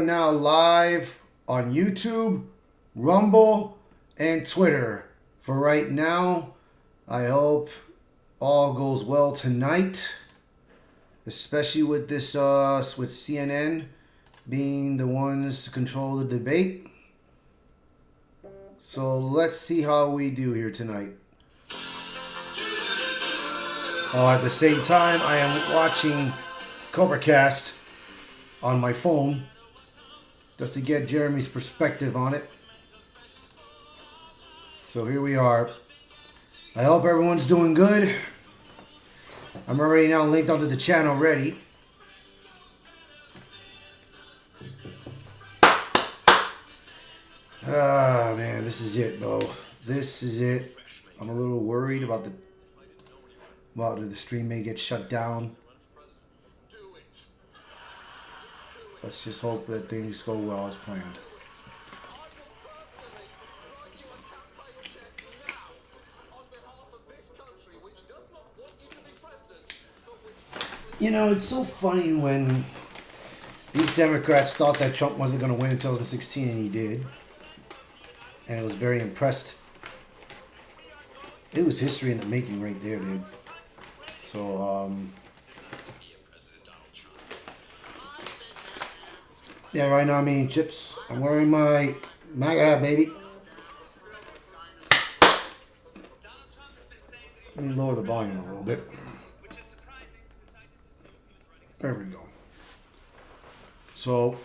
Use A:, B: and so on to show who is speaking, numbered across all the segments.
A: Now live on YouTube, Rumble, and Twitter. For right now, I hope all goes well tonight, especially with this with CNN being the ones to control the debate. So let's see how we do here tonight. At the same time, I am watching CobraCast on my phone just to get Jeremy's perspective on it. So here we are. I hope everyone's doing good. I'm already now linked onto the channel ready. Ah, man, this is it, bro. This is it. I'm a little worried about the stream may get shut down. Let's just hope that things go well as planned. You know, it's so funny when these Democrats thought that Trump wasn't going to win in 2016, and he did. And it was very impressed. It was history in the making right there, dude. So, yeah, right now I'm eating chips. I'm wearing my MAGA hat, baby. Let me lower the volume a little bit. There we go. So,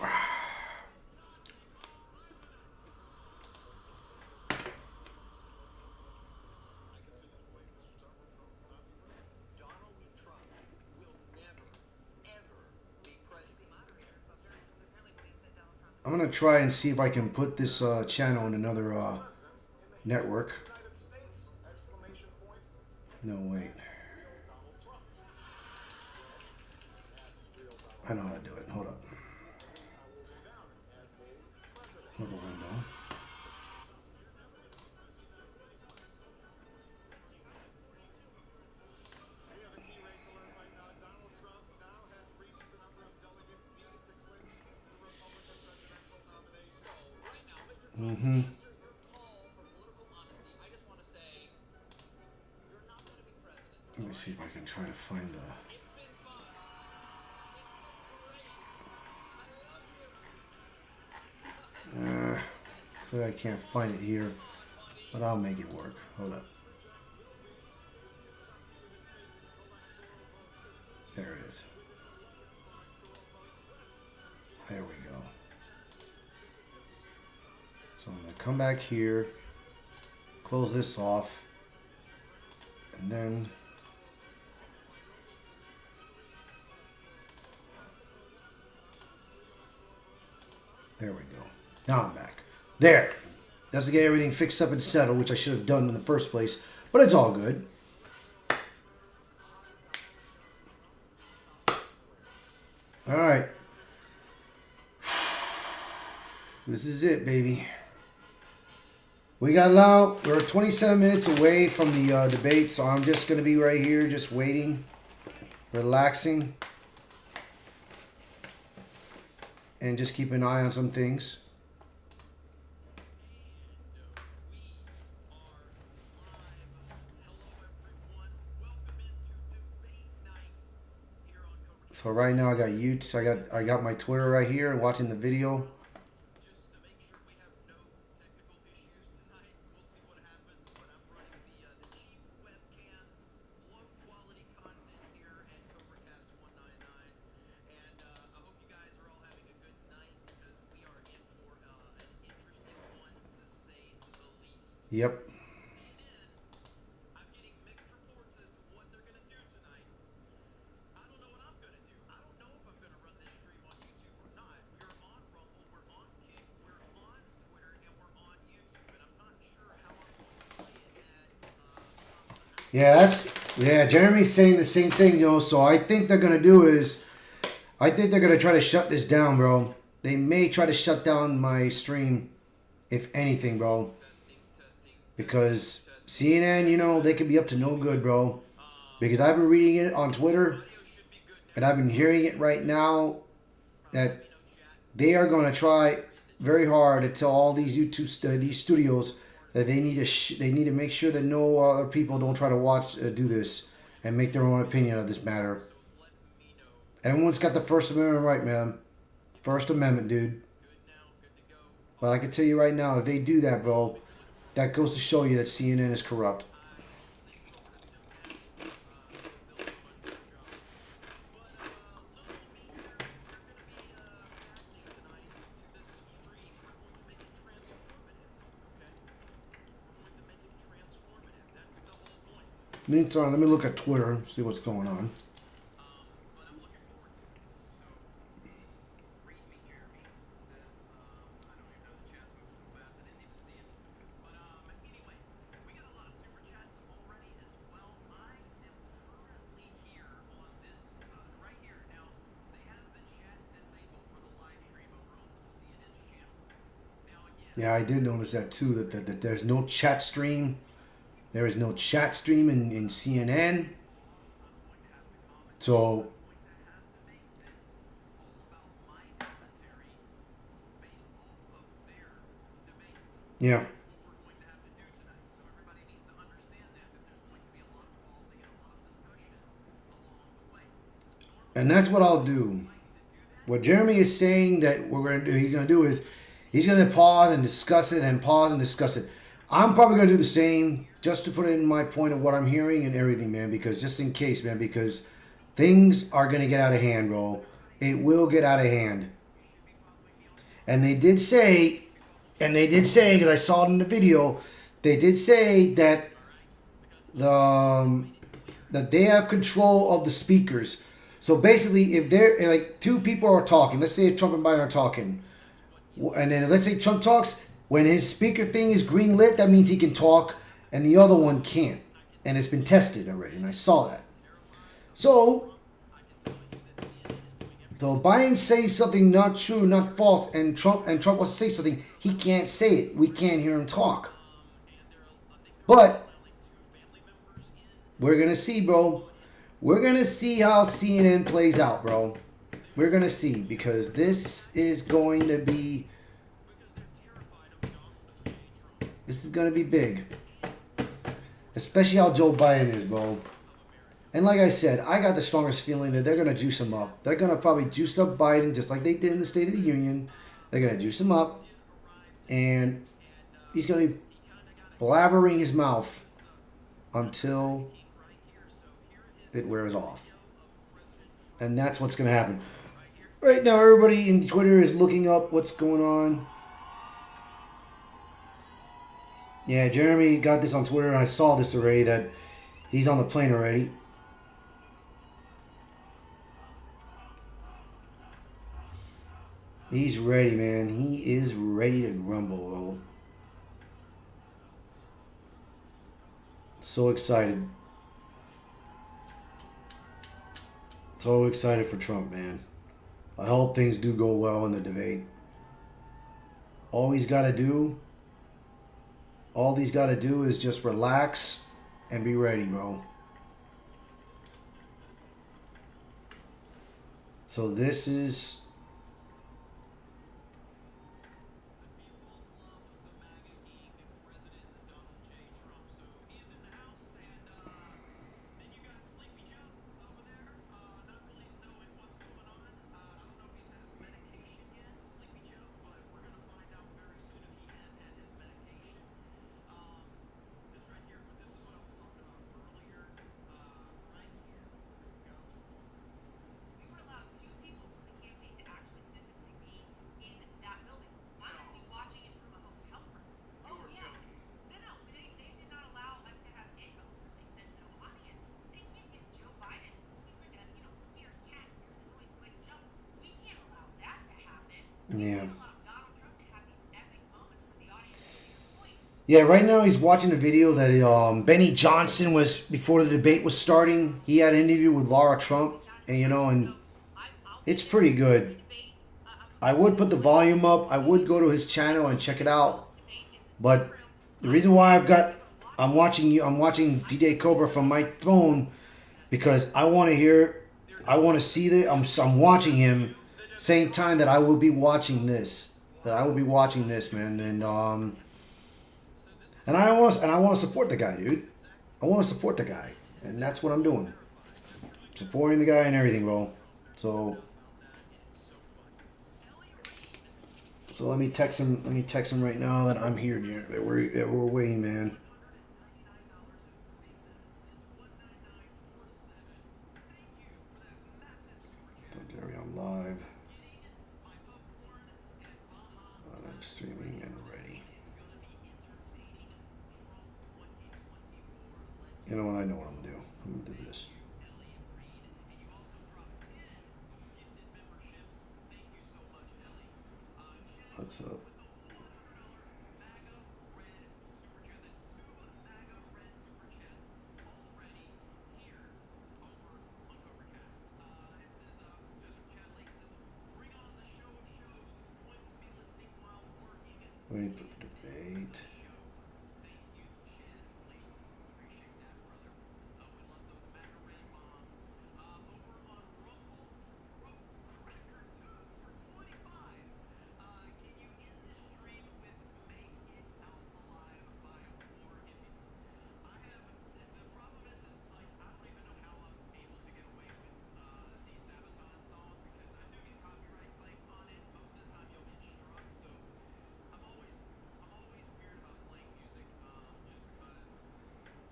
A: I'm going to try and see if I can put this channel in another network. No, wait. I know how to do it. Hold up. Another window. Mm-hmm. Let me see if I can try to find the... so I can't find it here, but I'll make it work. Hold up. There it is. There we go. So I'm going to come back here, close this off, and then there we go. Now I'm back. There. That's to get everything fixed up and settled, which I should have done in the first place, but it's all good. All right. This is it, baby. We got out. We're 27 minutes away from the debate, so I'm just going to be right here just waiting, relaxing, and just keep an eye on some things. So right now I got YouTube. I got my Twitter right here, watching the video. Yep. Yeah, Jeremy's saying the same thing, you know, so I think they're going to do is, I think they're going to try to shut this down, bro. They may try to shut down my stream, if anything, bro. Because CNN, you know, they could be up to no good, bro. Because I've been reading it on Twitter, and I've been hearing it right now, that they are going to try very hard to tell all these these studios that they need to they need to make sure that no other people don't try to watch do this and make their own opinion of this matter. Everyone's got the First Amendment right, man. First Amendment, dude. But I can tell you right now, if they do that, bro, that goes to show you that CNN is corrupt. Meantime, let me look at Twitter, see what's going on. Yeah, I did notice that too, that there's no chat stream. There is no chat stream in CNN. So, yeah. And that's what I'll do. What Jeremy is saying that we're going to do, he's going to do is he's going to pause and discuss it and pause and discuss it. I'm probably going to do the same just to put in my point of what I'm hearing and everything, man, because just in case, man, because things are going to get out of hand, bro. It will get out of hand. And they did say, because I saw it in the video, they did say that that they have control of the speakers. So basically, if they're like two people are talking, let's say Trump and Biden are talking, and then let's say Trump talks, when his speaker thing is green lit, that means he can talk, and the other one can't. And it's been tested already, and I saw that. So Biden says something not true, not false, and Trump wants to say something, he can't say it. We can't hear him talk. But we're gonna see, bro. We're going to see how CNN plays out, bro. We're going to see, because this is going to be... This is going to be big. Especially how Joe Biden is, bro. And like I said, I got the strongest feeling that they're going to juice him up. They're going to probably juice up Biden just like they did in the State of the Union. They're going to juice him up. And he's going to be blabbering his mouth until it wears off. And that's what's going to happen. Right now, everybody in Twitter is looking up what's going on. Yeah, Jeremy got this on Twitter, and I saw this already, that he's on the plane already. He's ready, man. He is ready to grumble, bro. So excited. So excited for Trump, man. I hope things do go well in the debate. All he's got to do is just relax and be ready, bro. So this is... Yeah. Yeah, right now he's watching a video that Benny Johnson was, before the debate was starting, he had an interview with Laura Trump, and and it's pretty good. I would put the volume up. I would go to his channel and check it out. But the reason why I'm watching DJ Cobra from my phone, because I want to see I'm watching him same time that I will be watching this. That I will be watching this, man, and I want to support the guy, dude. I want to support the guy, and that's what I'm doing. Supporting the guy and everything, bro. So let me text him. Let me text him right now that I'm here. That we're waiting, man. Gary, I'm live. I'm streaming and ready. You know what? I know what I'm gonna do. I'm gonna do this. What's up? Waiting for the debate.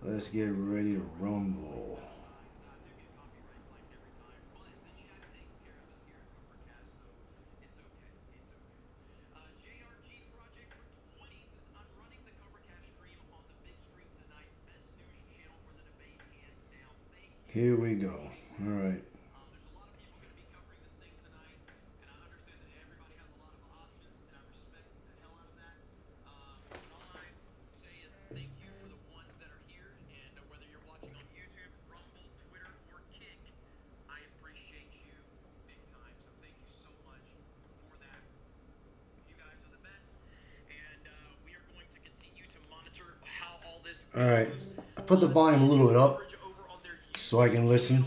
A: Let's get ready to rumble. Here we go. All right. All right. I put the volume a little bit up so I can listen.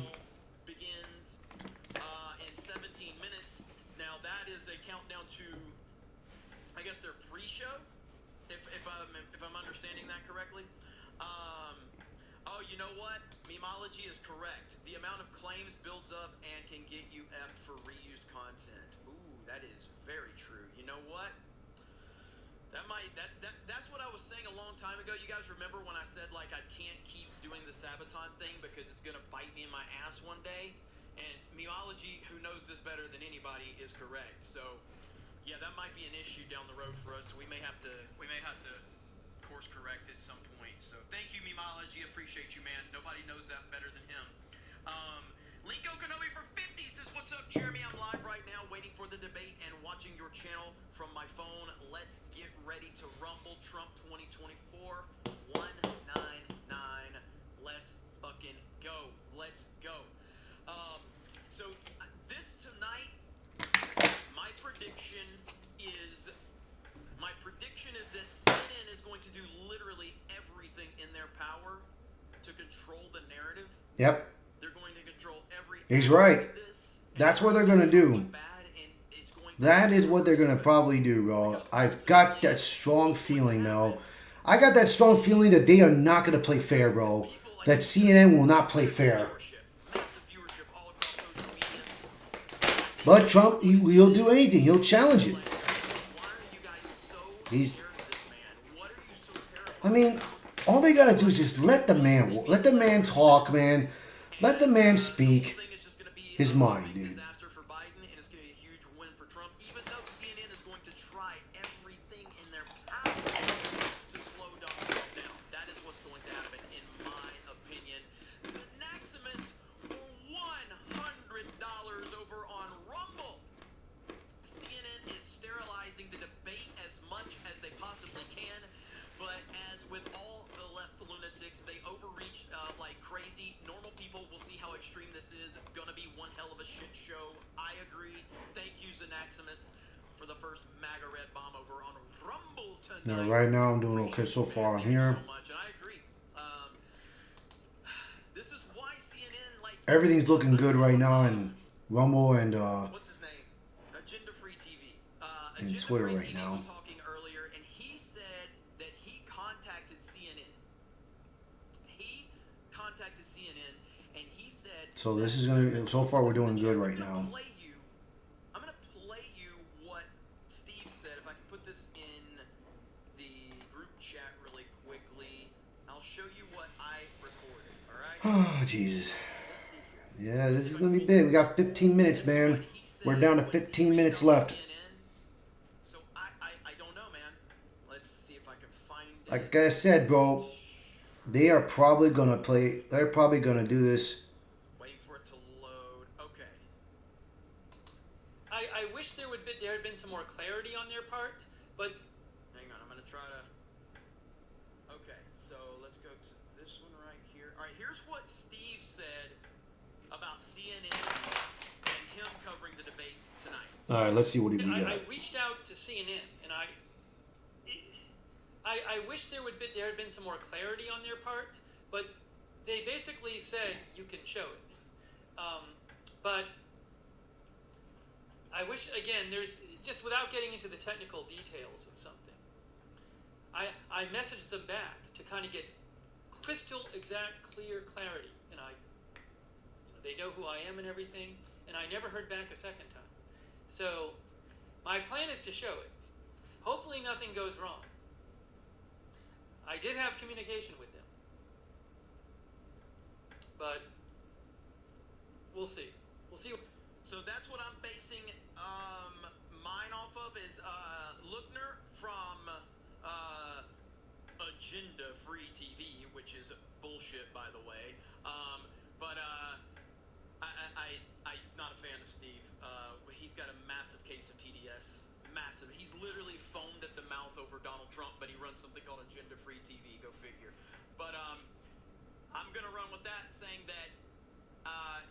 B: Is correct. The amount of claims builds up and can get you effed for reused content. Ooh, that is very true. You know what? That's what I was saying a long time ago. You guys remember when I said like I can't keep doing the Sabaton thing because it's gonna bite me in my ass one day? And Memeology, who knows this better than anybody, is correct. So yeah, that might be an issue down the road for us. So we may have to course correct at some point. So thank you, Memeology. Appreciate you, man. Nobody knows that better than him. Linko Kenobi for 50 says, "What's up, Jeremy? I'm live right now, waiting for the debate and watching your channel from my phone. Let's get ready to rumble Trump 2024 199. Let's fucking go. Let's go." So this tonight, my prediction is that CNN is going to do literally everything in their power to control the narrative.
A: Yep.
B: They're going to control everything.
A: He's right. That's what they're going to do. That is what they're going to probably do, bro. I've got that strong feeling, Mel. I got that strong feeling that they are not going to play fair, bro. That CNN will not play fair. But Trump, he'll do anything. He'll challenge it. I mean, all they gotta do is just let the man talk, man. Let the man speak his mind, dude. Now, right now, I'm doing okay so far on here. Everything's looking good right now in Rumble and
B: what's his name?
A: and
B: Agenda
A: Twitter
B: Free
A: right
B: TV
A: now.
B: was talking earlier, and he said that he contacted CNN. He contacted CNN, and he said.
A: So this is gonna be, so far we're doing good right now.
B: I'm gonna play you what Steve said. If I can put this in the group chat really quickly, I'll show you what I recorded. All right.
A: Oh, Jesus.
B: Let's see here.
A: Yeah, this is gonna be big. We got 15 minutes, man. We're down to 15 minutes left.
B: So I don't know, man. Let's see if I can find it.
A: Like I said, bro, they are probably gonna play. They're probably gonna do this.
B: Waiting for it to load. Okay.
C: I wish there had been some more clarity on their part, but
B: Hang on, I'm gonna try to. Okay, so let's go to this one right here. All right, here's what Steve said about CNN and him covering the debate tonight.
A: All right, let's see what we got.
C: I reached out to CNN, and I wish there had been some more clarity on their part, but they basically said you can show it. But I wish, again, there's just without getting into the technical details of something. I messaged them back to kind of get crystal exact, clear clarity, and they know who I am and everything, and I never heard back a second time. So my plan is to show it. Hopefully nothing goes wrong. I did have communication with them, but we'll see. We'll see.
B: So that's what I'm basing mine off of is Lookner from Agenda Free TV, which is bullshit, by the way. But I'm not a fan of Steve. He's got a massive case of TDS. Massive. He's literally foamed at the mouth over Donald Trump, but he runs something called Agenda Free TV. Go figure. But I'm gonna run with that, saying that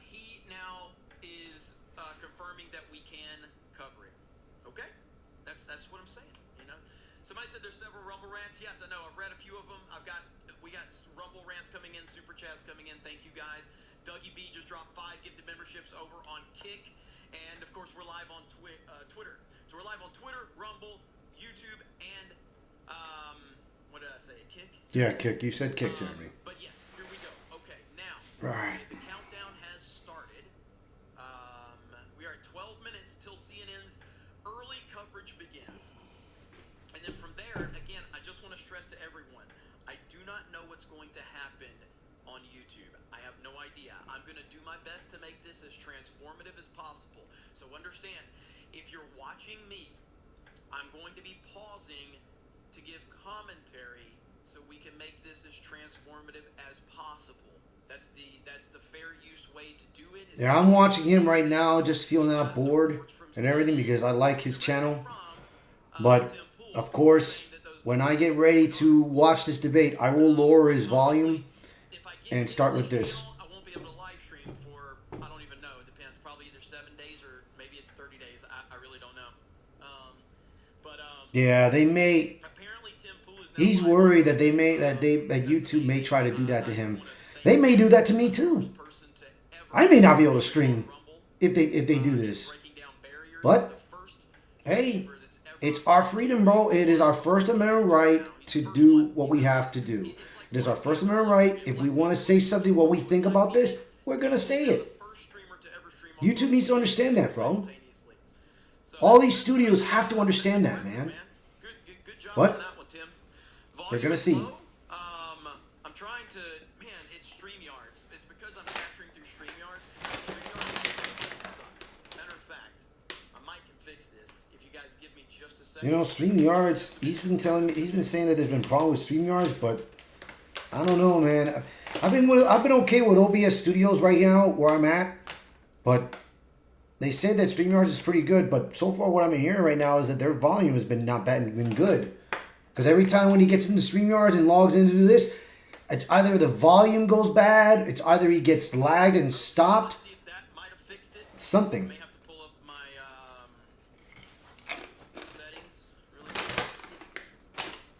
B: he now is confirming that we can cover it. Okay, that's what I'm saying. You know, somebody said there's several Rumble rants. Yes, I know. I've read a few of them. We got Rumble rants coming in, super chats coming in. Thank you guys. Dougie B just dropped 5 gifted memberships over on Kick, and of course we're live on Twitter. So we're live on Twitter, Rumble, YouTube, and what did I say? Kick?
A: Yeah, Kick. You said Kick, Jeremy.
B: But yes, here we go. Okay, now
A: Right.
B: the countdown has started. We are at 12 minutes till CNN's early coverage begins. And then from there, again, I just want to stress to everyone, I do not know what's going to happen on YouTube. I have no idea. I'm going to do my best to make this as transformative as possible. So understand, if you're watching me, I'm going to be pausing to give commentary so we can make this as transformative as possible. That's the fair use way to do it.
A: Yeah, I'm watching him right now, just feeling out bored and everything because I like his channel. But of course, when I get ready to watch this debate, I will lower his volume and start with this.
B: I won't be able to live stream for, I don't even know. It depends. Probably either 7 days or maybe it's 30 days. I really don't know.
A: Yeah, they may.
B: Apparently Tim Pool is now
A: He's
B: live
A: worried that that YouTube may try to do that to him. They may do that to me too.
B: person to ever
A: I may not be able to stream
B: Rumble.
A: if they do this.
B: Breaking down barriers.
A: But,
B: He's the first
A: hey,
B: YouTuber that's ever
A: it's our freedom, bro. It is our First Amendment right to do what we have to do. It is our First Amendment right. If we want to say something, what we think about this, we're gonna say it.
B: first streamer to ever stream on
A: YouTube needs to understand that, bro.
B: simultaneously. So,
A: All these studios have to understand that, man.
B: Good job
A: But
B: on that one, Tim.
A: they're
B: Volume
A: gonna
B: is
A: see.
B: low. I'm trying to, man, it's StreamYards. It's because I'm capturing through StreamYards. StreamYards sucks. Matter of fact, my mic can fix this. If you guys give me just a second.
A: You know, StreamYards. He's been saying that there's been problems with StreamYards, but I don't know, man. I've been okay with OBS Studios right now where I'm at, but they said that StreamYards is pretty good. But so far, what I'm hearing right now is that their volume has been not bad, been good. Because every time when he gets into StreamYards and logs in to do this, it's either the volume goes bad, it's either he gets lagged and stopped,
B: See if that might have fixed it.
A: something.
B: May have to pull up my settings really quick.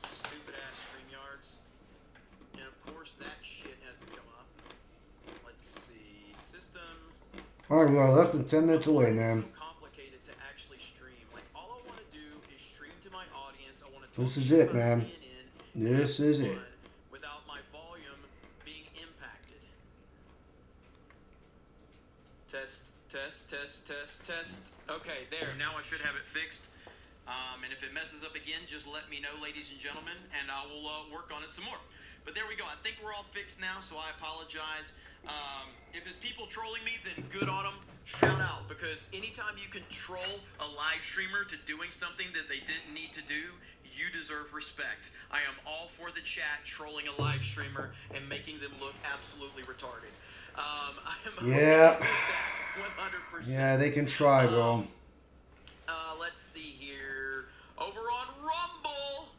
B: Stupid ass StreamYards. And of course that shit has to come up. Let's see. System.
A: All right, we are less than 10 minutes away, man.
B: So complicated to actually stream. Like all I want to do my audience. I want to talk
A: This is
B: to you
A: it,
B: about
A: man.
B: CNN
A: This is it.
B: without my volume being impacted. Test, test, test, test, test. Okay, there. Now I should have it fixed. And if it messes up again, just let me know, ladies and gentlemen, and I will work on it some more. But there we go. I think we're all fixed now, so I apologize. If it's people trolling me, then good on them. Shout out, because anytime you can troll a live streamer to doing something that they didn't need to do, you deserve respect. I am all for the chat trolling a live streamer and making them look absolutely retarded. I am
A: Yeah.
B: okay with that, 100%.
A: Yeah, they can try, bro.
B: Let's see here. Over on Rumble,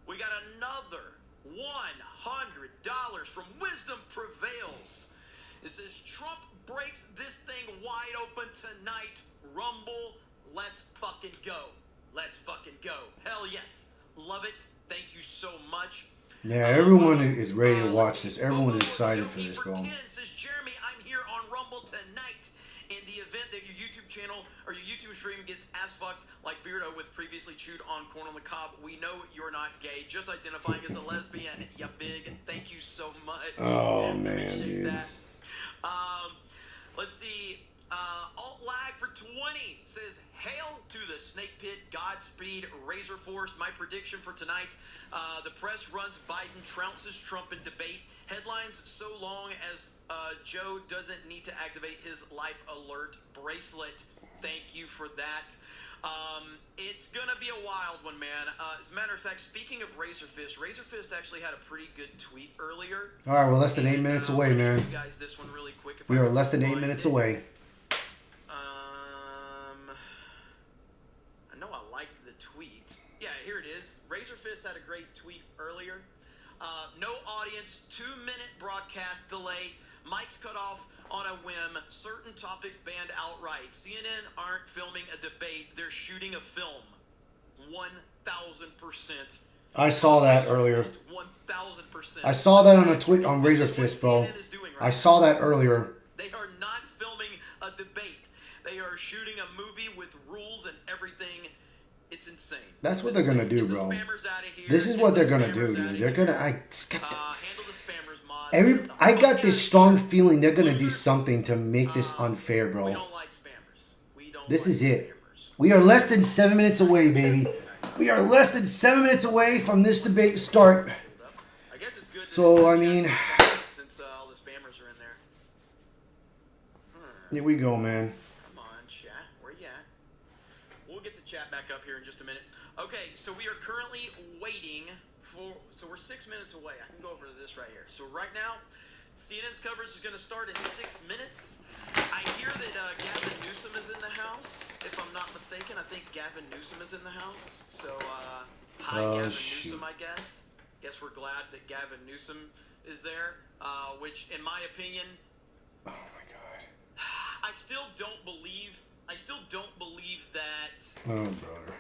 B: we got another $100 from Wisdom Prevails. It says, Trump breaks this thing wide open tonight. Rumble, let's fucking go. Let's fucking go. Hell yes. Love it. Thank you so much.
A: Yeah, everyone is ready to watch this. Everyone's excited for this, bro.
B: Says, Jeremy, I'm here on Rumble tonight. In the event that your YouTube channel or your YouTube stream gets ass fucked like Beardo with previously chewed on corn on the cob, we know you're not gay, just identifying as a lesbian. Ya big. Thank you so much.
A: Oh, man,
B: Appreciate
A: dude.
B: that. Let's see. Alt lag for 20 says, hail to the snake pit, Godspeed, Razor Force. My prediction for tonight, the press runs Biden, trounces Trump in debate. Headlines so long as Joe doesn't need to activate his life alert bracelet. Thank you for that. It's going to be a wild one, man. As a matter of fact, speaking of Razor Fist actually had a pretty good tweet earlier.
A: All right, we're less than 8 minutes away,
B: I'll
A: man.
B: show you guys this one really quick if
A: We
B: I
A: are
B: can
A: less than 8
B: find
A: minutes
B: it.
A: away.
B: I know I liked the tweet. Yeah, here it is. Razor Fist had a great tweet earlier. No audience, 2-minute broadcast delay. Mics cut off on a whim. Certain topics banned outright. CNN aren't filming a debate. They're shooting a film. 1,000%.
A: I saw that earlier.
B: 1,000%.
A: I saw that on a tweet on Razor Fist, bro. I saw that earlier.
B: They are not filming a debate. They are shooting a movie with rules and everything. It's insane.
A: That's what they're gonna do,
B: Get the
A: bro.
B: spammers outta here.
A: This is
B: Get
A: what
B: the
A: they're gonna
B: spammers
A: do,
B: outta
A: dude. They're
B: here.
A: gonna.
B: Handle the spammers, mod.
A: I got
B: Fuck
A: this
B: outta
A: strong
B: here.
A: feeling they're gonna do something to make this unfair,
B: We
A: bro.
B: don't like spammers. We don't
A: This
B: like
A: is it.
B: spammers.
A: We are less than 7 minutes away, baby. We are less than 7 minutes away from this debate to start.
B: I guess it's good.
A: So, I mean,
B: since all the spammers are in there.
A: here we go, man.
B: Come on, chat. Where you at? We'll get the chat back up here in just a minute. Okay, so we are currently waiting for. So we're 6 minutes away. I can go over to this right here. So right now, CNN's coverage is going to start in 6 minutes. I hear that Gavin Newsom is in the house. If I'm not mistaken, I think Gavin Newsom is in the house. So, hi, Gavin
A: shoot.
B: Newsom, I guess. Guess we're glad that Gavin Newsom is there. Which, in my opinion,
A: Oh my god.
B: I still don't believe that
A: Oh brother.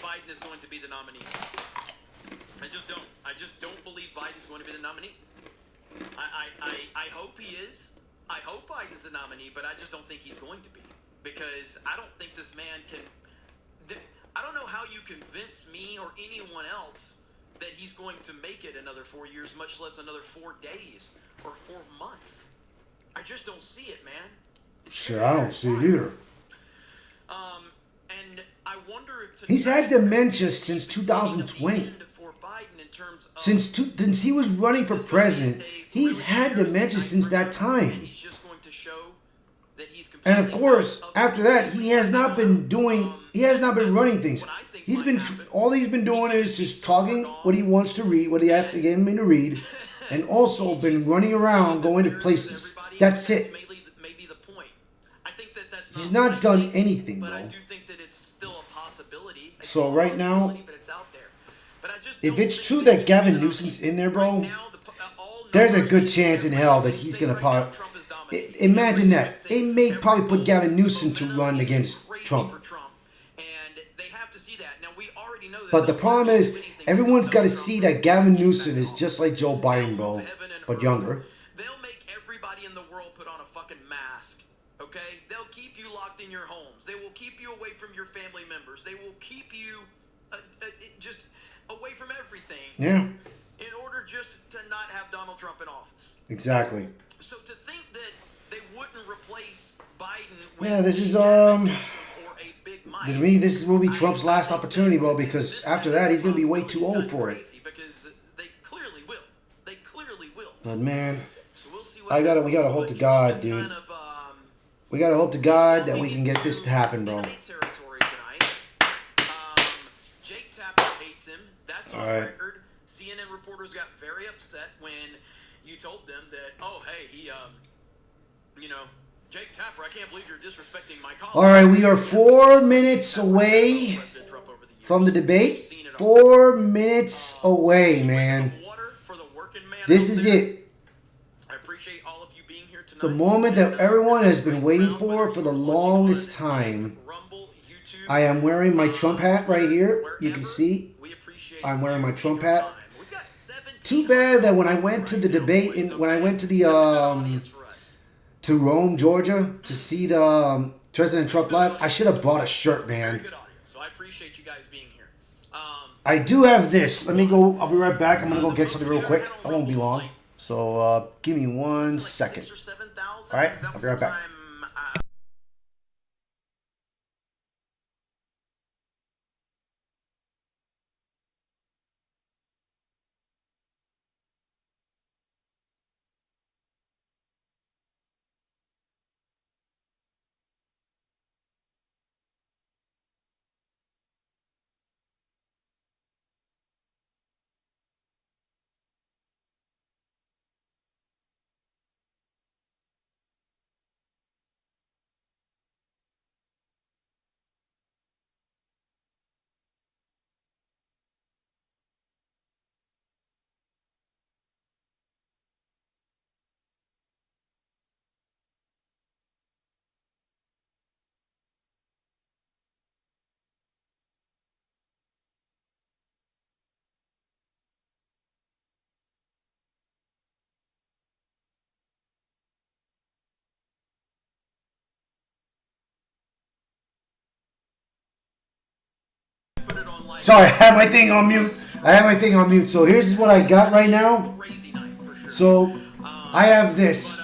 B: Biden is going to be the nominee. I just don't. I just don't believe Biden's going to be the nominee. I hope he is. I hope Biden's the nominee, but I just don't think he's going to be. Because I don't think this man can... I don't know how you convince me or anyone else that he's going to make it another 4 years, much less another 4 days or 4 months. I just don't see it, man.
A: Shit, I don't see it either.
B: And I wonder if
A: He's had dementia since 2020. Since he was running for president, he's had dementia since that time. And of course, after that, he has not been running things. All he's been doing is just talking what he wants to read, what he has to get him to read, and also been running around going to places. That's it. He's not done anything,
B: But I
A: bro.
B: do think that it's still a possibility.
A: So right now,
B: But it's out there. But I just
A: if
B: don't
A: it's
B: think
A: true
B: that
A: that Gavin Newsom's in there, bro,
B: right now, all
A: there's a
B: numbers
A: good
B: indicate
A: chance in hell that he's gonna
B: right now,
A: probably.
B: Trump is dominating.
A: Imagine that.
B: Every
A: They may probably put
B: poll,
A: Gavin Newsom to
B: momentum
A: run
B: is
A: against
B: crazy
A: Trump.
B: for Trump, and they have to see that. Now we already know that.
A: But the problem is,
B: winning things
A: everyone's
B: don't
A: got to
B: Trump
A: see
B: from
A: that Gavin
B: getting
A: Newsom
B: back
A: is
B: home.
A: just like Joe Biden, bro,
B: Heaven and
A: but
B: earth.
A: younger.
B: They'll make everybody in the world put on a fucking mask. Okay. Okay? They'll keep you locked in your homes. They will keep you away from your family members. They will keep you just away from everything.
A: Yeah.
B: In order just to not have Donald Trump in office.
A: Exactly.
B: So to think that they wouldn't replace Biden with
A: Yeah, this is
B: or a Big Mike,
A: to me, this will be Trump's last opportunity, bro, because after that, he's going to be way too old for it.
B: Because they clearly will. They clearly will.
A: But man,
B: So we'll see what
A: we gotta hope to God, dude. We gotta hope to God that we can get this to happen, bro.
B: Territory tonight. Jake Tapper hates him. That's on record. CNN reporters got very upset when you told them that, oh, hey, he, Jake Tapper, I can't believe you're disrespecting my colleague.
A: All right, we are 4 minutes away from the debate. 4 minutes away, man. This is it.
B: I appreciate all of you being here tonight.
A: The moment that everyone has been waiting for the longest time. I am wearing my Trump hat right here. You can see I'm wearing my Trump hat. Too bad that when I went to the debate, when I went to the to Rome, Georgia, to see the President Trump live, I should have brought a shirt, man.
B: So I appreciate you guys being here.
A: I do have this. Let me go. I'll be right back. I'm gonna go get something real quick. I won't be long. So give me 1 second. All right, I'll be right back. Sorry, I had my thing on mute. So here's what I got right now. So I have this.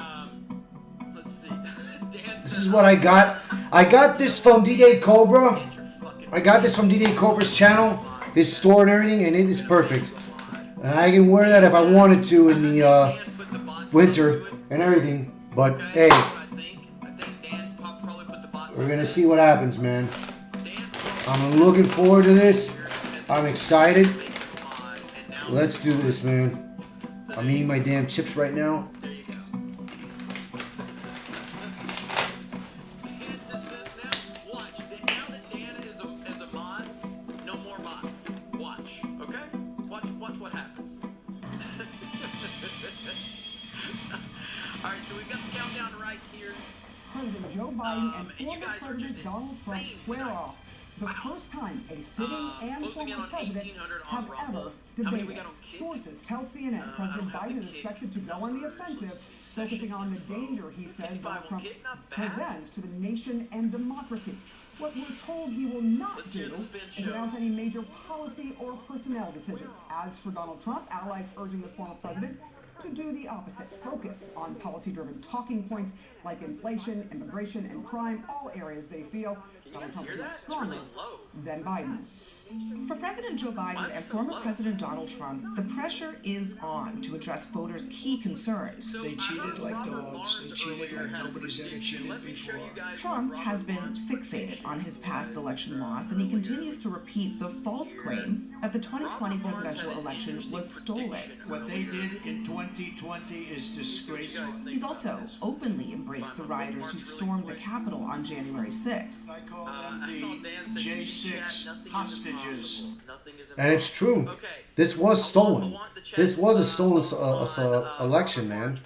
A: This is what I got. I got this from D-Day Cobra. I got this from D-Day Cobra's channel, his store and everything, and it is perfect. And I can wear that if I wanted to in the winter and everything. But hey, we're gonna see what happens, man. I'm looking forward to this. I'm excited. Let's do this, man. I'm eating my damn chips right now.
D: President Joe Biden and former President Donald Trump square off. The first time a sitting and former president have ever debated. Sources tell CNN President Biden is expected to go on the offensive, focusing on the danger he says Donald Trump presents to the nation and democracy. What we're told he will not do is announce any major policy or personnel decisions. As for Donald Trump, allies urging the former president to do the opposite. Focus on policy-driven talking points like inflation, immigration, and crime, all areas they feel Donald Trump is stronger than Biden.
E: For President Joe Biden and former President Donald Trump, the pressure is on to address voters' key concerns.
F: They cheated like dogs. They cheated like nobody's ever cheated before.
E: Trump has been fixated on his past election loss, and he continues to repeat the false claim that the 2020 presidential election was stolen.
F: What they did in 2020 is disgraceful.
E: He's also openly embraced the rioters who stormed the Capitol on January 6th.
F: I call them the J6 hostages.
A: And it's true. This was stolen. This was a stolen election, man.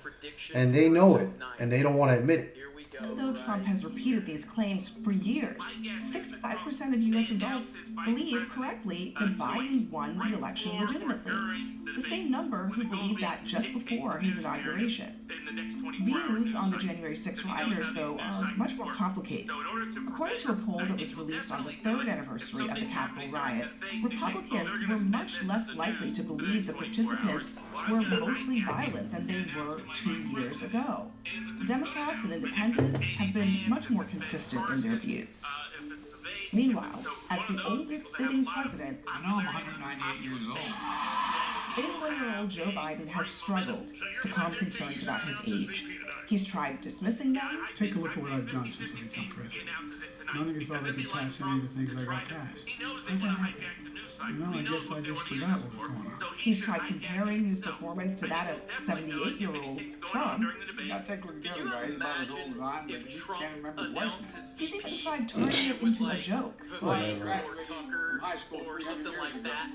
A: And they know it. And they don't want to admit it.
E: Though Trump has repeated these claims for years, 65% of U.S. adults believe correctly that Biden won the election legitimately, the same number who believed that just before his inauguration. Views on the January 6 rioters, though, are much more complicated. According to a poll that was released on the third anniversary of the Capitol riot, Republicans were much less likely to believe the participants were mostly violent than they were 2 years ago. Democrats and independents have been much more consistent in their views. Meanwhile, as the oldest sitting president,
G: I know I'm 198 years old.
E: 81-year-old Joe Biden has struggled to calm concerns about his age. He's tried dismissing them.
G: Take a look at what I've done since I became president. None of you thought I could pass any of the things I got passed. What happened? No, I guess I just forgot what was going on.
E: He's tried comparing his performance to that of 78-year-old Trump.
G: Not technically together, guys. He's about as old as I am, but he can't remember his wife's name.
E: He's even tried turning it into a joke.
B: Vivek or Tucker or something like that,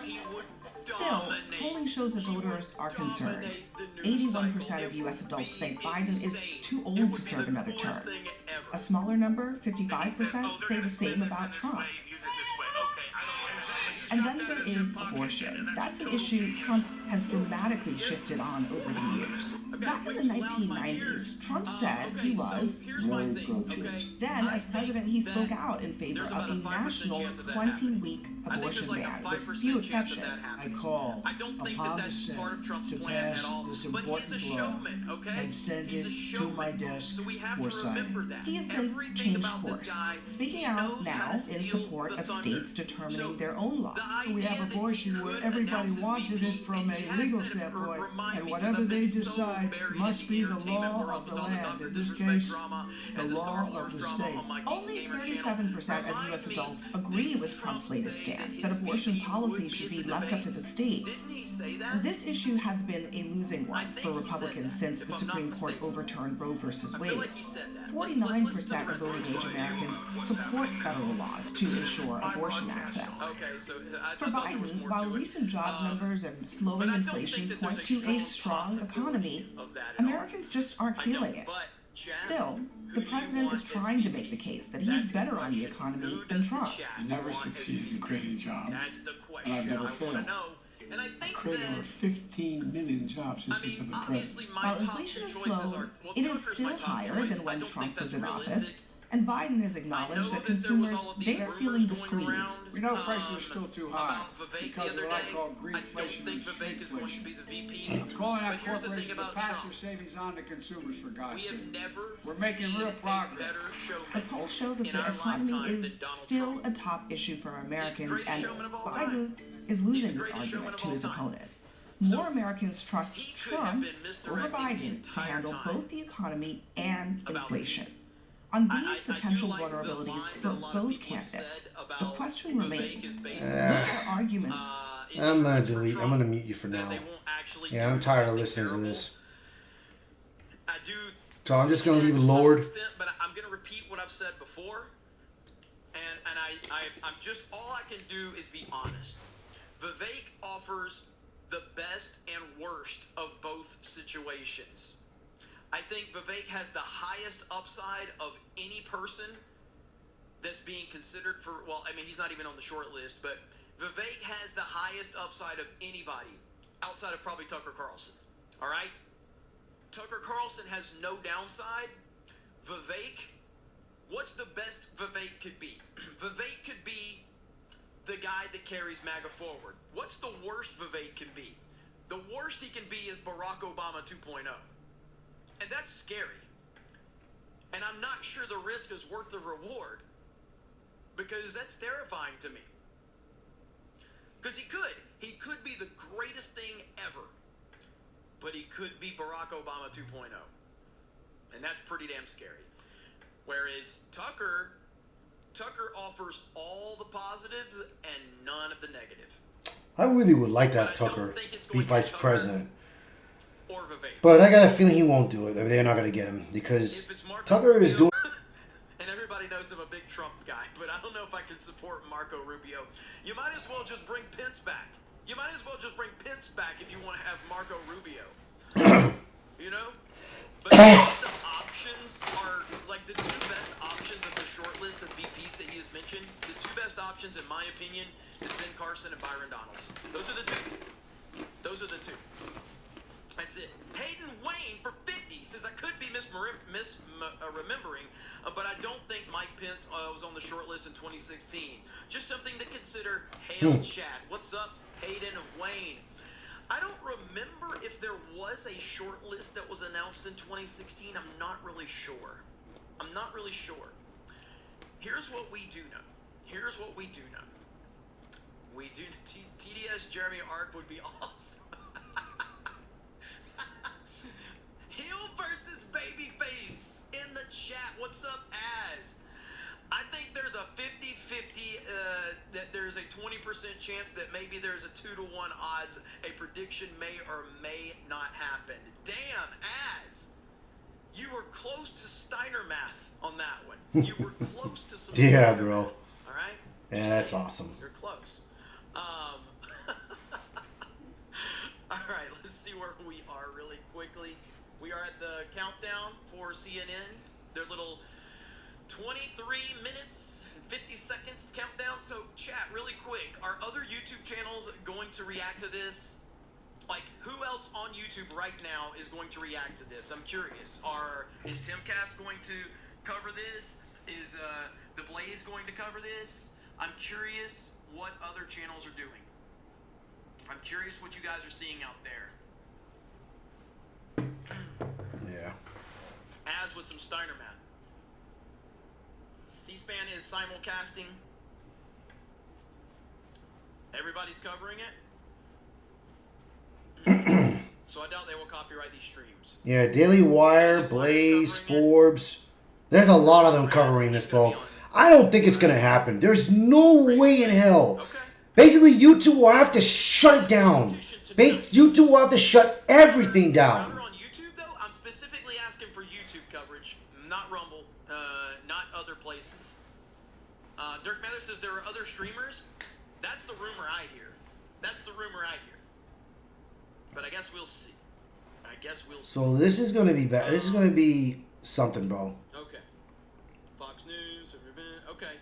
B: he would
E: Still, polling shows that voters are concerned. 81% of U.S. adults think Biden is too old to serve another term. A smaller number, 55%, say the same about Trump. And then there is abortion. That's an issue Trump has dramatically shifted on over the years. Back in the 1990s, Trump said he was
G: very pro-choice.
E: Then, as president, he spoke out in favor of a national 20-week abortion ban, with few exceptions.
F: I call upon the Senate to pass this important law and send it to my desk for signing.
E: He has since changed course, speaking out now in support of states determining their own laws.
F: So we have abortion where everybody wanted it from a legal standpoint, and whatever they decide must be the law of the land. In this case, the law of the state.
E: Only 37% of U.S. adults agree with Trump's latest stance that abortion policy should be left up to the states. This issue has been a losing one for Republicans since the Supreme Court overturned Roe v. Wade. 49% of voting-age Americans support federal laws to ensure abortion access. For Biden, while recent job numbers and slowing inflation point to a strong economy, Americans just aren't feeling it. Still, the president is trying to make the case that he's better on the economy than Trump.
G: He's never succeeded in creating jobs, and I've never failed. I've created over 15 million jobs since he's been the president.
E: While inflation is slow, it is still higher than when Trump was in office, and Biden has acknowledged that consumers, they are feeling the squeeze.
G: We know prices are still too high because of what I call greenflation and shrinkflation. I'm calling out corporations to pass their savings on to consumers, for God's sake. We're making real progress.
E: The polls show that the economy is still a top issue for Americans, and Biden is losing this argument to his opponent. More Americans trust Trump over Biden to handle both the economy and inflation. On these potential vulnerabilities for both candidates, the question remains, what are arguments?
A: I'm gonna mute you for now. Yeah, I'm tired of listening to this. So I'm just gonna leave it lowered.
B: But I'm gonna repeat what I've said before, and I'm just, all I can do is be honest. Vivek offers the best and worst of both situations. I think Vivek has the highest upside of any person that's being considered for, well, I mean, he's not even on the short list, but Vivek has the highest upside of anybody outside of probably Tucker Carlson. All right? Tucker Carlson has no downside. Vivek, what's the best Vivek could be? Vivek could be the guy that carries MAGA forward. What's the worst Vivek can be? The worst he can be is Barack Obama 2.0. And that's scary. And I'm not sure the risk is worth the reward, because that's terrifying to me. Because he could be the greatest thing ever, but he could be Barack Obama 2.0. And that's pretty damn scary. Whereas Tucker offers all the positives and none of the negative.
A: I really would like to have Tucker be vice president.
B: Or Vivek.
A: But I got a feeling he won't do it. I mean, they're not going to get him because Tucker is doing...
B: And everybody knows I'm a big Trump guy, but I don't know if I can support Marco Rubio. You might as well just bring Pence back. You might as well just bring Pence back if you want to have Marco Rubio. You know? But that's the option. options are, like, the two best options of the short list of VPs that he has mentioned. The two best options, in my opinion, is Ben Carson and Byron Donalds. Those are the two. Those are the two. That's it. Hayden Wayne for 50 says, I could be remembering, but I don't think Mike Pence was on the short list in 2016. Just something to consider. Hail chat. What's up, Hayden Wayne? I don't remember if there was a short list that was announced in 2016. I'm not really sure. I'm not really sure. Here's what we do know. Here's what we do know. We do TDS Jeremy Ark would be awesome. Heel versus Babyface in the chat. What's up, Az? I think there's a 50-50, that there's a 20% chance that maybe there's a 2-to-1 odds. A prediction may or may not happen. Damn, Az. You were close to Steiner math on that one. You were close to some
A: Yeah,
B: Steiner
A: bro.
B: math, all right?
A: Yeah, that's awesome.
B: You're close. All right, let's see where we are really quickly. We are at the countdown for CNN. Their little 23 minutes and 50 seconds countdown. So, chat, really quick. Are other YouTube channels going to react to this? Like, who else on YouTube right now is going to react to this? I'm curious. Is Timcast going to cover this? Is The Blaze going to cover this? I'm curious what other channels are doing. I'm curious what you guys are seeing out there.
A: Yeah.
B: As with some Steiner math. C-SPAN is simulcasting. Everybody's covering it. So I doubt they will copyright these streams.
A: Yeah, Daily Wire, Blaze, Forbes. There's a lot of them covering this, bro. I don't think it's going to happen. There's no way in hell.
B: Okay.
A: Basically, YouTube will have to shut it down. YouTube will have to shut everything down.
B: Rather on YouTube, though, I'm specifically asking for YouTube coverage, not Rumble, not other places. Dirk Mather says there are other streamers. That's the rumor I hear. That's the rumor I hear. But I guess we'll see. I guess we'll see.
A: So this is going to be bad. This is going to be something, bro.
B: Okay. Fox News. Okay.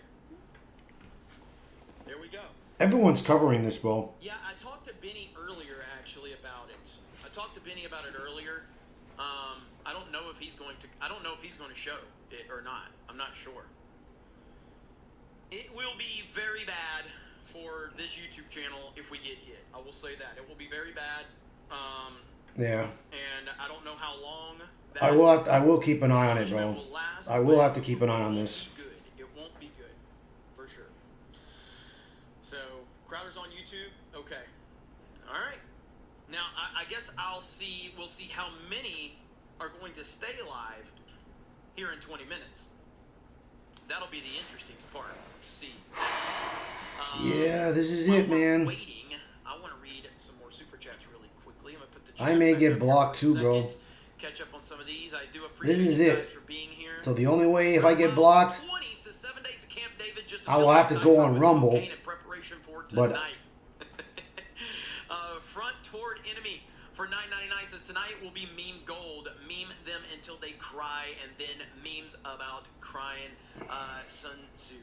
B: There we go.
A: Everyone's covering this, bro.
B: Yeah, I talked to Benny earlier, actually, about it. I talked to Benny about it earlier. I don't know if he's going to. I don't know if he's going to show it or not. I'm not sure. It will be very bad for this YouTube channel if we get hit. I will say that it will be very bad.
A: Yeah.
B: And I don't know how long. That
A: I will keep an eye on it, bro.
B: will last,
A: I will
B: but
A: have to keep an eye on
B: it won't
A: this.
B: be good. It won't be good, for sure. So Crowder's on YouTube. Okay. All right. Now I guess we'll see how many are going to stay live here in 20 minutes. That'll be the interesting part. See.
A: Yeah, this is
B: While
A: it,
B: we're
A: man.
B: Waiting, I want to read some more super chats really quickly. I'm gonna put the chat
A: I may
B: back
A: get
B: up
A: blocked
B: here for
A: too,
B: a
A: bro.
B: second. Catch up on some of these. I do appreciate
A: This is
B: you
A: it.
B: guys for being here.
A: So the only way if I get blocked,
B: 20 says 7 days of Camp David just
A: I will have to go on Rumble.
B: In preparation for
A: But
B: tonight. Front toward enemy for $9.99 says tonight will be meme gold. Meme them until they cry, and then memes about crying. Sun Tzu.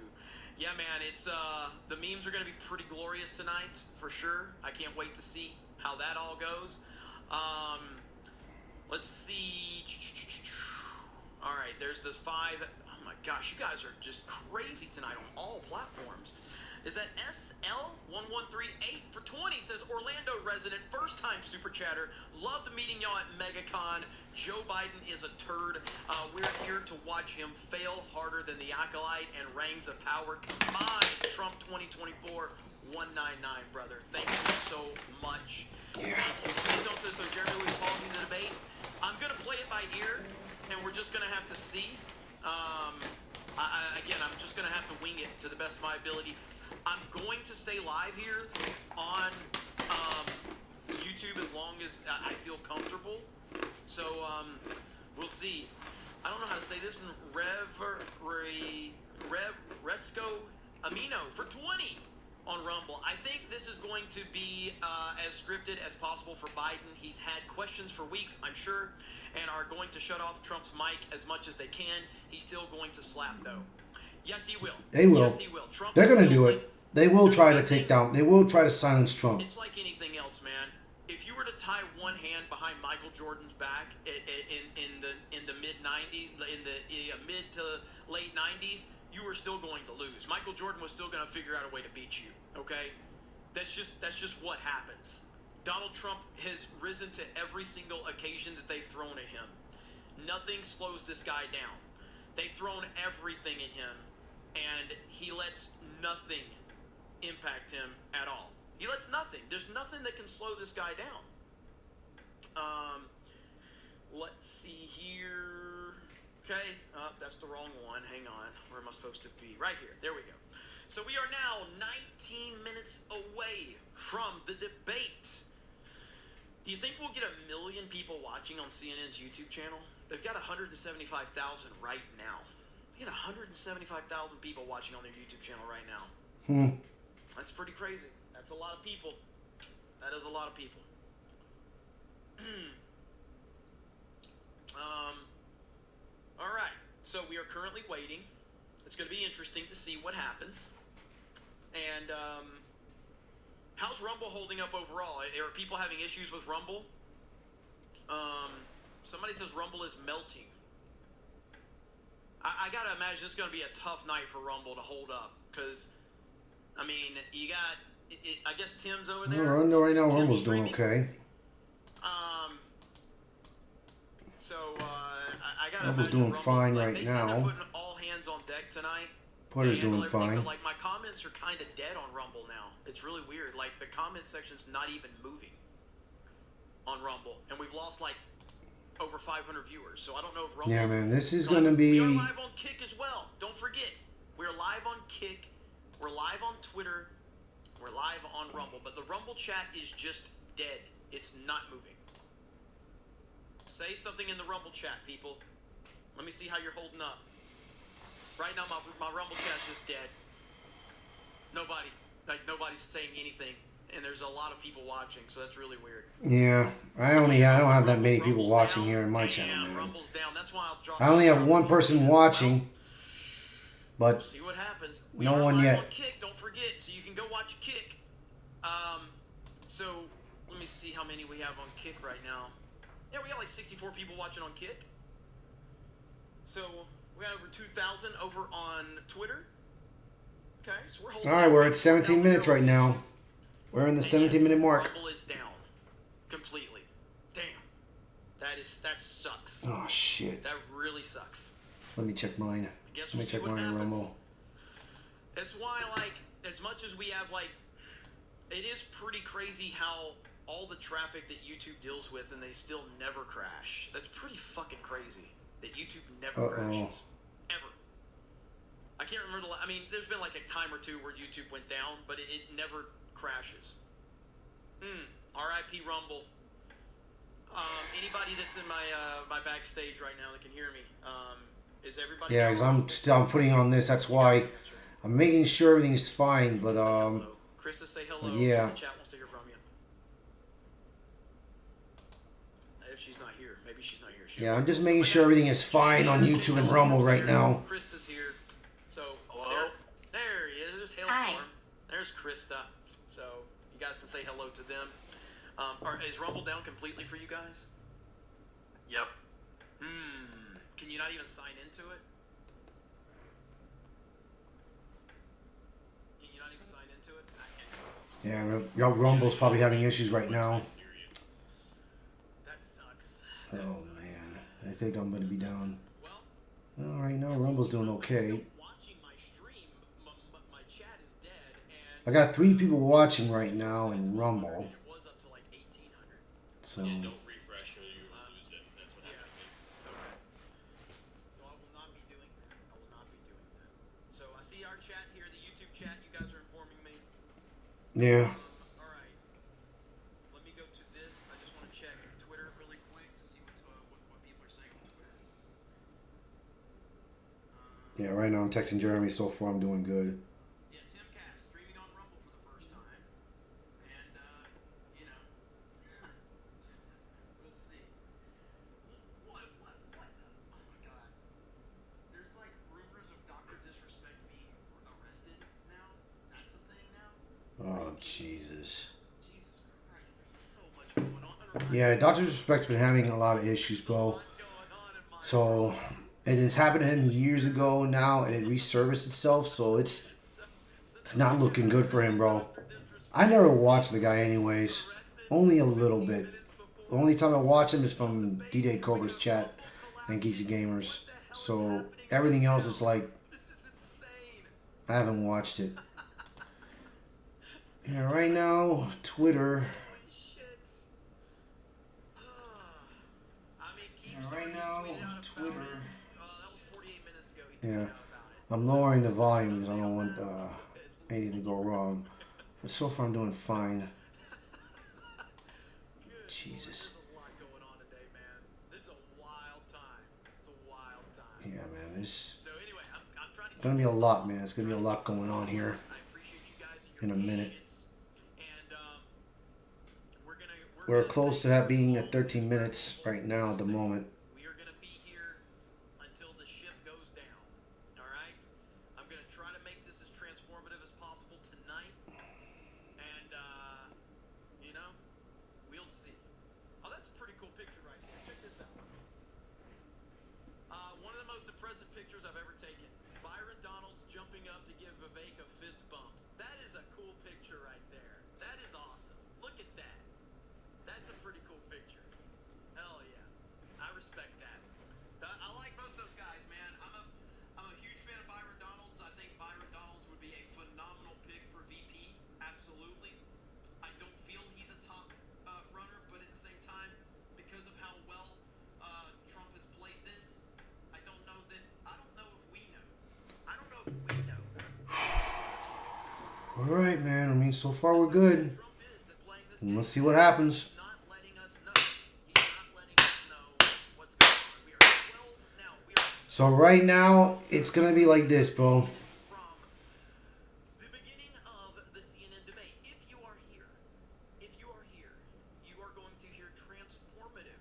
B: Yeah, man, it's the memes are gonna be pretty glorious tonight for sure. I can't wait to see how that all goes. Let's see. All right, there's this 5. Oh my gosh, you guys are just crazy tonight on all platforms. Is that SL1138 for 20 says Orlando resident, first time super chatter. Loved meeting y'all at MegaCon. Joe Biden is a turd. We're here to watch him fail harder than the Acolyte and Rings of Power combined. Trump 2024 199, brother. Thank you so much.
A: Yeah.
B: Please don't say so. Jeremy was pausing the debate. I'm gonna play it by ear, and we're just gonna have to see. Again, I'm just gonna have to wing it to the best of my ability. I'm going to stay live here on YouTube as long as I feel comfortable. So we'll see. I don't know how to say this. Resco Amino for 20 on Rumble. Rumble. I think this is going to be as scripted as possible for Biden. He's had questions for weeks, I'm sure, and are going to shut off Trump's mic as much as they can. He's still going to slap, though. Yes, he will.
A: They will.
B: Yes, he will. Trump
A: They're going to do
B: like,
A: it. They will try to take down. They will try to silence Trump.
B: It's like anything else, man. If you were to tie one hand behind Michael Jordan's back in the mid 90s, in the mid to late 90s, you were still going to lose. Michael Jordan was still going to figure out a way to beat you. Okay, that's just what happens. Donald Trump has risen to every single occasion that they've thrown at him. Nothing slows this guy down. They've thrown everything at him, and he lets nothing impact him at all. He lets nothing. There's nothing that can slow this guy down. Let's see here. Okay, that's the wrong one. Hang on. Where am I supposed to be? Right here. There we go. So we are now 19 minutes away from the debate. Do you think we'll get 1 million people watching on CNN's YouTube channel? They've got 175,000 right now. They got 175,000 people watching on their YouTube channel right now. That's pretty crazy. That's a lot of people. That is a lot of people. All right. So we are currently waiting. It's going to be interesting to see what happens. And how's Rumble holding up overall? Are people having issues with Rumble? Somebody says Rumble is melting. I got to imagine it's going to be a tough night for Rumble to hold up. Because, I mean, you got... I guess Tim's over there.
A: No, right now Rumble's doing okay.
B: So I gotta
A: Rumble's
B: imagine
A: doing
B: Rumble's
A: fine
B: like,
A: right
B: they said
A: now.
B: they're putting all hands on deck tonight.
A: Potter's
B: to handle
A: doing
B: everything,
A: fine.
B: But like my comments are kind of dead on Rumble now. It's really weird. Like the comment section's not even moving on Rumble, and we've lost like over 500 viewers. So I don't know if Rumble's...
A: Yeah, man, this is gonna be...
B: We are live on Kick as well. Don't forget, we're live on Kick. We're live on Twitter. We're live on Rumble, but the Rumble chat is just dead. It's not moving. Say something in the Rumble chat, people. Let me see how you're holding up. Right now, my Rumble chat's just dead. Nobody's saying anything, and there's a lot of people watching, so that's really weird.
A: Yeah, I don't have that many people watching here in my channel, man.
B: Rumble's down. That's why I'll drop.
A: I only have one person watching, but
B: we'll see what happens. We
A: no
B: are
A: one
B: live
A: yet.
B: on Kick, don't forget, so you can go watch Kick. So let me see how many we have on Kick right now. Yeah, we got like 64 people watching on Kick. So we got over 2,000 over on Twitter. Okay, so we're holding.
A: All right, we're at 17 minutes right now. We're in the 17-minute mark.
B: Rumble is down completely. Damn, that sucks.
A: Oh shit.
B: That really sucks.
A: Let me check mine.
B: I guess
A: Let me
B: we'll see
A: check
B: what
A: mine,
B: happens.
A: Rumble.
B: That's why, like, as much as we have, like, it is pretty crazy how all the traffic that YouTube deals with and they still never crash. That's pretty fucking crazy that YouTube never crashes. Ever. I can't remember I mean, there's been like a time or two where YouTube went down, but it never crashes. RIP Rumble. Anybody that's in my backstage right now that can hear me, is everybody...
A: Yeah, because I'm putting on this. That's why I'm making sure everything's fine. But
B: Krista, say hello.
A: Yeah.
B: The chat wants to hear from you. If she's not here, maybe she's not here.
A: yeah, I'm just making sure everything is fine on YouTube and Rumble right now.
B: Krista's here. So there he is. There's Hailstorm. There's Krista. So you guys can say hello to them. Is Rumble down completely for you guys?
H: Yep.
B: Can you not even sign into it? Can you not even sign into it? I can't.
A: Yeah, Rumble's probably having issues right now.
B: That sucks.
A: Oh man, I think I'm gonna be down.
B: Well,
A: All right, now Rumble's doing okay.
B: watching my stream, my chat is dead, and
A: I got 3 people watching right now in Rumble.
B: it was up to like 1,800.
A: So
H: Yeah, don't refresh or you lose it. That's what happened to me.
B: Okay. So I will not be doing that. I will not be doing that. So I see our chat here, the YouTube chat. You guys are informing me.
A: yeah.
B: All right. Let me go to this. I just want to check Twitter really quick to see what people are saying on Twitter.
A: Yeah, right now I'm texting Jeremy. So far, I'm doing good.
B: Yeah, Timcast streaming on Rumble for the first time.
A: Jesus.
B: Jesus Christ, there's so much going on.
A: Yeah, Dr. Respect's been having a lot of issues, bro. So, it has happened to him years ago now, and it resurfaced itself, so it's not looking good for him, bro. I never watched the guy anyways. Only a little bit. The only time I watch him is from D-Day Cobra's chat and Geeksy Gamers. So, everything else is like, I haven't watched it. Yeah, right now, Twitter. Right now, Twitter. Yeah, I'm lowering the volume because I don't want anything to go wrong. But so far, I'm doing fine. Jesus. Yeah, man, this is gonna be a lot, man. It's gonna be a lot going on here in a minute. We're close to that being at 13 minutes right now at the moment.
B: We are going to be here until the ship goes down. All right? I'm going to try to make this as transformative as possible tonight. And, you know, we'll see. Oh, that's a pretty cool picture right there. Check this out. One of the most impressive pictures I've ever taken. Byron Donalds jumping up to give Vivek a fist bump. That is a cool picture right there. That is awesome. Look at that. That's a pretty cool picture. Hell yeah. I respect that. I like both those guys, man. I'm a huge fan of Byron Donalds. I think Byron Donalds would be a phenomenal pick for VP. Absolutely. I don't feel he's a top runner, but at the same time, because of how well Trump has played this, I don't know if we know. I don't know if we know.
A: All right, man. I mean, so far we're good. And let's see what happens. So right now, it's going to be like this, bro.
B: The beginning of the CNN debate. If you are here, you are going to hear transformative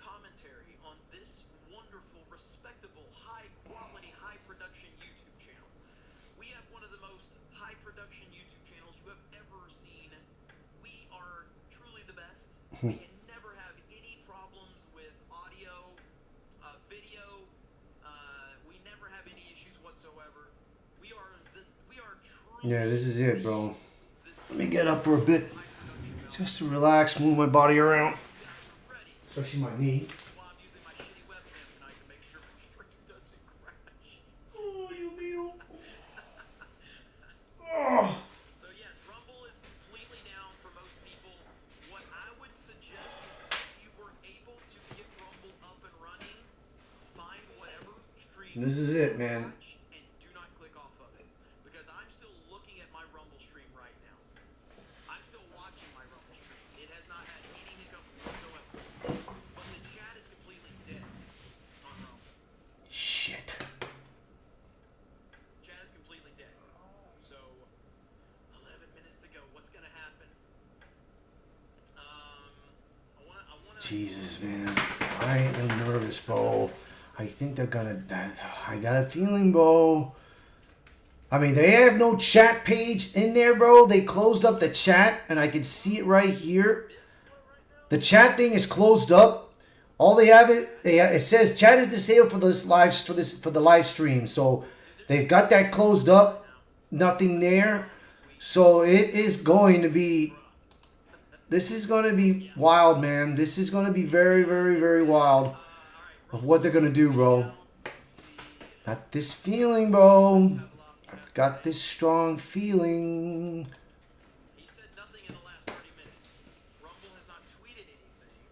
B: commentary on this wonderful, respectable, high-quality, high-production YouTube channel. We have one of the most high-production YouTube channels you have ever seen. We are truly the best. We never have any problems with audio, video. We never have any issues whatsoever. We are truly.
A: Yeah, this is it, bro. Let me get up for a bit. Just to relax, move my body around. Especially my knee.
B: Well, I'm using my shitty webcam tonight to make sure my stream doesn't crash.
A: Oh, you meal. Oh.
B: So yes, Rumble is completely down for most people. What I would suggest is if you were able to get Rumble up and running, find whatever stream
A: This is it, man.
B: watch and do not click off of it. Because I'm still looking at my Rumble stream right now. I'm still watching my Rumble stream. It has not had any hiccup whatsoever. But the chat is completely dead on Rumble.
A: Shit.
B: Chat is completely dead. So, 11 minutes to go. What's gonna happen? I wanna.
A: Jesus, man. I am nervous, bro. I think they're gonna. I got a feeling, bro. I mean, they have no chat page in there, bro. They closed up the chat, and I can see it right here. The chat thing is closed up. All they have it says chat is disabled for the live stream. So they've got that closed up. Nothing there. So it is going to be. This is going to be wild, man. This is going to be very, very, very wild of what they're going to do, bro. Got this feeling, bro. I've got this strong feeling.
B: He said nothing in the last 30 minutes. Rumble has not tweeted anything.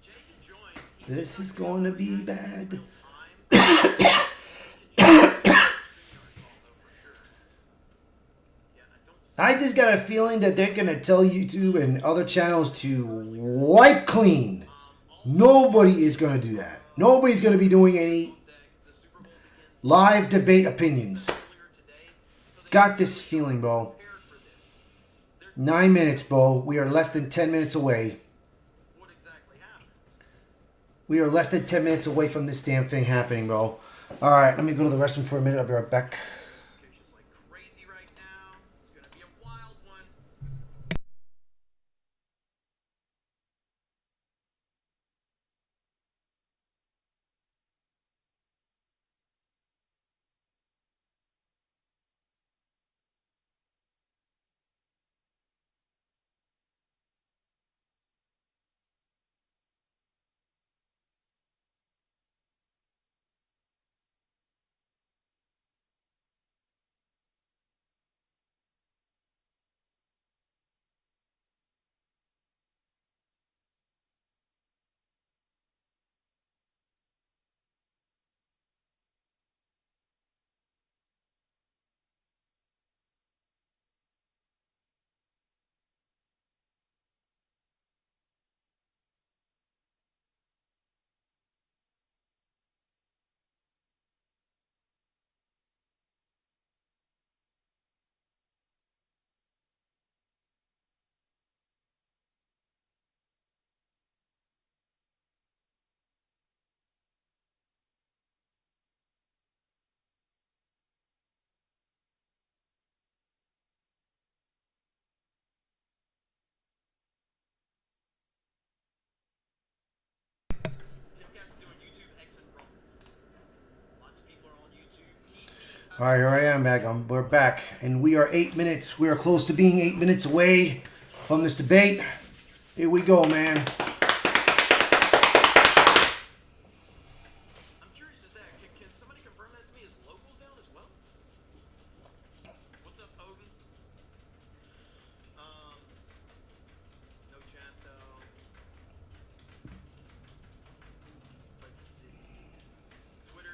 B: Jay can join.
A: This is going to be bad. I just got a feeling that they're going to tell YouTube and other channels to wipe clean. Nobody is going to do that. Nobody's going to be doing any live debate opinions. Got this feeling, bro. 9 minutes, bro. We are less than 10 minutes away. We are less than 10 minutes away from this damn thing happening, bro. Alright, let me go to the restroom for a minute. I'll be right back. All right, here I am back. We're back, and we are 8 minutes. We are close to being 8 minutes away from this debate. Here we go, man.
B: I'm curious as that. Can somebody confirm that to me? Is locals down as well? What's up, Odin? No chat though. Let's see. Twitter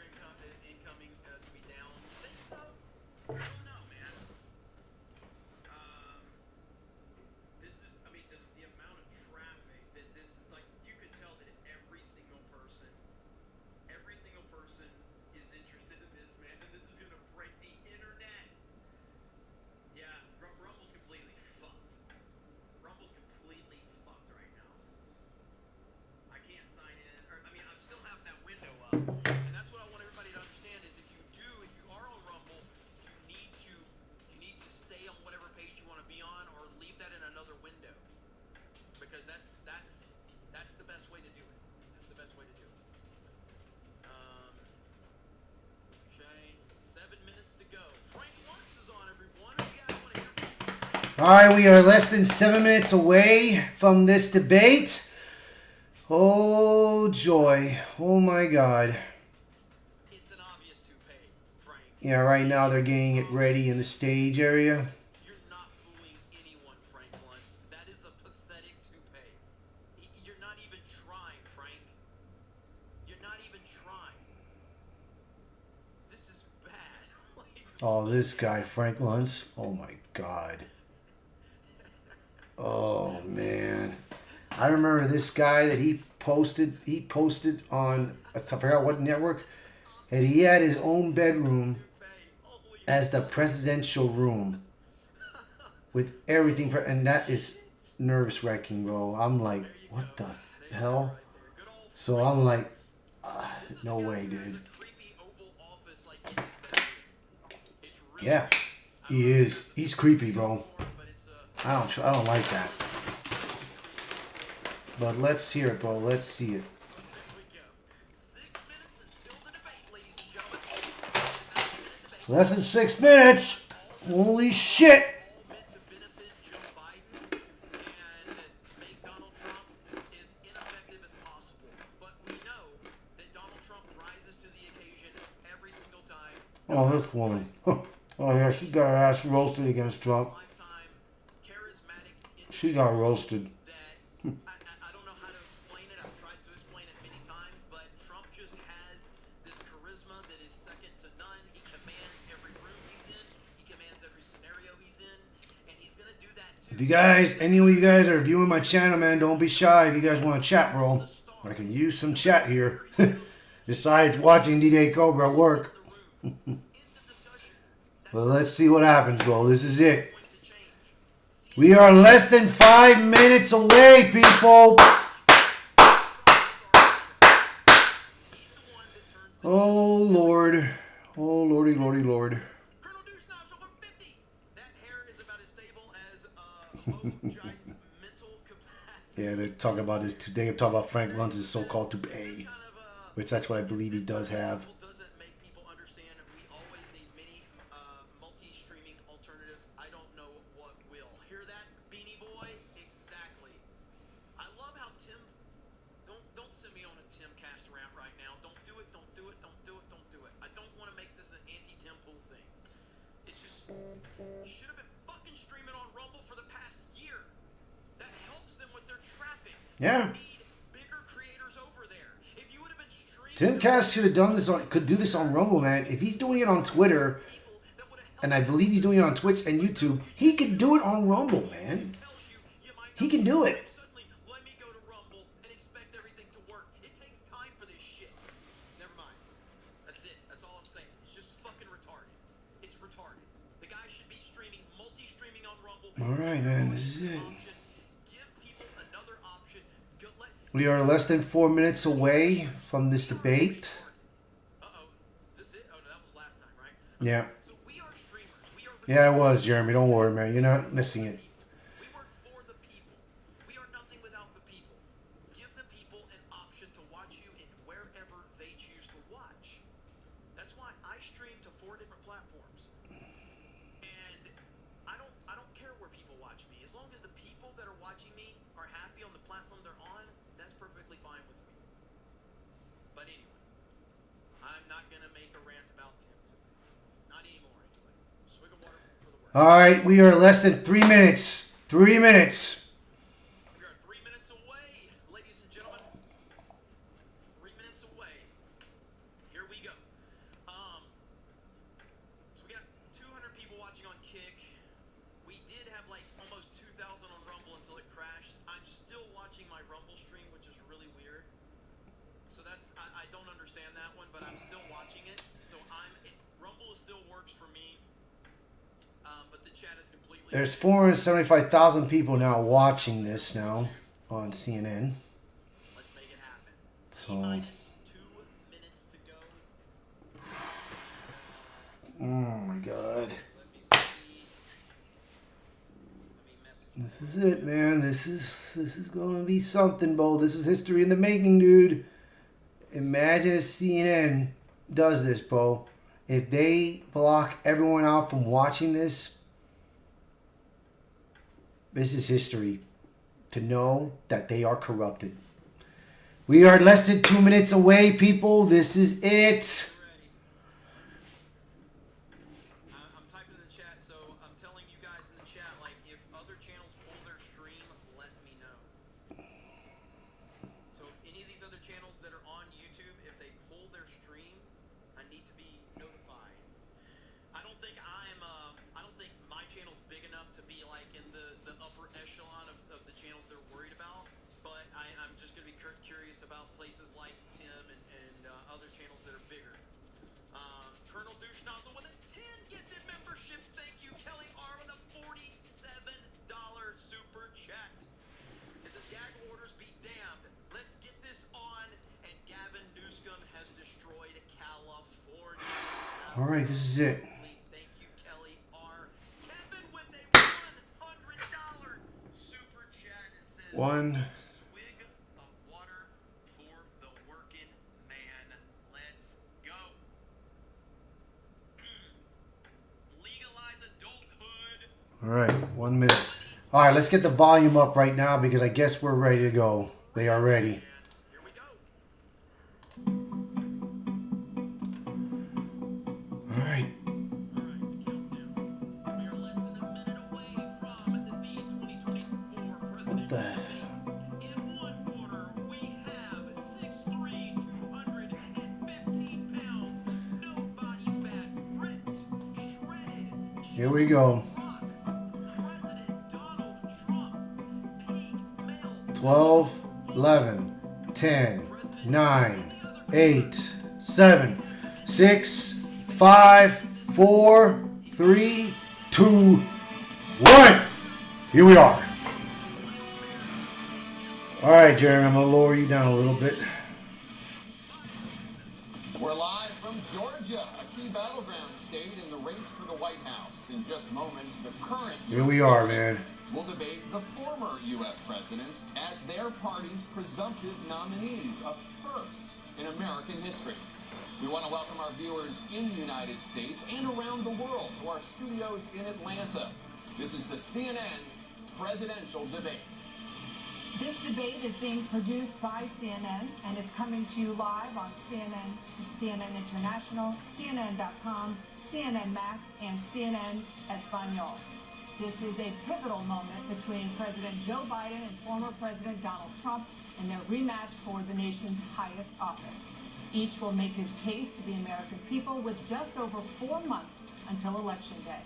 B: incoming to be down. Think so? I don't know, man. This is, I mean, the amount of traffic that this is, like, you could tell that every single person is interested in this, man. And this is gonna break the internet. Yeah, Rumble's completely fucked. Rumble's completely fucked right now. I can't sign in, or I mean, I still have that window up, and that's what I want everybody to understand is if you are on Rumble, you need to stay on whatever page you want to be on, or leave that in another window, because that's the best way to do it. That's the best way to do it. Okay, 7 minutes to go. Frank Lutz is on, everyone. Who you guys want to hear from?
A: All right, we are less than 7 minutes away from this debate. Oh, joy. Oh, my God.
B: It's an obvious toupee, Frank.
A: Yeah, right now they're getting it ready in the stage area.
B: You're not fooling anyone, Frank Lutz. That is a pathetic toupee. You're not even trying, Frank. You're not even trying. This is bad.
A: Oh, this guy, Frank Luntz. Oh, my God. Oh, man. I remember this guy that he posted on, I forgot what network, and he had his own bedroom as the presidential room with everything, and that is nervous wracking, bro. I'm like, what the hell? So I'm like, no way, dude. Yeah, he is. He's creepy, bro. I don't like that. But let's hear it, bro. Let's see it. Less than 6 minutes. Holy shit. Oh, this woman. Oh, yeah, she got her ass roasted against Trump. She got roasted.
B: I don't know how to explain it. I've tried to explain it many times, but Trump just has this charisma that is second to none. He commands every room he's in. He commands every scenario he's in. And he's going to do that too.
A: If you guys, any of you guys are viewing my channel, man, don't be shy if you guys want to chat, bro. I can use some chat here. Besides watching D-Day Cobra work. Well, let's see what happens, bro. This is it. We are less than 5 minutes away, people. Oh, Lord. Oh, Lordy, Lordy, Lord.
B: Colonel Douche-Knobs over 50. That hair is about as stable as Giant's mental capacity.
A: Yeah, they're talking about this. They're talking about Frank Luntz's so-called toupee, which that's what I believe he does have.
B: Doesn't make people understand we always need many multi-streaming alternatives. I don't know what will. Hear that, Beanie Boy? Exactly. I love how Tim. Don't send me on a Tim cast rant right now. Don't do it. Don't do it. Don't do it. Don't do it. I don't want to make this an anti-Tim Pool thing. It's just should have been fucking streaming on Rumble for the past year. That helps them with their traffic.
A: Yeah.
B: They need bigger creators over there. If you would have been streaming.
A: Tim Cass should have done this could do this on Rumble, man. If he's doing it on Twitter, and I believe he's doing it on Twitch and YouTube, he can do it on Rumble, man. He can do it.
B: Suddenly, let me go to Rumble and expect everything to work. It takes time for this shit. Never mind. That's it. That's all I'm saying. It's just fucking retarded. It's retarded. The guy should be streaming, multi-streaming on Rumble.
A: All right, man. This is it.
B: Give people another option.
A: We are less than 4 minutes away from this debate.
B: Uh-oh. Is this it? Oh, no, that was last time, right?
A: Yeah.
B: So we are streamers. We are
A: Yeah, it was, Jeremy. Don't worry, man. You're not missing it.
B: We work for the people. We are nothing without the people. Give the people an option to watch you in wherever they choose to watch. That's why I stream to 4 different platforms. that are watching me are happy on the platform they're on, that's perfectly fine with me. But anyway, I'm not going to make a rant about Tim today. Not anymore, anyway. Swig of water for the word.
A: All right, we are less than 3 minutes. 3 minutes.
B: We are 3 minutes away, ladies and gentlemen. 3 minutes away. Here we go. So we got 200 people watching on Kick. We did have like almost 2,000 on Rumble until it crashed. I'm still watching my Rumble stream, which is really weird. So that's I don't understand that one, but I'm still watching it. So Rumble still works for me. But the chat is completely.
A: There's 475,000 people now watching this now on CNN.
B: Let's make it happen.
A: So.
B: T-minus 2 minutes to go.
A: Oh my God.
B: Let me see. Let me message.
A: This is it, man. This is gonna be something, Bo. This is history in the making, dude. Imagine if CNN does this, Bo. If they block everyone out from watching this, this is history. To know that they are corrupted. We are less than 2 minutes away, people. This is it.
B: Ready. I'm typing in the chat, so I'm telling you guys in the chat, like, if other channels pull their stream, let me know. So if any of these other channels that are on YouTube, if they pull their stream, I need to be notified. I don't think my channel's big enough to be like in the upper echelon of the channels they're worried about, but I'm just gonna be curious about places like Tim and other channels that are bigger. Colonel Douche Nozzle with a 10 gifted memberships. Thank you, Kelly R with a $47 super chat. It says gag orders be damned. Let's get this on, and Gavin Newsom has destroyed California.
A: All right, this is it.
B: Thank you, Kelly R. Kevin with a $100 super chat. It says
A: One.
B: swig of water for the working man. Let's go. Legalize adulthood.
A: All right, 1 minute. All right, let's get the volume up right now because I guess we're ready to go. They are ready.
B: And here we go.
A: All right.
B: We are less than a minute away from the 2024 presidential
A: the-
B: debate. In one corner, we have 6'3", 215 pounds, no body fat, ripped, shredded,
A: Here we go.
B: rock, President Donald Trump, peak male,
A: 12, 11, 10, 9, 8, 7, 6, 5, 4, 3, 2, 1. Here we are. All right, Jeremy, I'm going to lower you down a little bit.
I: We're live from Georgia, a key battleground state in the race for the White House. In just moments, the current
A: Here
I: US
A: we are,
I: president
A: man.
I: will debate the former U.S. president as their party's presumptive nominees, a first in American history. We want to welcome our viewers in the United States and around the world to our studios in Atlanta. This is the CNN presidential debate.
J: This debate is being produced by CNN and is coming to you live on CNN, CNN International, CNN.com, CNN Max, and CNN Espanol. This is a pivotal moment between President Joe Biden and former President Donald Trump in their rematch for the nation's highest office. Each will make his case to the American people with just over 4 months until Election Day.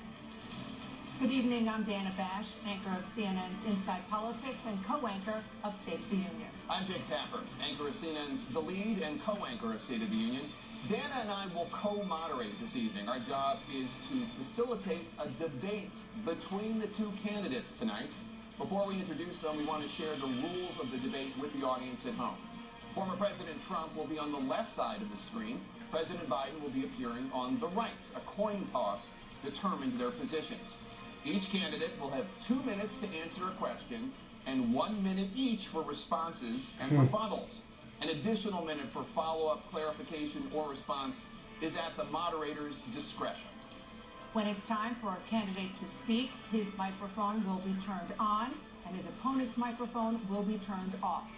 J: Good evening, I'm Dana Bash, anchor of CNN's Inside Politics and co-anchor of State of the Union.
I: I'm Jake Tapper, anchor of CNN's The Lead and co-anchor of State of the Union. Dana and I will co-moderate this evening. Our job is to facilitate a debate between the two candidates tonight. Before we introduce them, we want to share the rules of the debate with the audience at home. Former President Trump will be on the left side of the screen. President Biden will be appearing on the right. A coin toss determined their positions. Each candidate will have 2 minutes to answer a question and 1 minute each for responses and rebuttals. An additional minute for follow-up, clarification, or response is at the moderator's discretion.
J: When it's time for a candidate to speak, his microphone will be turned on and his opponent's microphone will be turned off.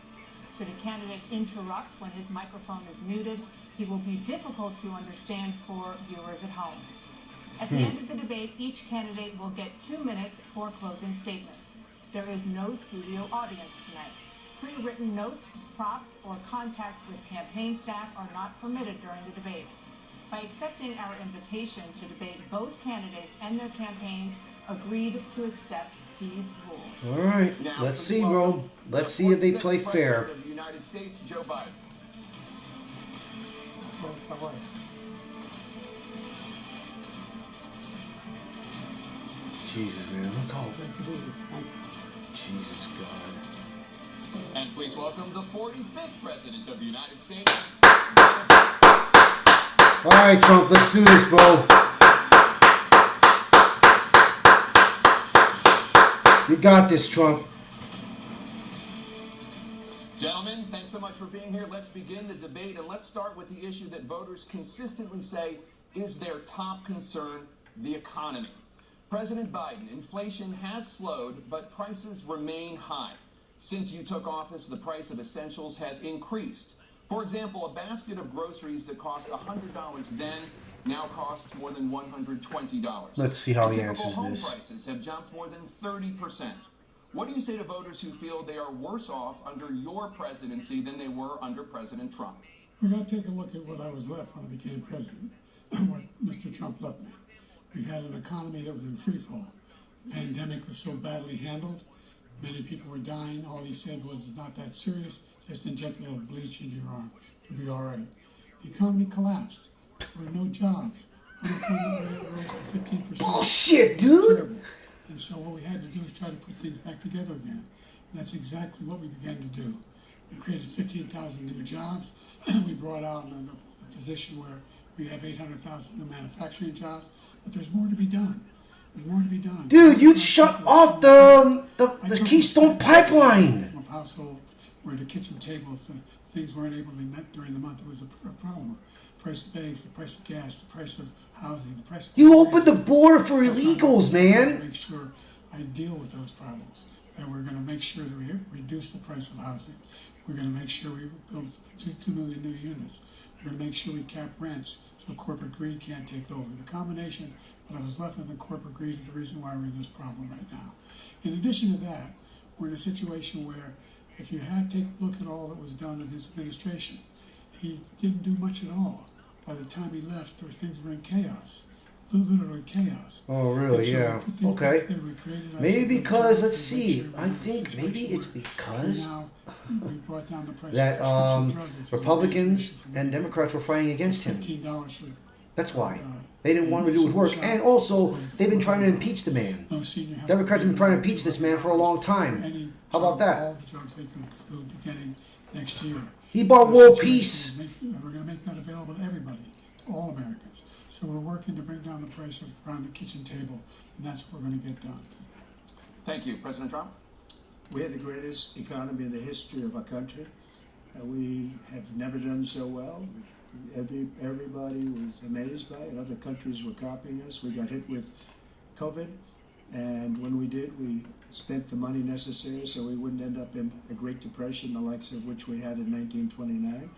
J: Should a candidate interrupt when his microphone is muted, he will be difficult to understand for viewers at home. At the end of the debate, each candidate will get 2 minutes for closing statements. There is no studio audience tonight. Pre-written notes, props, or contact with campaign staff are not permitted during the debate. By accepting our invitation to debate, both candidates and their campaigns agreed to accept these rules.
A: All right,
I: Now,
A: let's see, bro. Let's see if they play fair.
I: Of the United States, Joe Biden.
A: Jesus, man. Look how... Jesus, God.
I: And please welcome the 45th President of the United States.
A: All right, Trump, let's do this, bro. You got this, Trump.
I: Gentlemen, thanks so much for being here. Let's begin the debate, and let's start with the issue that voters consistently say is their top concern, the economy. President Biden, inflation has slowed, but prices remain high. Since you took office, the price of essentials has increased. For example, a basket of groceries that cost $100 then now costs more than $120.
A: Let's see how he
I: And typical
A: answers
I: home
A: this.
I: prices have jumped more than 30%. What do you say to voters who feel they are worse off under your presidency than they were under President Trump?
K: We got to take a look at what I was left when I became president, what Mr. Trump left me. We had an economy that was in free fall. The pandemic was so badly handled. Many people were dying. All he said was, it's not that serious. Just inject a little bleach in your arm. You'll be all right. The economy collapsed. There were no jobs. Unemployment rate rose to 15%.
A: Bullshit, dude!
K: And so what we had to do was try to put things back together again. And that's exactly what we began to do. We created 15,000 new jobs. We brought out a position where we have 800,000 new manufacturing jobs. But there's more to be done. There's more to be done.
A: Dude, you shut off the Keystone Pipeline.
K: Of households where the kitchen tables, things weren't able to be met during the month. It was a problem. The price of eggs, the price of gas, the price of housing, the price of...
A: You opened the border for illegals, man.
K: Make sure I deal with those problems. And we're going to make sure that we reduce the price of housing. We're going to make sure we build 2 million new units. We're going to make sure we cap rents so corporate greed can't take over. The combination that I was left with in corporate greed is the reason why we're in this problem right now. In addition to that, we're in a situation where if you had to take a look at all that was done in his administration, he didn't do much at all. By the time he left, there were things were in chaos. Literally chaos.
A: Oh, really? Yeah. Okay. Maybe because, let's see, I think maybe it's because that Republicans and Democrats were fighting against him. That's why. They didn't want to do his work. And also, they've been trying to impeach the man. Democrats have been trying to impeach this man for a long time. How about that? He bought world peace.
K: We're going to make that available to everybody, to all Americans. So we're working to bring down the price of around the kitchen table, and that's what we're going to get done.
I: Thank you. President Trump?
F: We had the greatest economy in the history of our country. We have never done so well. Everybody was amazed by it. Other countries were copying us. We got hit with COVID, and when we did, we spent the money necessary so we wouldn't end up in a Great Depression, the likes of which we had in 1929.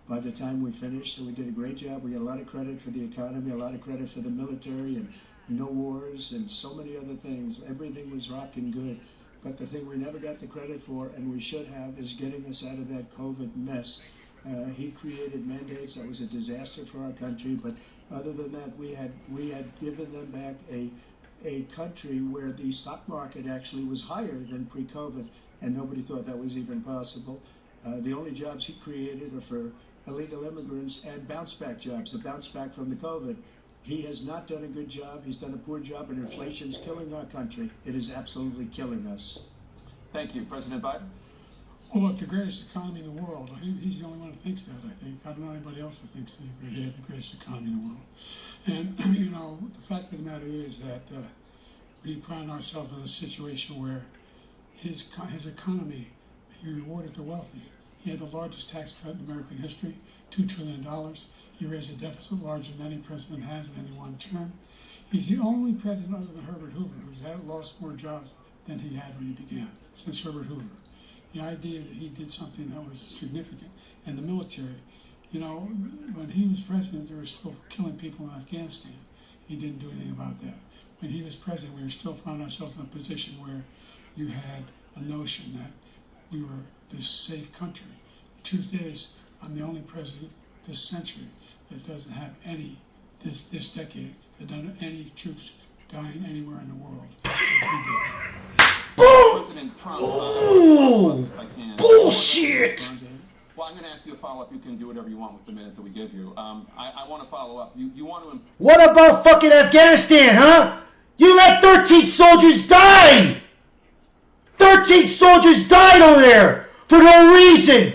F: By the time we finished, so we did a great job. We got a lot of credit for the economy, a lot of credit for the military, and no wars, and so many other things. Everything was rocking good. But the thing we never got the credit for, and we should have, is getting us out of that COVID mess. He created mandates that was a disaster for our country, but other than that, we had given them back a country where the stock market actually was higher than pre-COVID, and nobody thought that was even possible. The only jobs he created are for illegal immigrants and bounce-back jobs, the bounce-back from the COVID. He has not done a good job. He's done a poor job, and inflation's killing our country. It is absolutely killing us.
I: Thank you. President Biden?
K: Well, look, the greatest economy in the world, he's the only one who thinks that, I think. I don't know anybody else who thinks that we have the greatest economy in the world. And, you know, the fact of the matter is that we find ourselves in a situation where his economy, he rewarded the wealthy. He had the largest tax cut in American history, $2 trillion. He raised a deficit larger than any president has in any one term. He's the only president other than Herbert Hoover who's lost more jobs than he had when he began, since Herbert Hoover. The idea that he did something that was significant. And the military, you know, when he was president, they were still killing people in Afghanistan. He didn't do anything about that. When he was president, we still found ourselves in a position where you had a notion that we were this safe country. The truth is, I'm the only president this century that doesn't have any, this decade, that doesn't have any troops dying anywhere in the world.
I: President Trump, if I can.
A: Bullshit!
I: Well, I'm going to ask you a follow-up. You can do whatever you want with the minute that we give you. I want to follow up. You want to...
A: What about fucking Afghanistan, huh? You let 13 soldiers die! 13 soldiers died over there for no reason!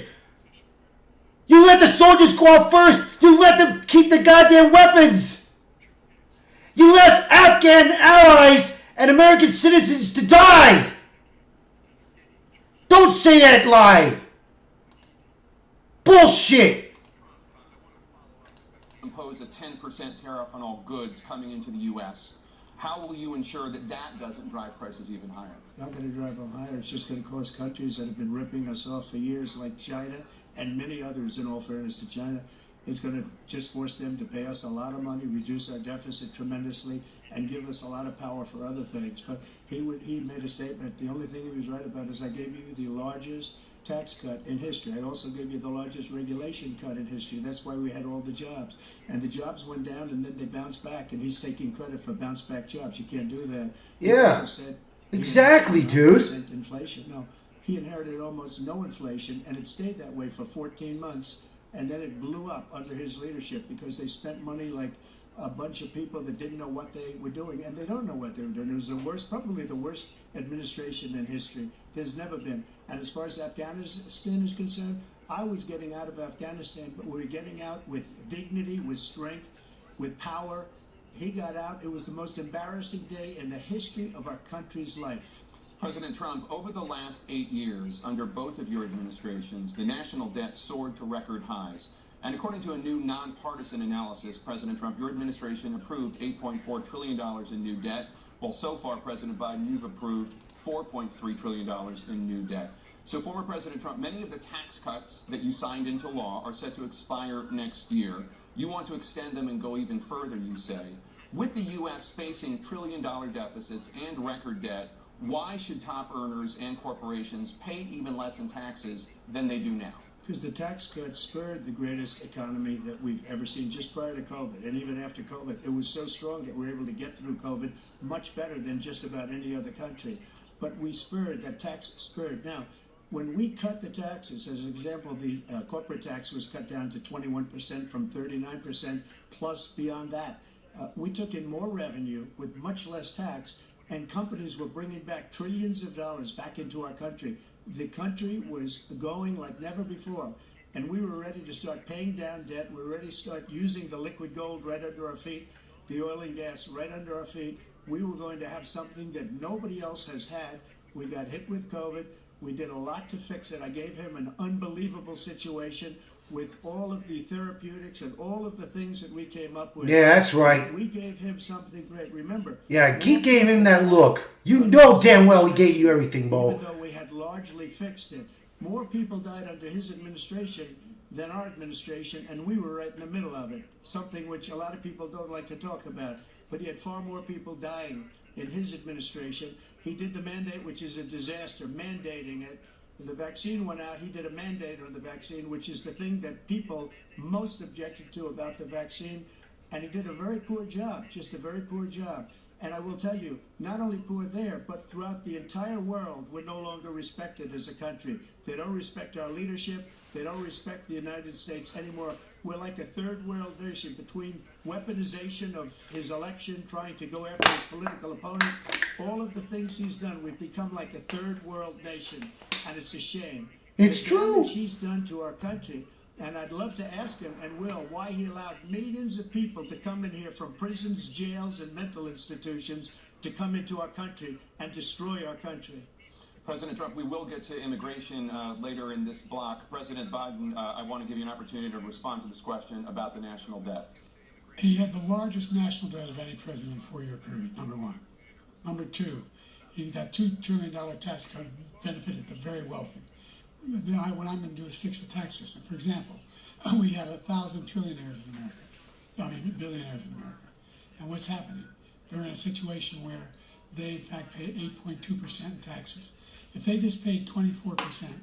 A: You let the soldiers go out first! You let them keep the goddamn weapons! You left Afghan allies and American citizens to die! Don't say that lie! Bullshit!
I: Impose a 10% tariff on all goods coming into the U.S. How will you ensure that that doesn't drive prices even higher?
F: It's not going to drive them higher. It's just going to cause countries that have been ripping us off for years, like China and many others, in all fairness to China, it's going to just force them to pay us a lot of money, reduce our deficit tremendously, and give us a lot of power for other things. But he made a statement. The only thing he was right about is I gave you the largest tax cut in history. I also gave you the largest regulation cut in history. That's why we had all the jobs. And the jobs went down and then they bounced back, and he's taking credit for bounce back jobs. You can't do that.
A: Yeah.
F: He also said
A: Exactly, dude.
F: Inflation. No, he inherited almost no inflation, and it stayed that way for 14 months, and then it blew up under his leadership because they spent money like a bunch of people that didn't know what they were doing, and they don't know what they were doing. It was the worst, probably the worst administration in history. There's never been. And as far as Afghanistan is concerned, I was getting out of Afghanistan, but we were getting out with dignity, with strength, with power. He got out. It was the most embarrassing day in the history of our country's life.
I: President Trump, over the last 8 years, under both of your administrations, the national debt soared to record highs. And according to a new nonpartisan analysis, President Trump, your administration approved $8.4 trillion in new debt, while so far, President Biden, you've approved $4.3 trillion in new debt. So, former President Trump, many of the tax cuts that you signed into law are set to expire next year. You want to extend them and go even further, you say. With the U.S. facing trillion-dollar deficits and record debt, why should top earners and corporations pay even less in taxes than they do now?
F: Because the tax cuts spurred the greatest economy that we've ever seen just prior to COVID. And even after COVID, it was so strong that we were able to get through COVID much better than just about any other country. But we spurred, that tax spurred. Now, when we cut the taxes, as an example, the corporate tax was cut down to 21% from 39%, plus beyond that. We took in more revenue with much less tax, and companies were bringing back trillions of dollars back into our country. The country was going like never before, and we were ready to start paying down debt. We were ready to start using the liquid gold right under our feet, the oil and gas right under our feet. We were going to have something that nobody else has had. We got hit with COVID. We did a lot to fix it. I gave him an unbelievable situation with all of the therapeutics and all of the things that we came up with.
A: Yeah, that's right.
F: We gave him something great. Remember?
A: Yeah, keep giving him that look. You know damn well we gave you everything, Bo.
F: Even though we had largely fixed it, more people died under his administration than our administration, and we were right in the middle of it, something which a lot of people don't like to talk about. But he had far more people dying in his administration. He did the mandate, which is a disaster, mandating it. When the vaccine went out, he did a mandate on the vaccine, which is the thing that people most objected to about the vaccine. And he did a very poor job, just a very poor job. And I will tell you, not only poor there, but throughout the entire world, we're no longer respected as a country. They don't respect our leadership. They don't respect the United States anymore. We're like a third world nation between weaponization of his election, trying to go after his political opponent, all of the things he's done. We've become like a third world nation, and it's a shame.
A: It's
F: the
A: true.
F: damage he's done to our country. And I'd love to ask him, and will, why he allowed millions of people to come in here from prisons, jails, and mental institutions to come into our country and destroy our country.
I: President Trump, we will get to immigration later in this block. President Biden, I want to give you an opportunity to respond to this question about the national debt.
K: He had the largest national debt of any president in a 4-year period, number one. Number two, You got $2 trillion tax cut benefited the very wealthy. What I'm going to do is fix the tax system. For example, we have 1,000 trillionaires in America. I mean, billionaires in America. And what's happening? They're in a situation where they, in fact, pay 8.2% in taxes. If they just paid 24%,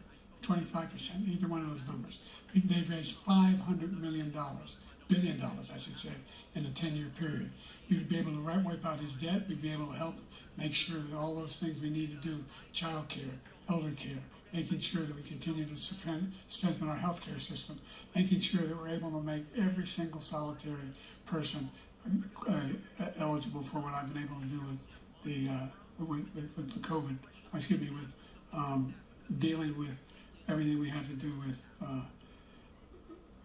K: 25%, either one of those numbers, they'd raise $500 billion, I should say, in a 10-year period. We'd be able to wipe out his debt. We'd be able to help make sure that all those things we need to do, child care, elder care, making sure that we continue to strengthen our healthcare system, making sure that we're able to make every single solitary person eligible for what I've been able to do with the COVID, with dealing with everything we have to do with,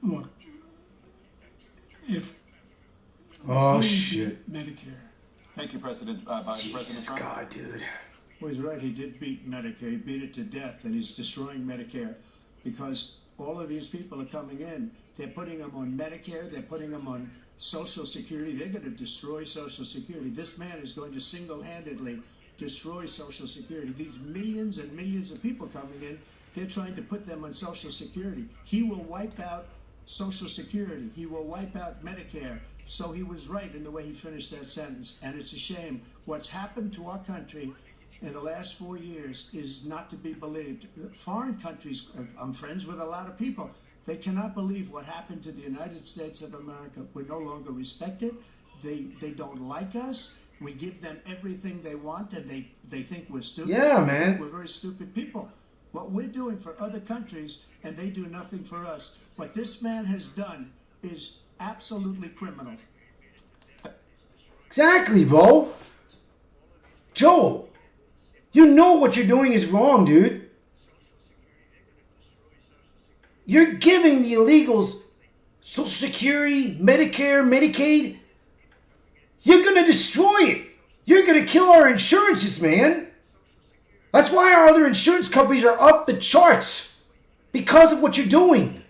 K: look, if
A: oh shit,
K: Medicare.
I: Thank you, President Biden.
A: Jesus
I: President Trump.
A: God, dude.
F: Well, he's right. He did beat Medicare. He beat it to death, and he's destroying Medicare because all of these people are coming in. They're putting them on Medicare. They're putting them on Social Security. They're going to destroy Social Security. This man is going to single-handedly destroy Social Security. These millions and millions of people coming in, they're trying to put them on Social Security. He will wipe out Social Security. He will wipe out Medicare. So he was right in the way he finished that sentence. And it's a shame. What's happened to our country in the last 4 years is not to be believed. Foreign countries, I'm friends with a lot of people, they cannot believe what happened to the United States of America. We're no longer respected. They don't like us. We give them everything they want, and they think we're stupid.
A: Yeah, man.
F: We're very stupid people. What we're doing for other countries, and they do nothing for us. What this man has done is absolutely criminal.
A: Exactly, bro. Joe, you know what you're doing is wrong, dude. You're giving the illegals Social Security, Medicare, Medicaid. You're going to destroy it. You're going to kill our insurances, man. That's why our other insurance companies are up the charts. Because of what you're doing.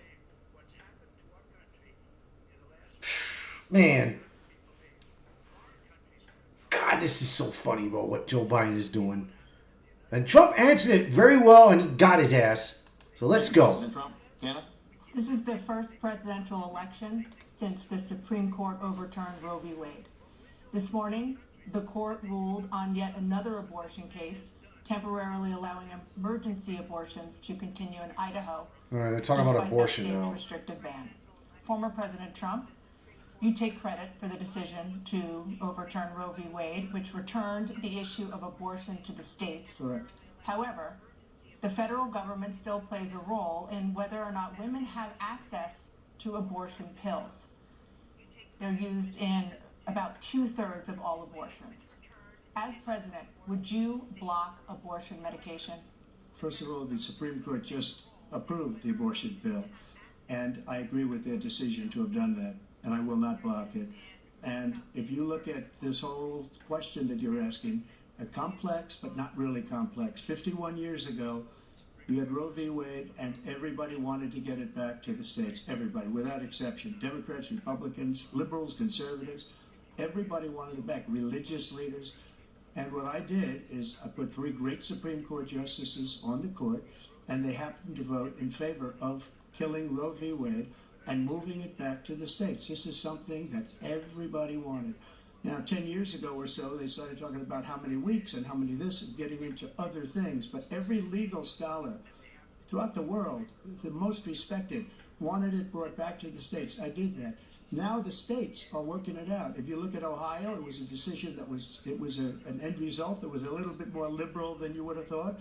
A: Man. God, this is so funny, bro, what Joe Biden is doing. And Trump answered it very well, and he got his ass. So let's go.
I: President Trump. Hannah?
J: This is the first presidential election since the Supreme Court overturned Roe v. Wade. This morning, the court ruled on yet another abortion case, temporarily allowing emergency abortions to continue in Idaho.
A: All right, they're talking about abortion
J: despite that
A: now.
J: state's restrictive ban. Former President Trump, you take credit for the decision to overturn Roe v. Wade, which returned the issue of abortion to the states.
F: Correct.
J: However, the federal government still plays a role in whether or not women have access to abortion pills. They're used in about 2/3 of all abortions. As president, would you block abortion medication?
F: First of all, the Supreme Court just approved the abortion bill, and I agree with their decision to have done that, and I will not block it. And if you look at this whole question that you're asking, complex but not really complex. 51 years ago, you had Roe v. Wade, and everybody wanted to get it back to the states. Everybody, without exception. Democrats, Republicans, liberals, conservatives, everybody wanted it back. Religious leaders. And what I did is I put 3 great Supreme Court justices on the court, and they happened to vote in favor of killing Roe v. Wade and moving it back to the states. This is something that everybody wanted. Now, 10 years ago or so, they started talking about how many weeks and how many this and getting into other things. But every legal scholar throughout the world, the most respected, wanted it brought back to the states. I did that. Now the states are working it out. If you look at Ohio, it was a decision that was an end result that was a little bit more liberal than you would have thought.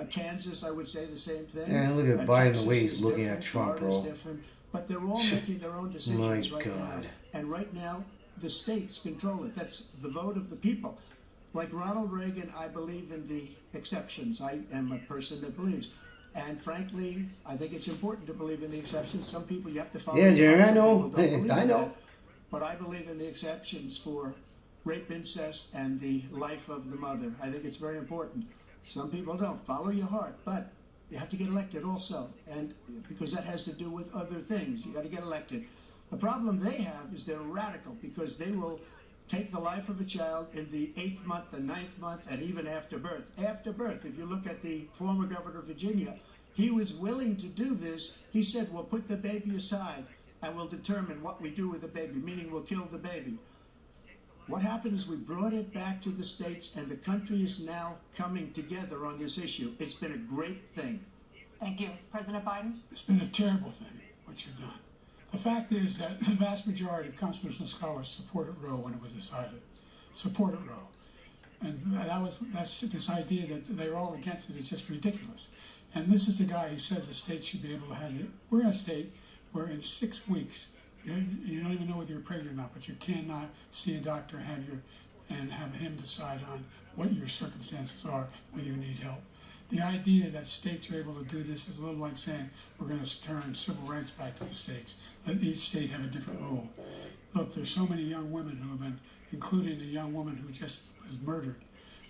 F: Kansas, I would say the same thing.
A: Yeah, look at Biden,
F: Texas
A: the way he's
F: is
A: looking
F: different,
A: at Trump,
F: Florida's
A: bro.
F: different. But they're all making their own decisions
A: My
F: right
A: God.
F: now. And right now, the states control it. That's the vote of the people. Like Ronald Reagan, I believe in the exceptions. I am a person that believes. And frankly, I think it's important to believe in the exceptions. Some people you have to follow.
A: Yeah, Jeremy, I
F: Some
A: know.
F: people don't believe
A: I
F: in
A: know.
F: that. But I believe in the exceptions for rape, incest, and the life of the mother. I think it's very important. Some people don't. Follow your heart. But you have to get elected also. And because that has to do with other things. You got to get elected. The problem they have is they're radical because they will take the life of a child in the 8th month, the 9th month, and even after birth. After birth, if you look at the former governor of Virginia, he was willing to do this. He said, we'll put the baby aside and we'll determine what we do with the baby, meaning we'll kill the baby. What happened is we brought it back to the states, and the country is now coming together on this issue. It's been a great thing.
J: Thank you. President Biden?
K: It's been a terrible thing, what you've done. The fact is that the vast majority of constitutional scholars supported Roe when it was decided. Supported Roe. And that's this idea that they're all against it is just ridiculous. And this is the guy who says the state should be able to have it. We're in a state where in 6 weeks, you don't even know whether you're pregnant or not, but you cannot see a doctor and have him decide on what your circumstances are, whether you need help. The idea that states are able to do this is a little like saying we're going to turn civil rights back to the states. Let each state have a different rule. Look, there's so many young women who have been, including a young woman who just was murdered,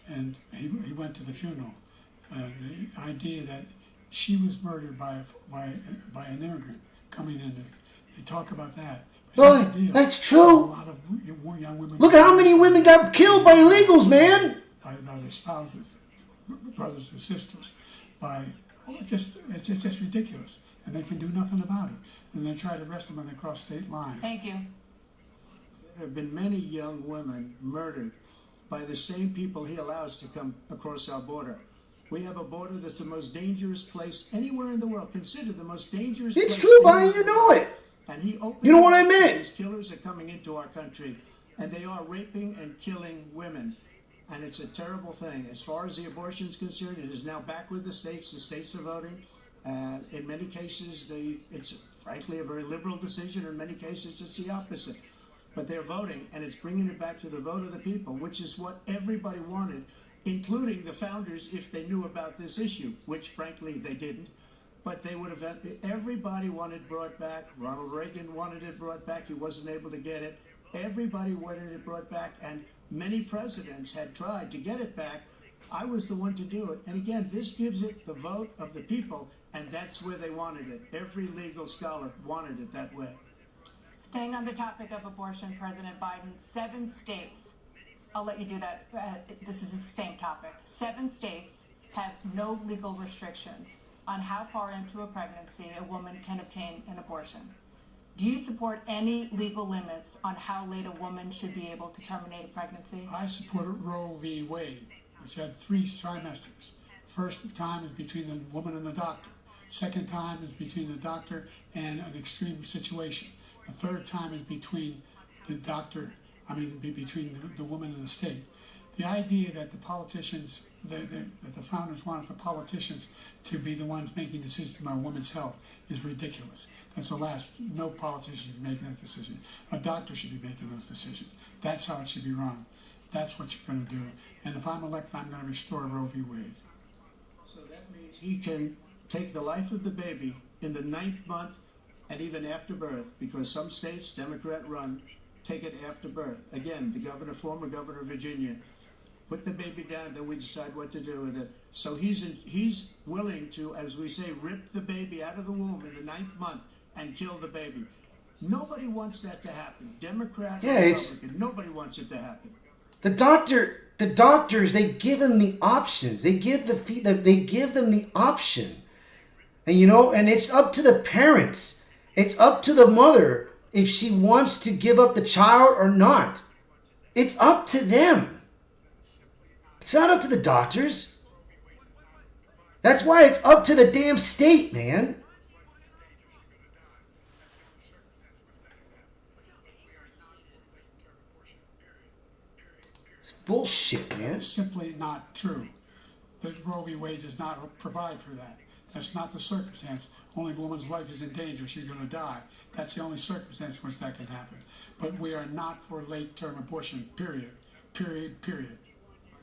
K: and he went to the funeral. The idea that she was murdered by an immigrant coming in, they talk about that.
A: Well, that's true.
K: A lot of young women.
A: Look at how many women got killed by illegals, man.
K: By their spouses, brothers and sisters. It's just ridiculous, and they can do nothing about it. And they try to arrest them when they cross state lines.
J: Thank you.
F: There have been many young women murdered by the same people he allows to come across our border. We have a border that's the most dangerous place anywhere in the world, considered the most dangerous place.
A: It's true, Brian, you know it.
F: And he opened
A: You know what I meant?
F: These killers are coming into our country, and they are raping and killing women. And it's a terrible thing. As far as the abortion is concerned, it is now back with the states. The states are voting. And in many cases, it's frankly a very liberal decision. In many cases, it's the opposite. But they're voting, and it's bringing it back to the vote of the people, which is what everybody wanted, including the founders, if they knew about this issue, which frankly they didn't. But they would have, everybody wanted brought back. Ronald Reagan wanted it brought back. He wasn't able to get it. Everybody wanted it brought back, and many presidents had tried to get it back. I was the one to do it. And again, this gives it the vote of the people, and that's where they wanted it. Every legal scholar wanted it that way.
J: Staying on the topic of abortion, President Biden, 7 states, I'll let you do that. This is the same topic. 7 states have no legal restrictions on how far into a pregnancy a woman can obtain an abortion. Do you support any legal limits on how late a woman should be able to terminate a pregnancy?
K: I supported Roe v. Wade, which had 3 trimesters. First time is between the woman and the doctor. Second time is between the doctor and an extreme situation. The third time is between the doctor, between the woman and the state. The idea that the politicians, that the founders wanted the politicians to be the ones making decisions about women's health is ridiculous. That's the last. No politician should be making that decision. A doctor should be making those decisions. That's how it should be run. That's what you're going to do. And if I'm elected, I'm going to restore Roe v. Wade.
F: So that means he can take the life of the baby in the 9th month and even after birth, because some states, Democrat run, take it after birth. Again, the former governor of Virginia, put the baby down, then we decide what to do with it. So he's willing to, as we say, rip the baby out of the womb in the 9th month and kill the baby. Nobody wants that to happen. Democrat, Republican, nobody wants it to happen.
A: The doctors, they give them the options. They give them the option. And it's up to the parents. It's up to the mother if she wants to give up the child or not. It's up to them. It's not up to the doctors. That's why it's up to the damn state, man. It's bullshit, man.
K: It's simply not true. The Roe v. Wade does not provide for that. That's not the circumstance. Only if a woman's life is in danger, she's going to die. That's the only circumstance in which that can happen. But we are not for late-term abortion, period. Period, period.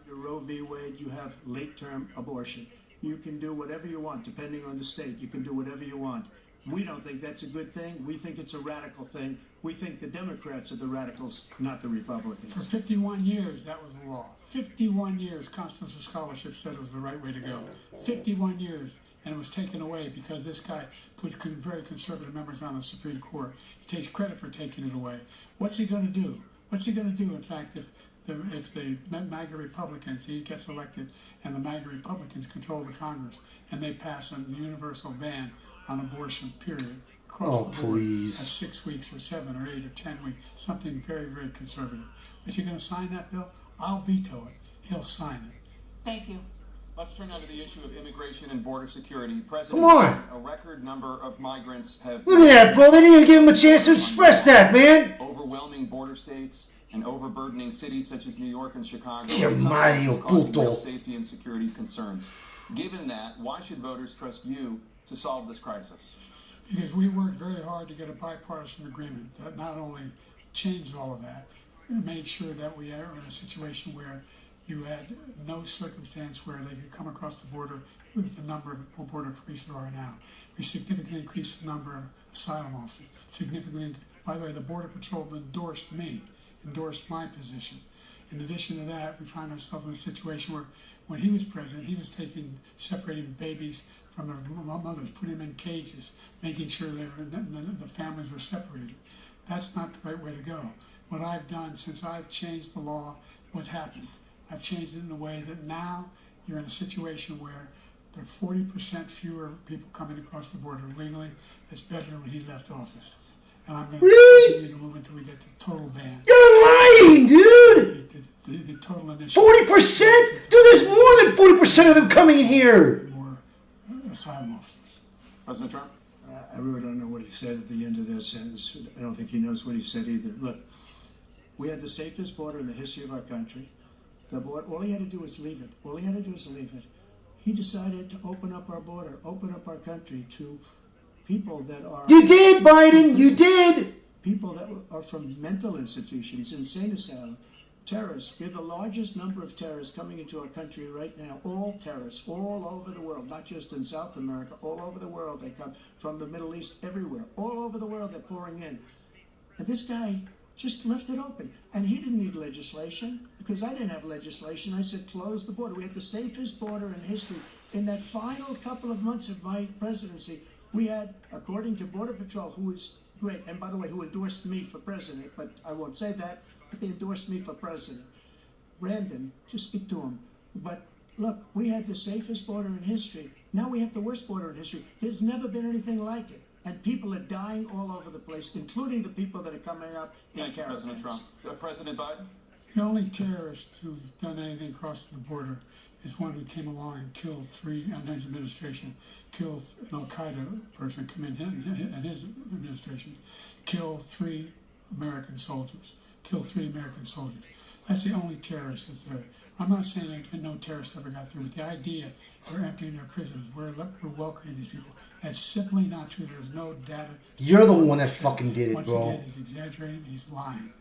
F: Under Roe v. Wade, you have late-term abortion. You can do whatever you want, depending on the state. You can do whatever you want. We don't think that's a good thing. We think it's a radical thing. We think the Democrats are the radicals, not the Republicans.
K: For 51 years, that was the law. 51 years, constitutional scholarship said it was the right way to go. 51 years. And it was taken away because this guy put very conservative members on the Supreme Court. He takes credit for taking it away. What's he going to do? What's he going to do, in fact, if the MAGA Republicans, he gets elected, and the MAGA Republicans control the Congress, and they pass a universal ban on abortion, period, across the board, at 6 weeks or 7 or 8 or 10 weeks, something very, very conservative. Is he going to sign that bill? I'll veto it. He'll sign it.
E: Thank you.
I: Let's turn now to the issue of immigration and border security.
A: Come on.
I: A record number of migrants have...
A: Look at that, bro. They didn't even give him a chance to express that, man.
I: Overwhelming border states and overburdening cities such as New York and Chicago.
A: Causing
I: real safety and security concerns. Given that, why should voters trust you to solve this crisis?
K: Because we worked very hard to get a bipartisan agreement that not only changed all of that, but made sure that we are in a situation where you had no circumstance where they could come across the border with the number of border police there are now. We significantly increased the number of asylum officers. Significantly, by the way, the Border Patrol endorsed me, endorsed my position. In addition to that, we find ourselves in a situation where when he was president, he was separating babies from their mothers, putting them in cages, making sure the families were separated. That's not the right way to go. What I've done since I've changed the law, what's happened? I've changed it in a way that now you're in a situation where there are 40% fewer people coming across the border legally. It's better than when he left office. And I'm going to continue to move until we get the total ban.
A: You're lying, dude!
K: The total initiative.
A: 40%? Dude, there's more than 40% of them coming in here.
K: More asylum officers.
I: President Trump?
F: I really don't know what he said at the end of that sentence. I don't think he knows what he said either. Look, we had the safest border in the history of our country. The border, all he had to do was leave it. All he had to do was leave it. He decided to open up our border, open up our country to people that are...
A: You did, Biden! You did!
F: People that are from mental institutions, insane asylum, terrorists. We have the largest number of terrorists coming into our country right now. All terrorists, all over the world, not just in South America, all over the world. They come from the Middle East, everywhere. All over the world, they're pouring in. And this guy just left it open. And he didn't need legislation, because I didn't have legislation. I said, close the border. We had the safest border in history. In that final couple of months of my presidency, we had, according to Border Patrol, who is great, and by the way, who endorsed me for president, but I won't say that, but they endorsed me for president. Brandon, just speak to him. But look, we had the safest border in history. Now we have the worst border in history. There's never been anything like it. And people are dying all over the place, including the people that are coming up in caravans.
I: President Trump. President Biden?
K: The only terrorist who's done anything across the border is one who came along and killed three, under his administration, killed an Al-Qaeda person, come in his administration, killed 3 American soldiers. That's the only terrorist that's there. I'm not saying that no terrorist ever got through, but the idea we're emptying their prisons, we're welcoming these people, that's simply not true. There's no data.
A: You're the one that fucking did it,
K: Once
A: bro.
K: again, he's exaggerating, he's lying.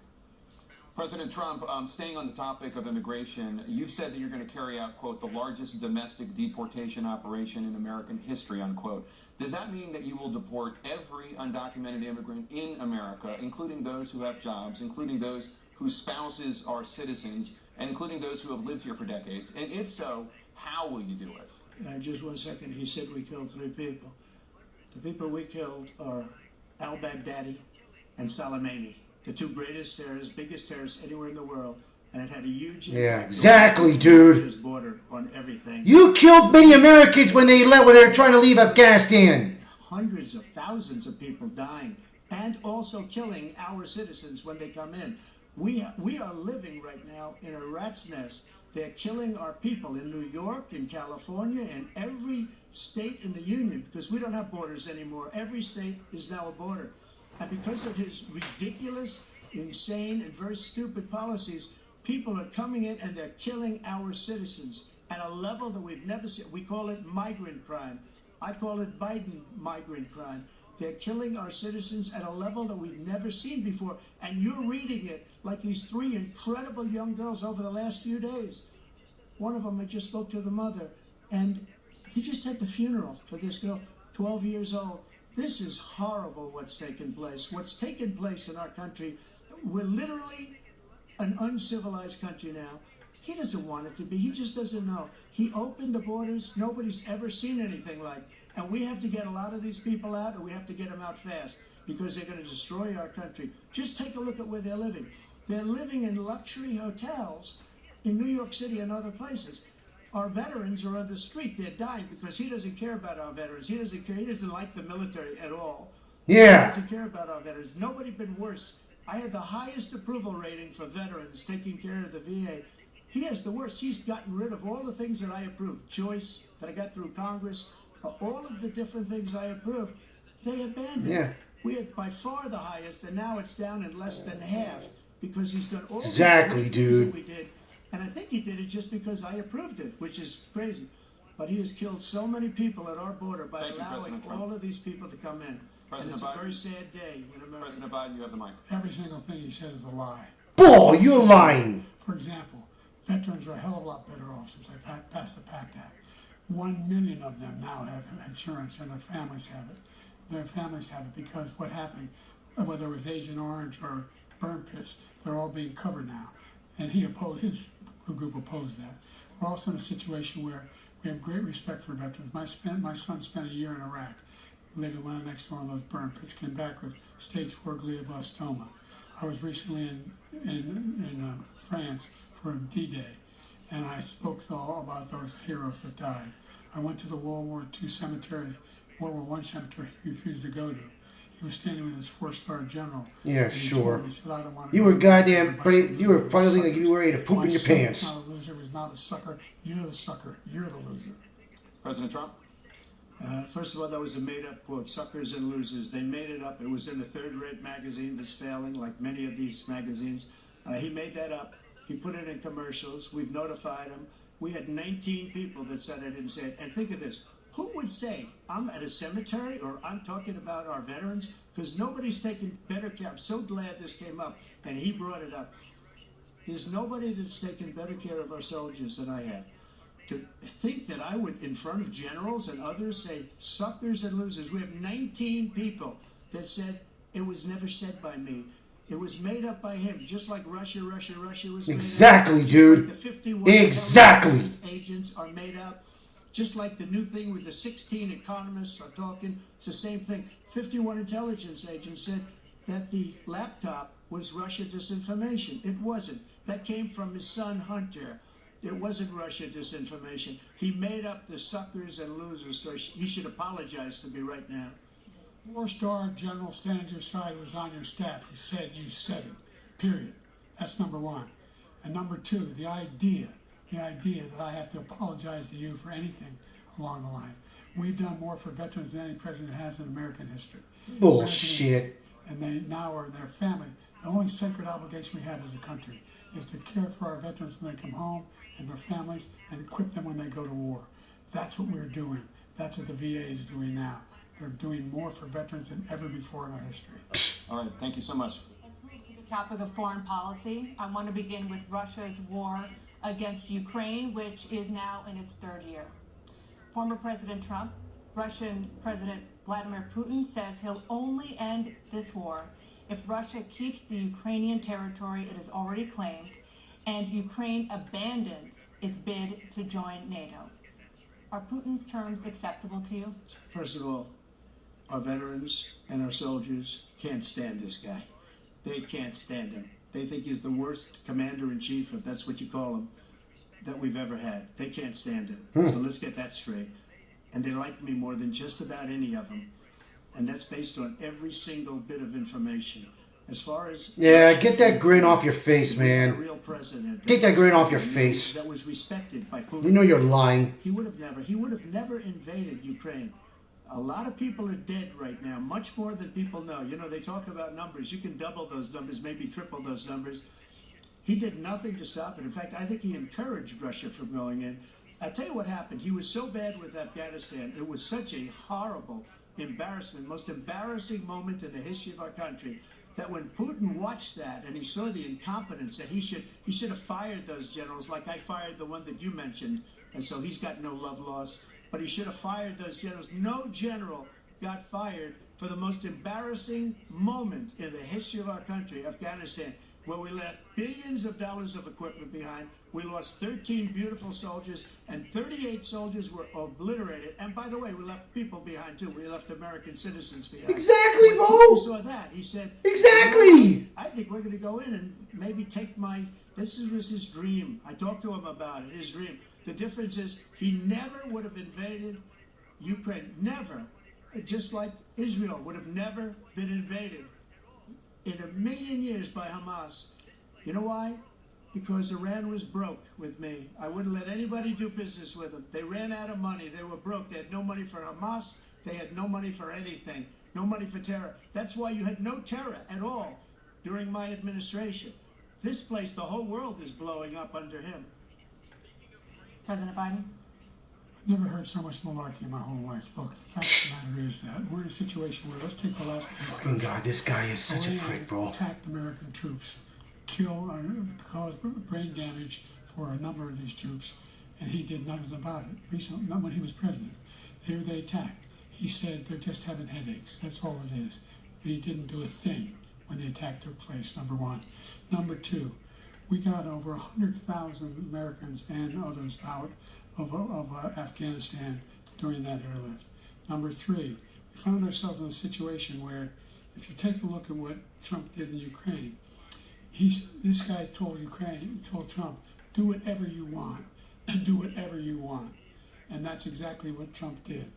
I: President Trump, staying on the topic of immigration, you've said that you're going to carry out, quote, the largest domestic deportation operation in American history, unquote. Does that mean that you will deport every undocumented immigrant in America, including those who have jobs, including those whose spouses are citizens, and including those who have lived here for decades? And if so, how will you do it?
F: Just 1 second. He said we killed 3 people. The people we killed are al-Baghdadi and Soleimani, the 2 greatest terrorists, biggest terrorists anywhere in the world, and it had a huge impact
A: exactly, dude.
F: His border on everything.
A: You killed many Americans when they were trying to leave Afghanistan.
F: Hundreds of thousands of people dying, and also killing our citizens when they come in. We are living right now in a rat's nest. They're killing our people in New York, in California, in every state in the union, because we don't have borders anymore. Every state is now a border. And because of his ridiculous, insane, and very stupid policies, people are coming in and they're killing our citizens at a level that we've never seen. We call it migrant crime. I call it Biden migrant crime. They're killing our citizens at a level that we've never seen before. And you're reading it like these 3 incredible young girls over the last few days. One of them, I just spoke to the mother, and he just had the funeral for this girl, 12 years old. This is horrible what's taken place. What's taken place in our country, we're literally an uncivilized country now. He doesn't want it to be. He just doesn't know. He opened the borders. Nobody's ever seen anything like it. And we have to get a lot of these people out, and we have to get them out fast, because they're going to destroy our country. Just take a look at where they're living. They're living in luxury hotels in New York City and other places. Our veterans are on the street. They're dying because he doesn't care about our veterans. He doesn't care. He doesn't like the military at all.
A: Yeah.
F: He doesn't care about our veterans. Nobody been worse. I had the highest approval rating for veterans taking care of the VA. He has the worst. He's gotten rid of all the things that I approved. Choice that I got through Congress, all of the different things I approved, they abandoned.
A: Yeah.
F: We had by far the highest, and now it's down in less than half because he's done all
A: Exactly,
F: these
A: dude.
F: that we did. And I think he did it just because I approved it, which is crazy. But he has killed so many people at our border by allowing all of these people to come in. And it's a very sad day in America.
I: President Biden, you have the mic.
K: Every single thing he said is a lie.
A: Bull, you're lying.
K: For example, veterans are a hell of a lot better off since they passed the PACT Act. 1 million of them now have insurance, and their families have it. Their families have it because what happened, whether it was Agent Orange or burn pits, they're all being covered now. And he opposed, his group opposed that. We're also in a situation where we have great respect for veterans. My son spent a year in Iraq, living right next door in those burn pits, came back with stage 4 glioblastoma. I was recently in France for D-Day, and I spoke all about those heroes that died. I went to the World War II cemetery, World War I cemetery he refused to go to. He was standing with his 4-star general.
A: Yeah, sure.
K: He said, I don't want
A: You were goddamn brave. You were probably like you were ready to poop in your pants.
K: My son was not a loser, was not a sucker. You're the sucker. You're the loser.
I: President Trump?
F: First of all, that was a made-up quote, suckers and losers. They made it up. It was in a third-rate magazine that's failing, like many of these magazines. He made that up. He put it in commercials. We've notified him. We had 19 people that said I didn't say it. And think of this. Who would say I'm at a cemetery or I'm talking about our veterans? Because nobody's taken better care. I'm so glad this came up, and he brought it up. There's nobody that's taken better care of our soldiers than I have. To think that I would, in front of generals and others, say suckers and losers. We have 19 people that said it was never said by me. It was made up by him, just like Russia was made
A: Exactly,
F: up.
A: dude.
F: Like the 51
A: exactly.
F: Agents are made up. Just like the new thing with the 16 economists are talking, it's the same thing. 51 intelligence agents said that the laptop was Russia disinformation. It wasn't. That came from his son, Hunter. It wasn't Russia disinformation. He made up the suckers and losers, so he should apologize to me right now.
K: 4-star general standing to your side was on your staff who said you said it, period. That's number one. And number two, the idea that I have to apologize to you for anything along the line. We've done more for veterans than any president has in American history.
A: Bullshit.
K: And they now are their family. The only sacred obligation we have as a country is to care for our veterans when they come home and their families and equip them when they go to war. That's what we're doing. That's what the VA is doing now. They're doing more for veterans than ever before in our history.
I: All right, thank you so much.
J: To the topic of foreign policy, I want to begin with Russia's war against Ukraine, which is now in its 3rd year. Former President Trump, Russian President Vladimir Putin says he'll only end this war if Russia keeps the Ukrainian territory it has already claimed and Ukraine abandons its bid to join NATO. Are Putin's terms acceptable to you?
F: First of all, our veterans and our soldiers can't stand this guy. They can't stand him. They think he's the worst commander-in-chief, if that's what you call him, that we've ever had. They can't stand him. So let's get that straight. And they like me more than just about any of them. And that's based on every single bit of information. As far as...
A: Yeah, get that grin off your face, man.
F: A real president.
A: Take that grin off your face.
F: That was respected by Putin.
A: We know you're lying.
F: He would have never invaded Ukraine. A lot of people are dead right now, much more than people know. You know, they talk about numbers. You can double those numbers, maybe triple those numbers. He did nothing to stop it. In fact, I think he encouraged Russia from going in. I'll tell you what happened. He was so bad with Afghanistan. It was such a horrible embarrassment, most embarrassing moment in the history of our country, that when Putin watched that and he saw the incompetence, that he should have fired those generals, like I fired the one that you mentioned, and so he's got no love lost. But he should have fired those generals. No general got fired for the most embarrassing moment in the history of our country, Afghanistan. where we left billions of dollars of equipment behind. We lost 13 beautiful soldiers, and 38 soldiers were obliterated. And by the way, we left people behind too. We left American citizens behind.
A: Exactly,
F: When
A: Bo.
F: Putin saw that, he said,
A: Exactly.
F: I think we're going to go in and maybe take this was his dream. I talked to him about it, his dream. The difference is he never would have invaded Ukraine. Never. Just like Israel would have never been invaded in a million years by Hamas. You know why? Because Iran was broke with me. I wouldn't let anybody do business with them. They ran out of money. They were broke. They had no money for Hamas. They had no money for anything. No money for terror. That's why you had no terror at all during my administration. This place, the whole world is blowing up under him.
J: President Biden?
K: I've never heard so much malarkey in my whole life. Look, the fact of the matter is that we're in a situation where, let's take the last...
A: Fucking God, this guy is such a prick, bro.
K: Attacked American troops, caused brain damage for a number of these troops, and he did nothing about it. Recently, not when he was president. Here they attacked. He said they're just having headaches. That's all it is. He didn't do a thing when the attack took place, number one. Number two, we got over 100,000 Americans and others out of Afghanistan during that airlift. Number three, we found ourselves in a situation where, if you take a look at what Trump did in Ukraine, this guy told Trump, do whatever you want, and do whatever you want. And that's exactly what Trump did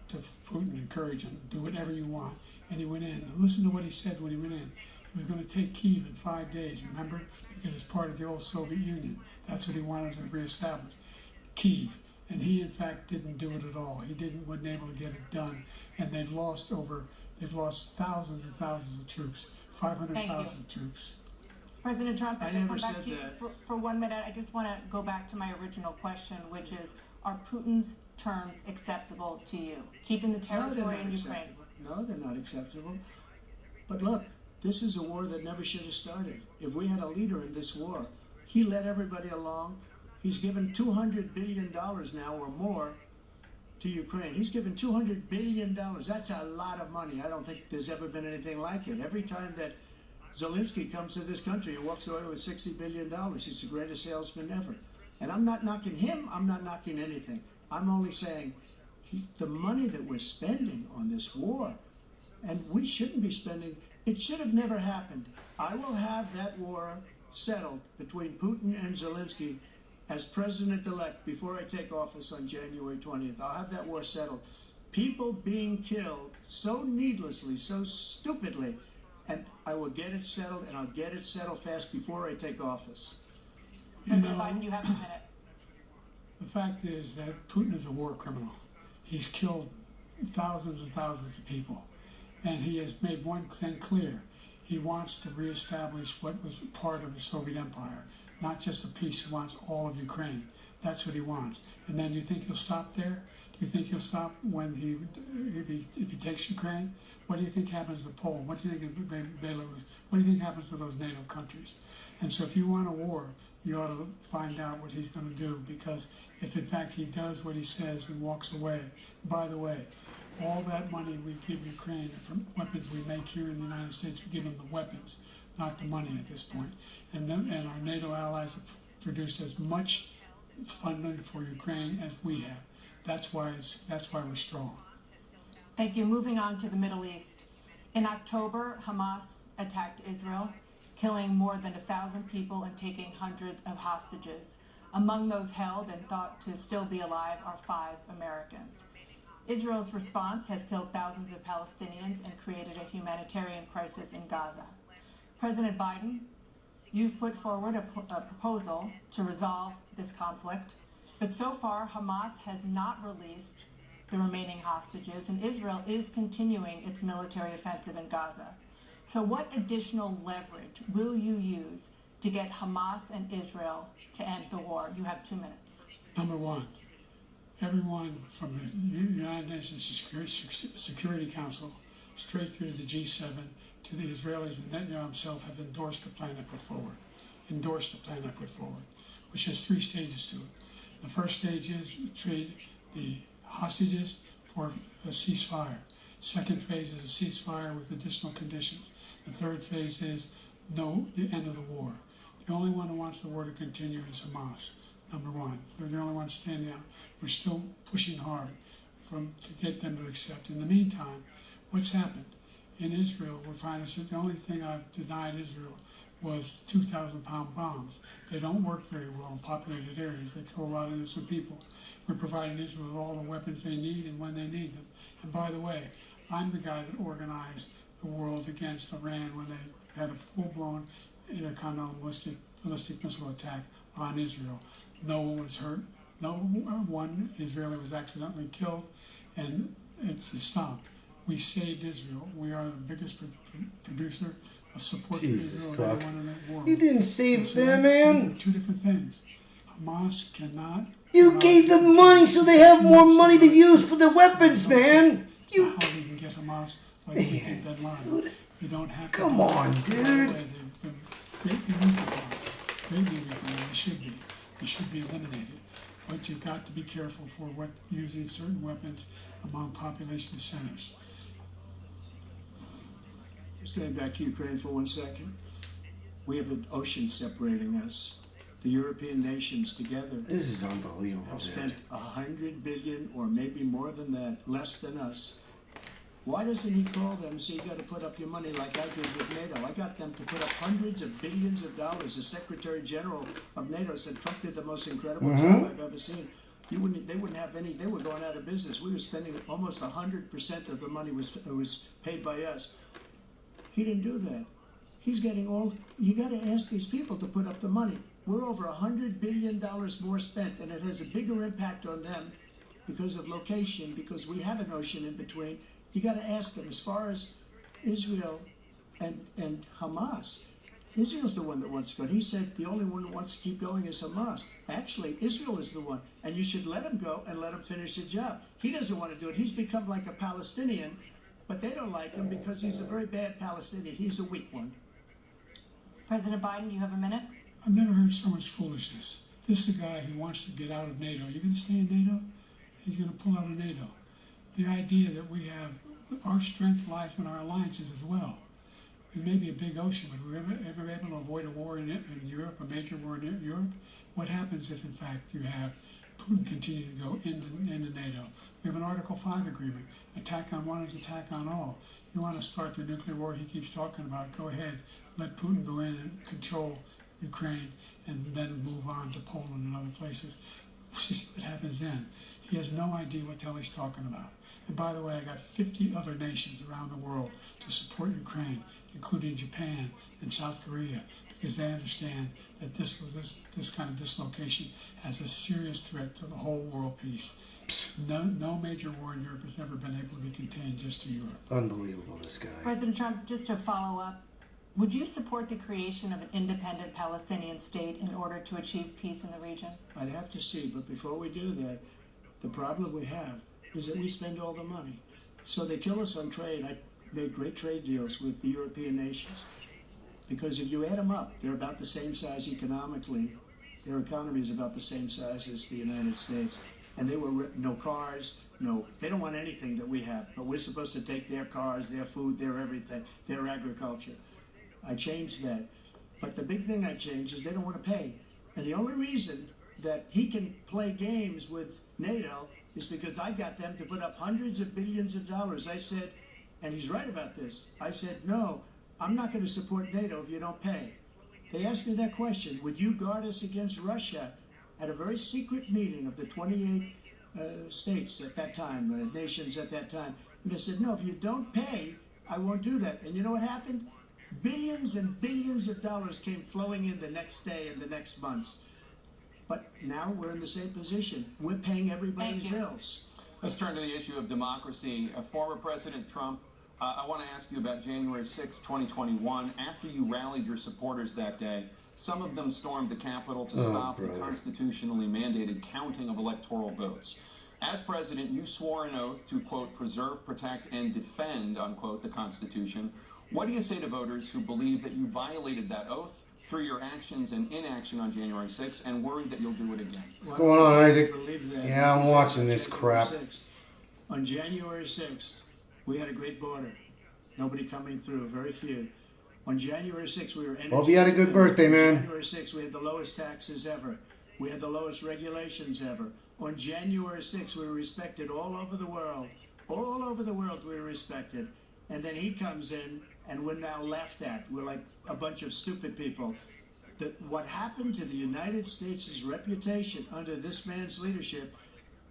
K: to Putin, encourage him, do whatever you want. And he went in. Listen to what he said when he went in. He was going to take Kyiv in 5 days, remember? Because it's part of the old Soviet Union. That's what he wanted to reestablish, Kyiv. And he, in fact, didn't do it at all. He wasn't able to get it done. And they've lost thousands and thousands of troops, 500,000 troops.
J: President Trump,
F: I
J: if
F: never
J: come back
F: said
J: to you
F: that.
J: for 1 minute, I just want to go back to my original question, which is, are Putin's terms acceptable to you? Keeping the territory in Ukraine?
F: No, they're not acceptable. But look, this is a war that never should have started. If we had a leader in this war, he led everybody along. He's given $200 billion now or more to Ukraine. He's given $200 billion. That's a lot of money. I don't think there's ever been anything like it. Every time that Zelensky comes to this country, he walks away with $60 billion. He's the greatest salesman ever. And I'm not knocking him. I'm not knocking anything. I'm only saying the money that we're spending on this war, and we shouldn't be spending, it should have never happened. I will have that war settled between Putin and Zelensky as president-elect before I take office on January 20th. I'll have that war settled. People being killed so needlessly, so stupidly, and I will get it settled, and I'll get it settled fast before I take office.
J: President Biden, you have a minute.
K: The fact is that Putin is a war criminal. He's killed thousands and thousands of people. And he has made one thing clear. He wants to reestablish what was part of the Soviet Empire, not just a piece. He wants all of Ukraine. That's what he wants. And then you think he'll stop there? Do you think he'll stop if he takes Ukraine? What do you think happens to Poland? What do you think of Belarus? What do you think happens to those NATO countries? And so if you want a war, you ought to find out what he's going to do, because if in fact he does what he says and walks away, by the way, all that money we give Ukraine from weapons we make here in the United States, we give them the weapons, not the money at this point. And our NATO allies have produced as much funding for Ukraine as we have. That's why we're strong.
J: Thank you. Moving on to the Middle East. In October, Hamas attacked Israel, killing more than 1,000 people and taking hundreds of hostages. Among those held and thought to still be alive are 5 Americans. Israel's response has killed thousands of Palestinians and created a humanitarian crisis in Gaza. President Biden, you've put forward a proposal to resolve this conflict, but so far Hamas has not released the remaining hostages, and Israel is continuing its military offensive in Gaza. So what additional leverage will you use to get Hamas and Israel to end the war? You have 2 minutes.
K: Number one, everyone from the United Nations Security Council straight through to the G7 to the Israelis and Netanyahu himself have endorsed the plan I put forward. Which has 3 stages to it. The first stage is trade the hostages for a ceasefire. Second phase is a ceasefire with additional conditions. The third phase is know the end of the war. The only one who wants the war to continue is Hamas, number one. They're the only ones standing out. We're still pushing hard to get them to accept. In the meantime, what's happened? In Israel, we're finding that the only thing I've denied Israel was 2,000-pound bombs. They don't work very well in populated areas. They kill a lot of innocent people. We're providing Israel with all the weapons they need and when they need them. And by the way, I'm the guy that organized the world against Iran when they had a full-blown intercontinental ballistic missile attack on Israel. No one was hurt. No one Israeli was accidentally killed, and it just stopped. We saved Israel. We are the biggest producer of support to Israel of anyone in the world.
A: You didn't save them, man.
K: Two different things. Hamas cannot.
A: You gave them money so they have more money to use for their weapons, man.
K: You. How we can get Hamas like we did Bin Laden. You don't have to.
A: Come on, dude.
K: They've been greatly weakened. Greatly weakened. They should be eliminated. But you've got to be careful for using certain weapons among population centers.
F: Just going back to Ukraine for 1 second. We have an ocean separating us. The European nations together
A: this is unbelievable,
F: have spent $100 billion or maybe more than that, less than us. Why doesn't he call them and say, you got to put up your money like I did with NATO? I got them to put up hundreds of billions of dollars. The Secretary General of NATO said Trump did the most incredible job I've ever seen. They wouldn't have any, they were going out of business. We were spending almost 100% of the money was paid by us. He didn't do that. He's getting all, you got to ask these people to put up the money. We're over $100 billion more spent, and it has a bigger impact on them because of location, because we have an ocean in between. You got to ask them, as far as Israel and Hamas, Israel's the one that wants to go. He said the only one who wants to keep going is Hamas. Actually, Israel is the one, and you should let him go and let him finish the job. He doesn't want to do it. He's become like a Palestinian, but they don't like him because he's a very bad Palestinian. He's a weak one.
J: President Biden, you have a minute?
K: I've never heard so much foolishness. This is a guy who wants to get out of NATO. You're going to stay in NATO? He's going to pull out of NATO. The idea that we have, our strength lies in our alliances as well. It may be a big ocean, but we're ever able to avoid a war in Europe, a major war in Europe? What happens if, in fact, you have Putin continue to go into NATO? We have an Article 5 agreement. Attack on one is attack on all. You want to start the nuclear war he keeps talking about, go ahead. Let Putin go in and control Ukraine and then move on to Poland and other places. See what happens then. He has no idea what the hell he's talking about. And by the way, I got 50 other nations around the world to support Ukraine, including Japan and South Korea, because they understand that this kind of dislocation has a serious threat to the whole world peace. No major war in Europe has ever been able to be contained just to Europe.
A: Unbelievable, this guy.
J: President Trump, just to follow up, would you support the creation of an independent Palestinian state in order to achieve peace in the region?
F: I'd have to see, but before we do that, the problem we have is that we spend all the money. So they kill us on trade. I made great trade deals with the European nations. Because if you add them up, they're about the same size economically. Their economy is about the same size as the United States. And they were no cars, they don't want anything that we have. But we're supposed to take their cars, their food, their everything, their agriculture. I changed that. But the big thing I changed is they don't want to pay. And the only reason that he can play games with NATO is because I got them to put up hundreds of billions of dollars. I said, and he's right about this, I said, no, I'm not going to support NATO if you don't pay. They asked me that question, would you guard us against Russia? At a very secret meeting of the 28 states at that time, nations at that time. And I said, no, if you don't pay, I won't do that. And you know what happened? Billions and billions of dollars came flowing in the next day and the next months. But now we're in the same position. We're paying everybody's bills.
I: Let's turn to the issue of democracy. Former President Trump, I want to ask you about January 6, 2021. After you rallied your supporters that day, some of them stormed the Capitol to stop the constitutionally mandated counting of electoral votes. As president, you swore an oath to, quote, preserve, protect, and defend, unquote, the Constitution. What do you say to voters who believe that you violated that oath through your actions and inaction on January 6th and worried that you'll do it again?
A: What's going on, Isaac? Yeah, I'm watching this crap.
F: On January 6th, we had a great border. Nobody coming through, very few. On January 6th, we were energy.
A: Hope you had a good birthday, man.
F: On January 6th, we had the lowest taxes ever. We had the lowest regulations ever. On January 6th, we were respected all over the world. All over the world, we were respected. And then he comes in, and we're now laughed at. We're like a bunch of stupid people. What happened to the United States' reputation under this man's leadership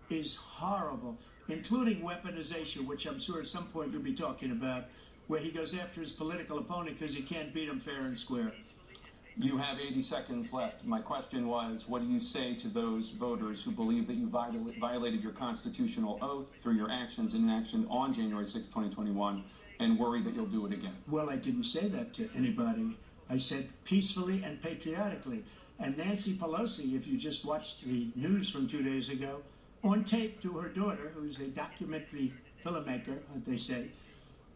F: is horrible, including weaponization, which I'm sure at some point you'll be talking about, where he goes after his political opponent because he can't beat him fair and square.
I: You have 80 seconds left. My question was, what do you say to those voters who believe that you violated your constitutional oath through your actions and inaction on January 6, 2021, and worry that you'll do it again?
F: Well, I didn't say that to anybody. I said peacefully and patriotically. And Nancy Pelosi, if you just watched the news from 2 days ago, on tape to her daughter, who's a documentary filmmaker, they say,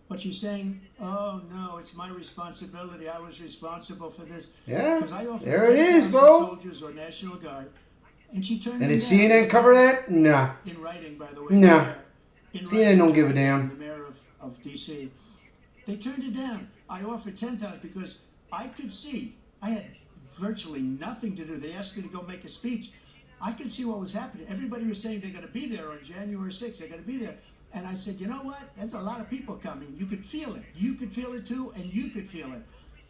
F: but she's saying, oh, no, it's my responsibility. I was responsible for this.
A: Yeah,
F: I
A: there it is, bro.
F: Soldiers or National Guard. And she turned
A: And did CNN cover that? Nah.
F: In writing, by the way.
A: Nah. CNN don't give a damn.
F: The mayor of D.C. They turned it down. I offered $10,000 because I could see. I had virtually nothing to do. They asked me to go make a speech. I could see what was happening. Everybody was saying they're going to be there on January 6th. They're going to be there. And I said, you know what? There's a lot of people coming. You could feel it. You could feel it too, and you could feel it.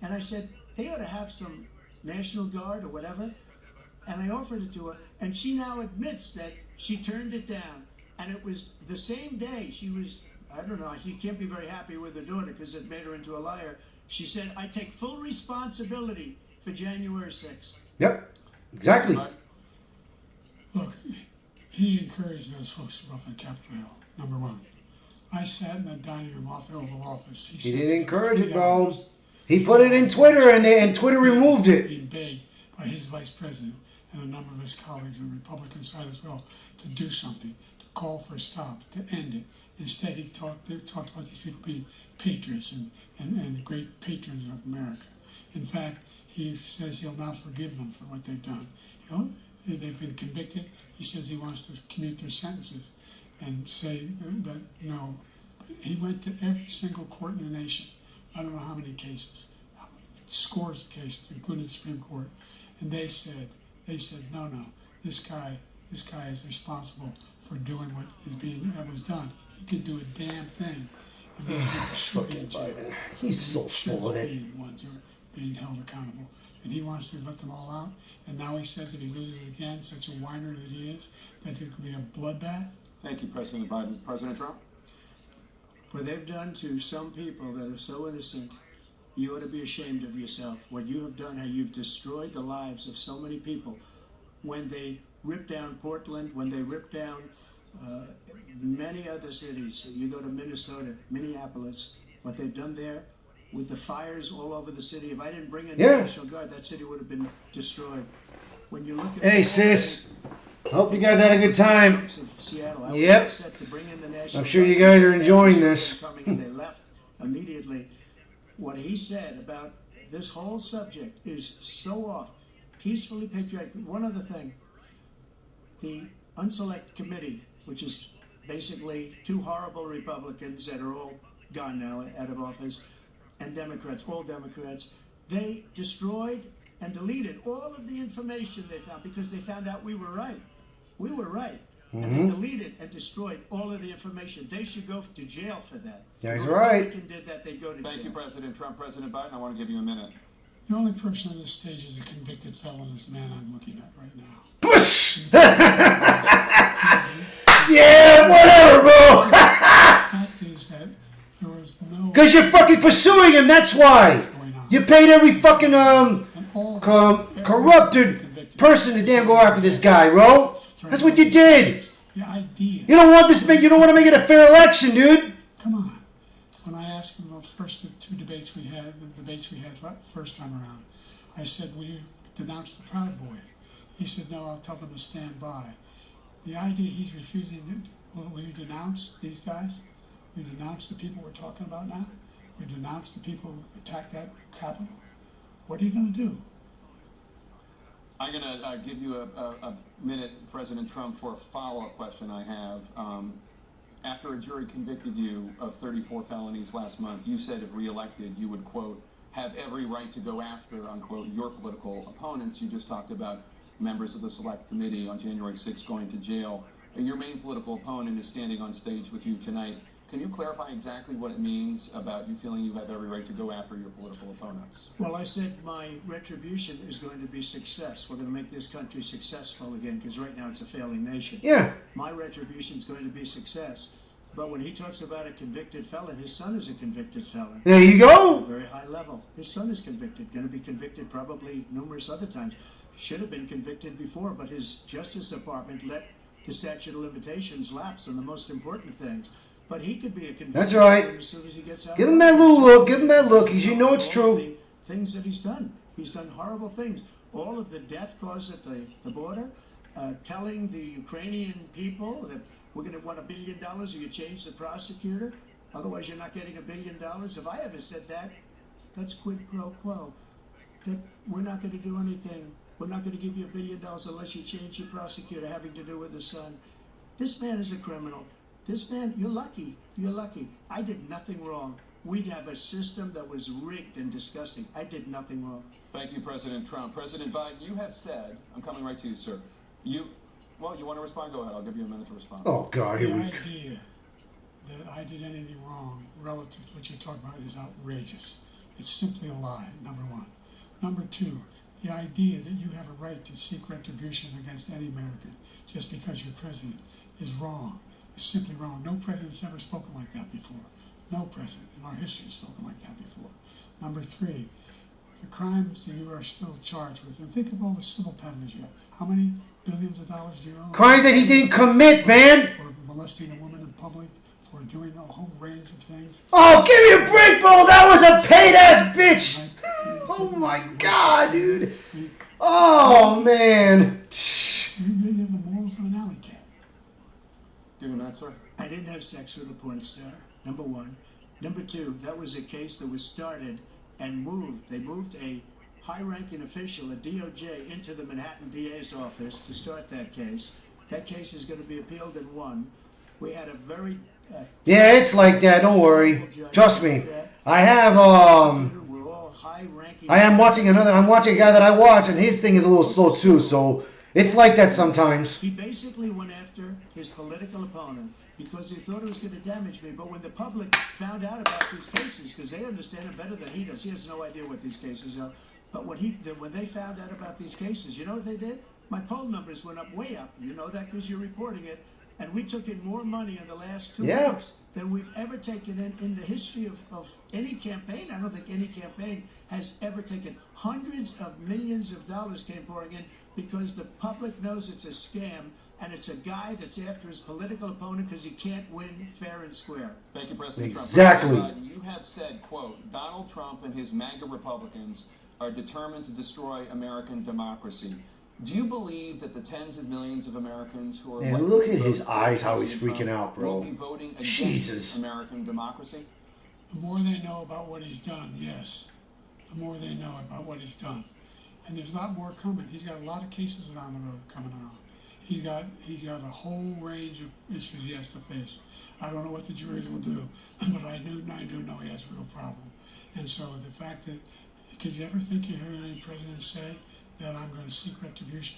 F: And I said, they ought to have some National Guard or whatever. And I offered it to her. And she now admits that she turned it down. And it was the same day she was, I don't know, she can't be very happy with her daughter because it made her into a liar. She said, I take full responsibility for January 6th.
A: Yep, exactly.
K: Look, he encouraged those folks to go up on Capitol Hill, number one. I sat in the dining room off the Oval Office.
A: He didn't encourage it, bro. He put it in Twitter, and Twitter removed it.
K: Being begged by his vice president and a number of his colleagues on the Republican side as well to do something, to call for a stop, to end it. Instead, they talked about these people being patriots and great patrons of America. In fact, he says he'll not forgive them for what they've done. They've been convicted. He says he wants to commute their sentences and say that no. He went to every single court in the nation. I don't know how many cases, scores of cases, including the Supreme Court, and they said no, this guy is responsible for doing what was done. He could do a damn thing. And these people should be in jail.
A: He's so full of it.
K: The ones who are being held accountable. And he wants to let them all out. And now he says if he loses again, such a whiner that he is, that it could be a bloodbath.
I: Thank you, President Biden. President Trump?
F: What they've done to some people that are so innocent, you ought to be ashamed of yourself. What you have done, how you've destroyed the lives of so many people. When they ripped down Portland, when they ripped down many other cities, you go to Minnesota, Minneapolis, what they've done there, with the fires all over the city. If I didn't bring in the National Guard, that city would have been destroyed. When you look at
A: hey, sis. Hope you guys had a good time.
F: Seattle,
A: yep. I'm sure you guys are enjoying this.
F: They left immediately. What he said about this whole subject is so off. Peacefully patriotic. One other thing. The Unselect Committee, which is basically two horrible Republicans that are all gone now, out of office, and Democrats, all Democrats, they destroyed and deleted all of the information they found because they found out we were right. We were right. Mm-hmm. And they deleted and destroyed all of the information. They should go to jail for that.
A: Yeah, he's right.
F: Did that, they go to
I: Thank
F: jail.
I: you, President Trump. President Biden, I want to give you a minute.
K: The only person on this stage is a convicted felon is the man I'm looking at right now.
A: Push! Yeah, whatever, bro!
K: The fact is that there was no...
A: Because you're fucking pursuing him, that's why! You paid every fucking, corrupted person to damn go after this guy, bro! That's what you did!
K: The idea...
A: You don't want to make it a fair election, dude!
K: Come on. When I asked him about the first two debates we had, first time around, I said, will you denounce the Proud Boys? He said, no, I'll tell them to stand by. The idea he's refusing to, will you denounce these guys? Will you denounce the people we're talking about now? Will you denounce the people who attacked that Capitol? What are you going to do?
I: I'm going to give you a minute, President Trump, for a follow-up question I have. After a jury convicted you of 34 felonies last month, you said if reelected, you would, quote, have every right to go after, unquote, your political opponents. You just talked about members of the Select Committee on January 6th going to jail. Your main political opponent is standing on stage with you tonight. Can you clarify exactly what it means about you feeling you have every right to go after your political opponents?
F: Well, I said my retribution is going to be success. We're going to make this country successful again, because right now it's a failing nation.
A: Yeah.
F: My retribution is going to be success. But when he talks about a convicted felon, his son is a convicted felon.
A: There you go.
F: At a very high level. His son is convicted, going to be convicted probably numerous other times. Should have been convicted before, but his Justice Department let the statute of limitations lapse on the most important things. But he could be a convicted
A: That's right.
F: felon as soon as he gets out.
A: Give him that little look. Give him that look, because you know it's true.
F: The things that he's done. He's done horrible things. All of the death caused at the border, telling the Ukrainian people that we're going to want $1 billion or you change the prosecutor, otherwise you're not getting $1 billion. If I ever said that, that's quid pro quo. That we're not going to do anything. We're not going to give you $1 billion unless you change your prosecutor having to do with the son. This man is a criminal. This man, you're lucky. You're lucky. I did nothing wrong. We'd have a system that was rigged and disgusting. I did nothing wrong.
I: Thank you, President Trump. President Biden, you have said, I'm coming right to you, sir. Well, you want to respond? Go ahead. I'll give you a minute to respond.
A: Oh, God, here
K: The
A: we go.
K: idea that I did anything wrong relative to what you're talking about is outrageous. It's simply a lie, number one. Number two, the idea that you have a right to seek retribution against any American just because you're president is wrong. It's simply wrong. No president's ever spoken like that before. No president in our history has spoken like that before. Number three, the crimes that you are still charged with, and think of all the civil penalties you have. How many billions of dollars do you owe?
A: Crimes that he didn't commit, man.
K: For molesting a woman in public, for doing a whole range of things.
A: Oh, give me a break, bro. That was a paid-ass bitch. Oh, my God, dude. Oh, man.
K: You have the morals of an alley cat.
I: Give him that, sir.
F: I didn't have sex with a porn star, number one. Number two, that was a case that was started and moved. They moved a high-ranking official, a DOJ, into the Manhattan DA's office to start that case. That case is going to be appealed and won. We had a very...
A: Yeah, it's like that. Don't worry. Trust me. I have,
F: We're all high-ranking...
A: I'm watching a guy that I watch, and his thing is a little slow, too, so it's like that sometimes.
F: He basically went after his political opponent because he thought it was going to damage me. But when the public found out about these cases, because they understand it better than he does, he has no idea what these cases are. But when they found out about these cases, you know what they did? My poll numbers went up, way up. You know that because you're reporting it. And we took in more money in the last 2 weeks than we've ever taken in the history of any campaign. I don't think any campaign has ever taken. Hundreds of millions of dollars came pouring in because the public knows it's a scam, and it's a guy that's after his political opponent because he can't win fair and square.
I: Thank you, President Trump.
A: Exactly.
I: You have said, quote, Donald Trump and his MAGA Republicans are determined to destroy American democracy. Do you believe that the tens of millions of Americans who are...
A: Man, look at his eyes, how he's freaking out, bro.
I: ...will be voting against
A: Jesus.
I: American democracy?
K: The more they know about what he's done, yes. The more they know about what he's done. And there's a lot more coming. He's got a lot of cases down the road coming on. He's got a whole range of issues he has to face. I don't know what the juries will do, but I do know he has a real problem. And so the fact that, could you ever think you heard any president say that I'm going to seek retribution?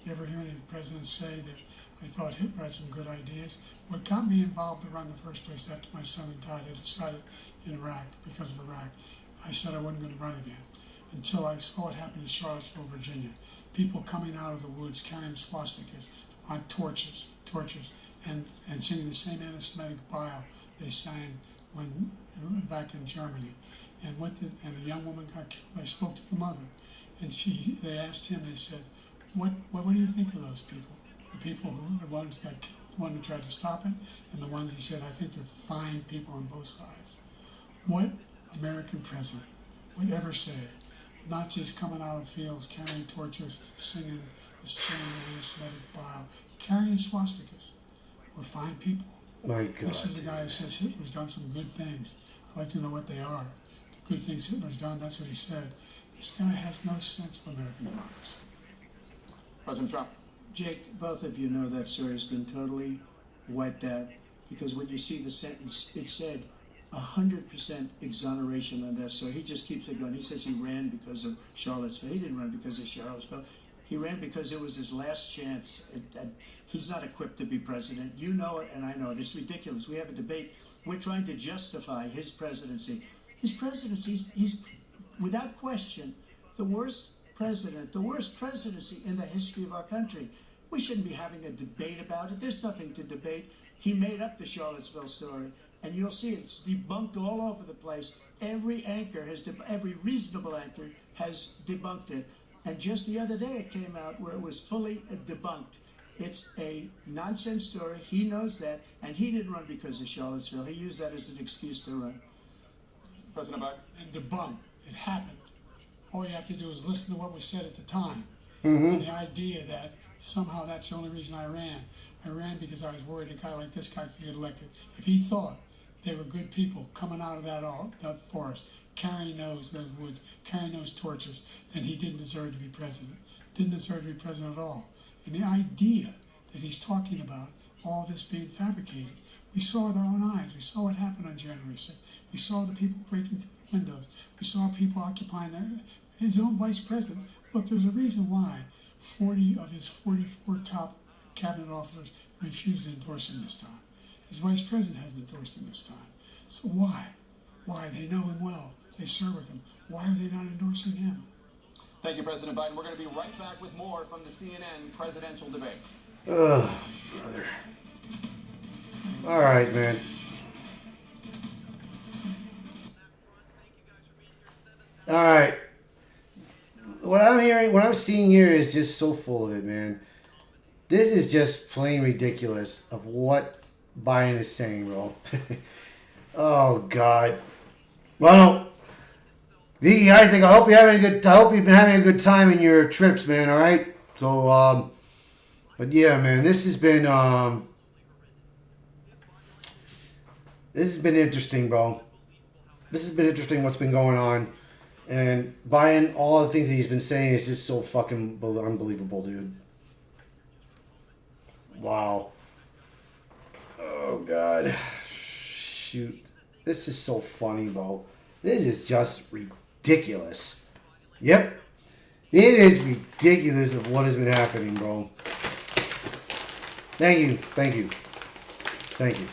K: You ever hear any president say that I thought Hitler had some good ideas? What got me involved to run the first place after my son had died, I decided in Iraq, because of Iraq, I said I wasn't going to run again until I saw what happened in Charlottesville, Virginia. People coming out of the woods carrying swastikas on torches, and singing the same anti-Semitic bile they sang when back in Germany. And a young woman got killed. I spoke to the mother, and they asked him. They said, "What do you think of those people? The people the ones who got killed, the one who tried to stop it, and the ones," he said, "I think they're fine people on both sides." What American president would ever say? Nazis coming out of fields, carrying torches, singing the same anti-Semitic bile, carrying swastikas. We're fine people.
A: My God.
K: This is the guy who says Hitler's done some good things. I'd like to know what they are. The good things Hitler's done, that's what he said. This guy has no sense of American democracy.
I: President Trump.
F: Jake, both of you know that story has been totally wiped out because when you see the sentence, it said 100% exoneration on this. So he just keeps it going. He says he ran because of Charlottesville. He didn't run because of Charlottesville. He ran because it was his last chance. He's not equipped to be president. You know it, and I know it. It's ridiculous. We have a debate. We're trying to justify his presidency. His presidency, he's without question the worst president, the worst presidency in the history of our country. We shouldn't be having a debate about it. There's nothing to debate. He made up the Charlottesville story, and you'll see it's debunked all over the place. Every anchor every reasonable anchor has debunked it. And just the other day it came out where it was fully debunked. It's a nonsense story. He knows that, and he didn't run because of Charlottesville. He used that as an excuse to run.
I: President Biden?
K: And debunk. It happened. All you have to do is listen to what was said at the time.
A: Mm-hmm.
K: And the idea that somehow that's the only reason I ran. I ran because I was worried a guy like this guy could get elected. If he thought they were good people coming out of that forest, carrying those woods, carrying those torches, then he didn't deserve to be president. Didn't deserve to be president at all. And the idea that he's talking about all this being fabricated, we saw with our own eyes. We saw what happened on January 6th. We saw the people breaking through the windows. We saw people occupying his own vice president. Look, there's a reason why 40 of his 44 top cabinet officers refused to endorse him this time. His vice president hasn't endorsed him this time. So why? Why? They know him well. They serve with him. Why are they not endorsing him?
I: Thank you, President Biden. We're going to be right back with more from the CNN presidential debate.
A: Ugh, brother. All right, man. All right. What I'm seeing here is just so full of it, man. This is just plain ridiculous of what Biden is saying, bro. Oh God. Well, Vicky, Isaac, I hope you've been having a good time in your trips, man. All right. So, but yeah, man, this has been interesting, bro. This has been interesting. What's been going on, and Biden, all the things that he's been saying is just so fucking unbelievable, dude. Wow. Oh God. Shoot. This is so funny, bro. This is just ridiculous. Yep. It is ridiculous of what has been happening, bro. Thank you. Thank you. Thank you.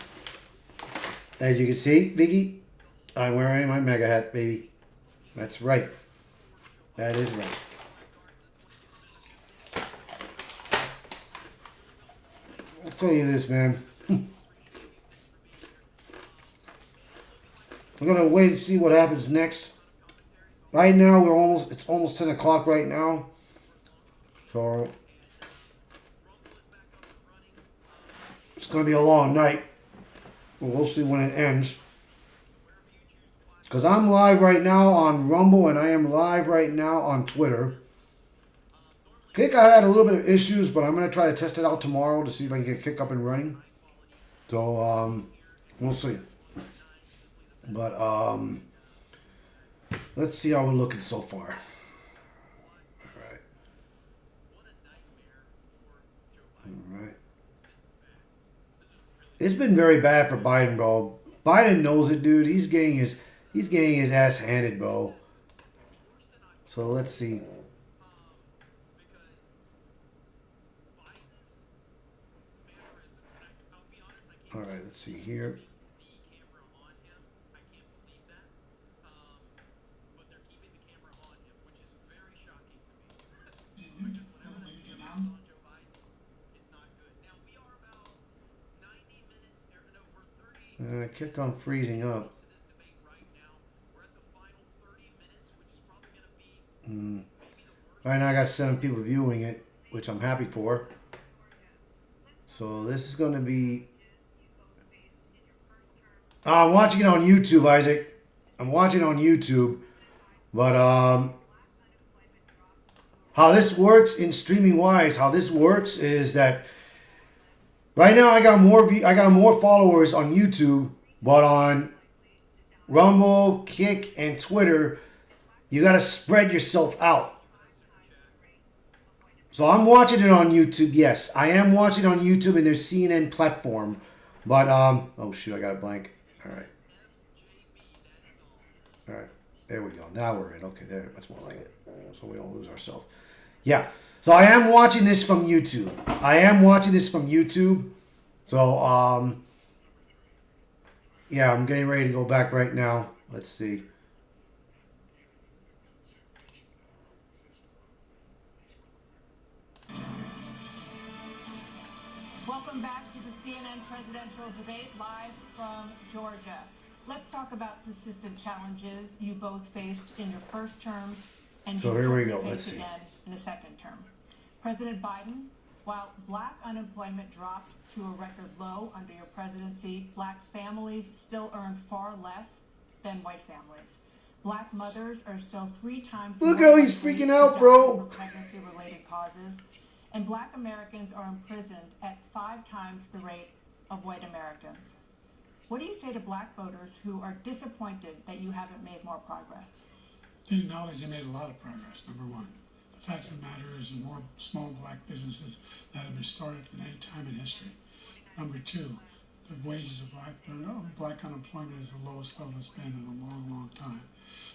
A: As you can see, Vicky, I'm wearing my mega hat, baby. That's right. That is right. I'll tell you this, man. I'm gonna wait and see what happens next. Right now, it's almost 10 o'clock right now. So it's gonna be a long night. We'll see when it ends. Because I'm live right now on Rumble and I am live right now on Twitter. Kick, I had a little bit of issues, but I'm going to try to test it out tomorrow to see if I can get Kick up and running. So, we'll see. But, let's see how we're looking so far. Alright. Alright. It's been very bad for Biden, bro. Biden knows it, dude. He's getting his ass handed, bro. So let's see. All right, let's see here. I kept on freezing up. Right now I got 7 people viewing it, which I'm happy for. So this is going to be... I'm watching it on YouTube, Isaac. I'm watching it on YouTube. But how this works in streaming wise, how this works is that right now I got more followers on YouTube, but on Rumble, Kick, and Twitter, you got to spread yourself out. So I'm watching it on YouTube. Yes, I am watching it on YouTube and their CNN platform. But, oh shoot, I got a blank. All right. All right, there we go. Now we're in. Okay, there. That's more like it. So we don't lose ourselves. Yeah. So I am watching this from YouTube. So yeah, I'm getting ready to go back right now. Let's see.
J: Welcome back to the CNN presidential debate live from Georgia. Let's talk about persistent challenges you both faced in your first terms and
A: So
J: you
A: here we
J: certainly
A: go. Let's
J: face
A: see.
J: again in a second term. President Biden, while black unemployment dropped to a record low under your presidency, black families still earn far less than white families. Black mothers are still 3 times
A: Look
J: more
A: how he's
J: likely
A: freaking
J: to
A: out,
J: die
A: bro.
J: for pregnancy-related causes, and black Americans are imprisoned at 5 times the rate of white Americans. What do you say to black voters who are disappointed that you haven't made more progress?
K: They acknowledge they made a lot of progress, number one. The fact of the matter is there are more small black businesses that have been started than any time in history. Number two, the wages of black unemployment is the lowest level it's been in a long, long time.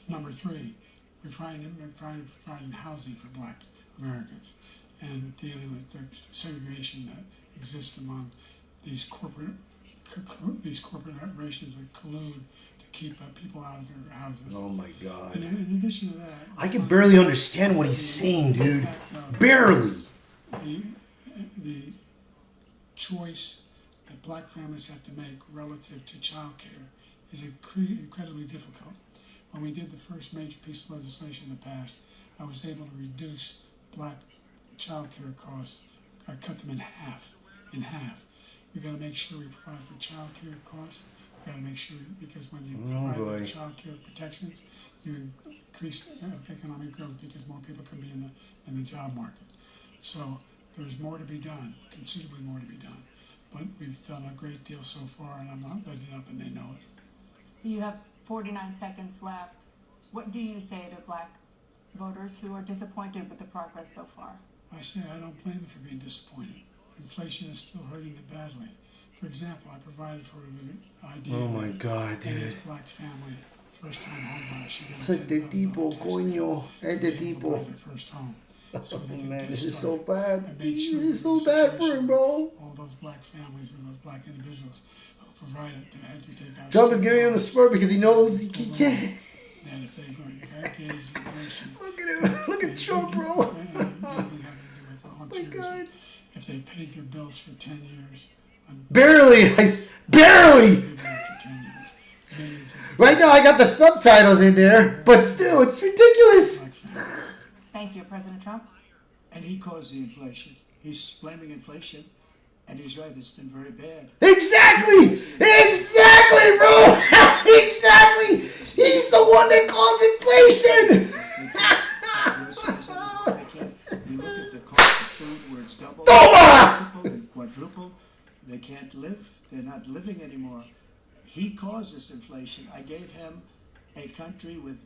K: Number three, we're providing housing for black Americans and dealing with the segregation that exists among these corporate corporations that collude to keep people out of their houses.
A: Oh my God.
K: And in addition to that,
A: I can barely understand what he's saying, dude. Barely.
K: The choice that black families have to make relative to child care is incredibly difficult. When we did the first major piece of legislation in the past, I was able to reduce black child care costs. I cut them in half. We've got to make sure we provide for child care costs. We've got to make sure, because when you provide child care protections, you increase economic growth because more people can be in the job market. So there's more to be done, considerably more to be done. But we've done a great deal so far, and I'm not letting up, and they know it.
J: You have 49 seconds left. What do you say to black voters who are disappointed with the progress so far?
K: I say I don't blame them for being disappointed. Inflation is still hurting them badly. For example, I provided for the idea
A: Oh my God,
K: that any
A: dude.
K: black family, first-time home buyer should get
A: It's like the tipo, coño. Es de
K: their
A: tipo.
K: first home. So
A: Oh
K: they can
A: man,
K: get
A: this is so
K: started
A: bad.
K: and make sure
A: This is
K: that
A: so
K: the
A: bad for
K: situation
A: him, bro.
K: all those black families and those black individuals who provided had to take out
A: Trump is getting on the spur because he knows he can't.
K: and if they had gays and races,
A: Look at him. Look at Trump, bro.
K: Oh
A: my God.
K: If they paid their bills for 10 years,
A: Barely. Barely.
K: even after 10 years, millions of
A: Right now I got the subtitles in there, but still, it's ridiculous.
K: black families.
J: Thank you, President Trump.
F: And he caused the inflation. He's blaming inflation, and he's right, it's been very bad.
A: Exactly, bro. Exactly. He's the one that caused inflation.
F: You look at the cost of food where it's doubled,
A: Toma!
F: tripled, and quadrupled. They can't live. They're not living anymore. He caused this inflation. I gave him a country with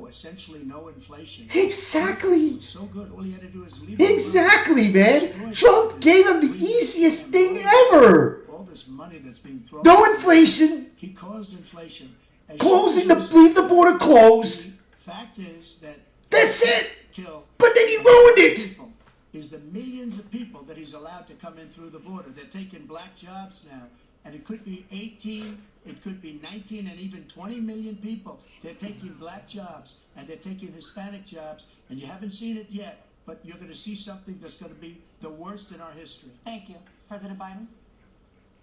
F: essentially no inflation.
A: Exactly.
F: It was so good. All he had to do is leave.
A: Exactly, man. Trump gave him the easiest thing ever.
F: All this money that's being thrown.
A: No inflation.
F: He caused inflation.
A: Leave the border closed.
F: The fact is that
A: That's it.
F: kill
A: But then he ruined it.
F: people is the millions of people that he's allowed to come in through the border. They're taking black jobs now, and it could be 18, it could be 19, and even 20 million people. They're taking black jobs, and they're taking Hispanic jobs, and you haven't seen it yet, but you're going to see something that's going to be the worst in our history.
J: Thank you, President Biden.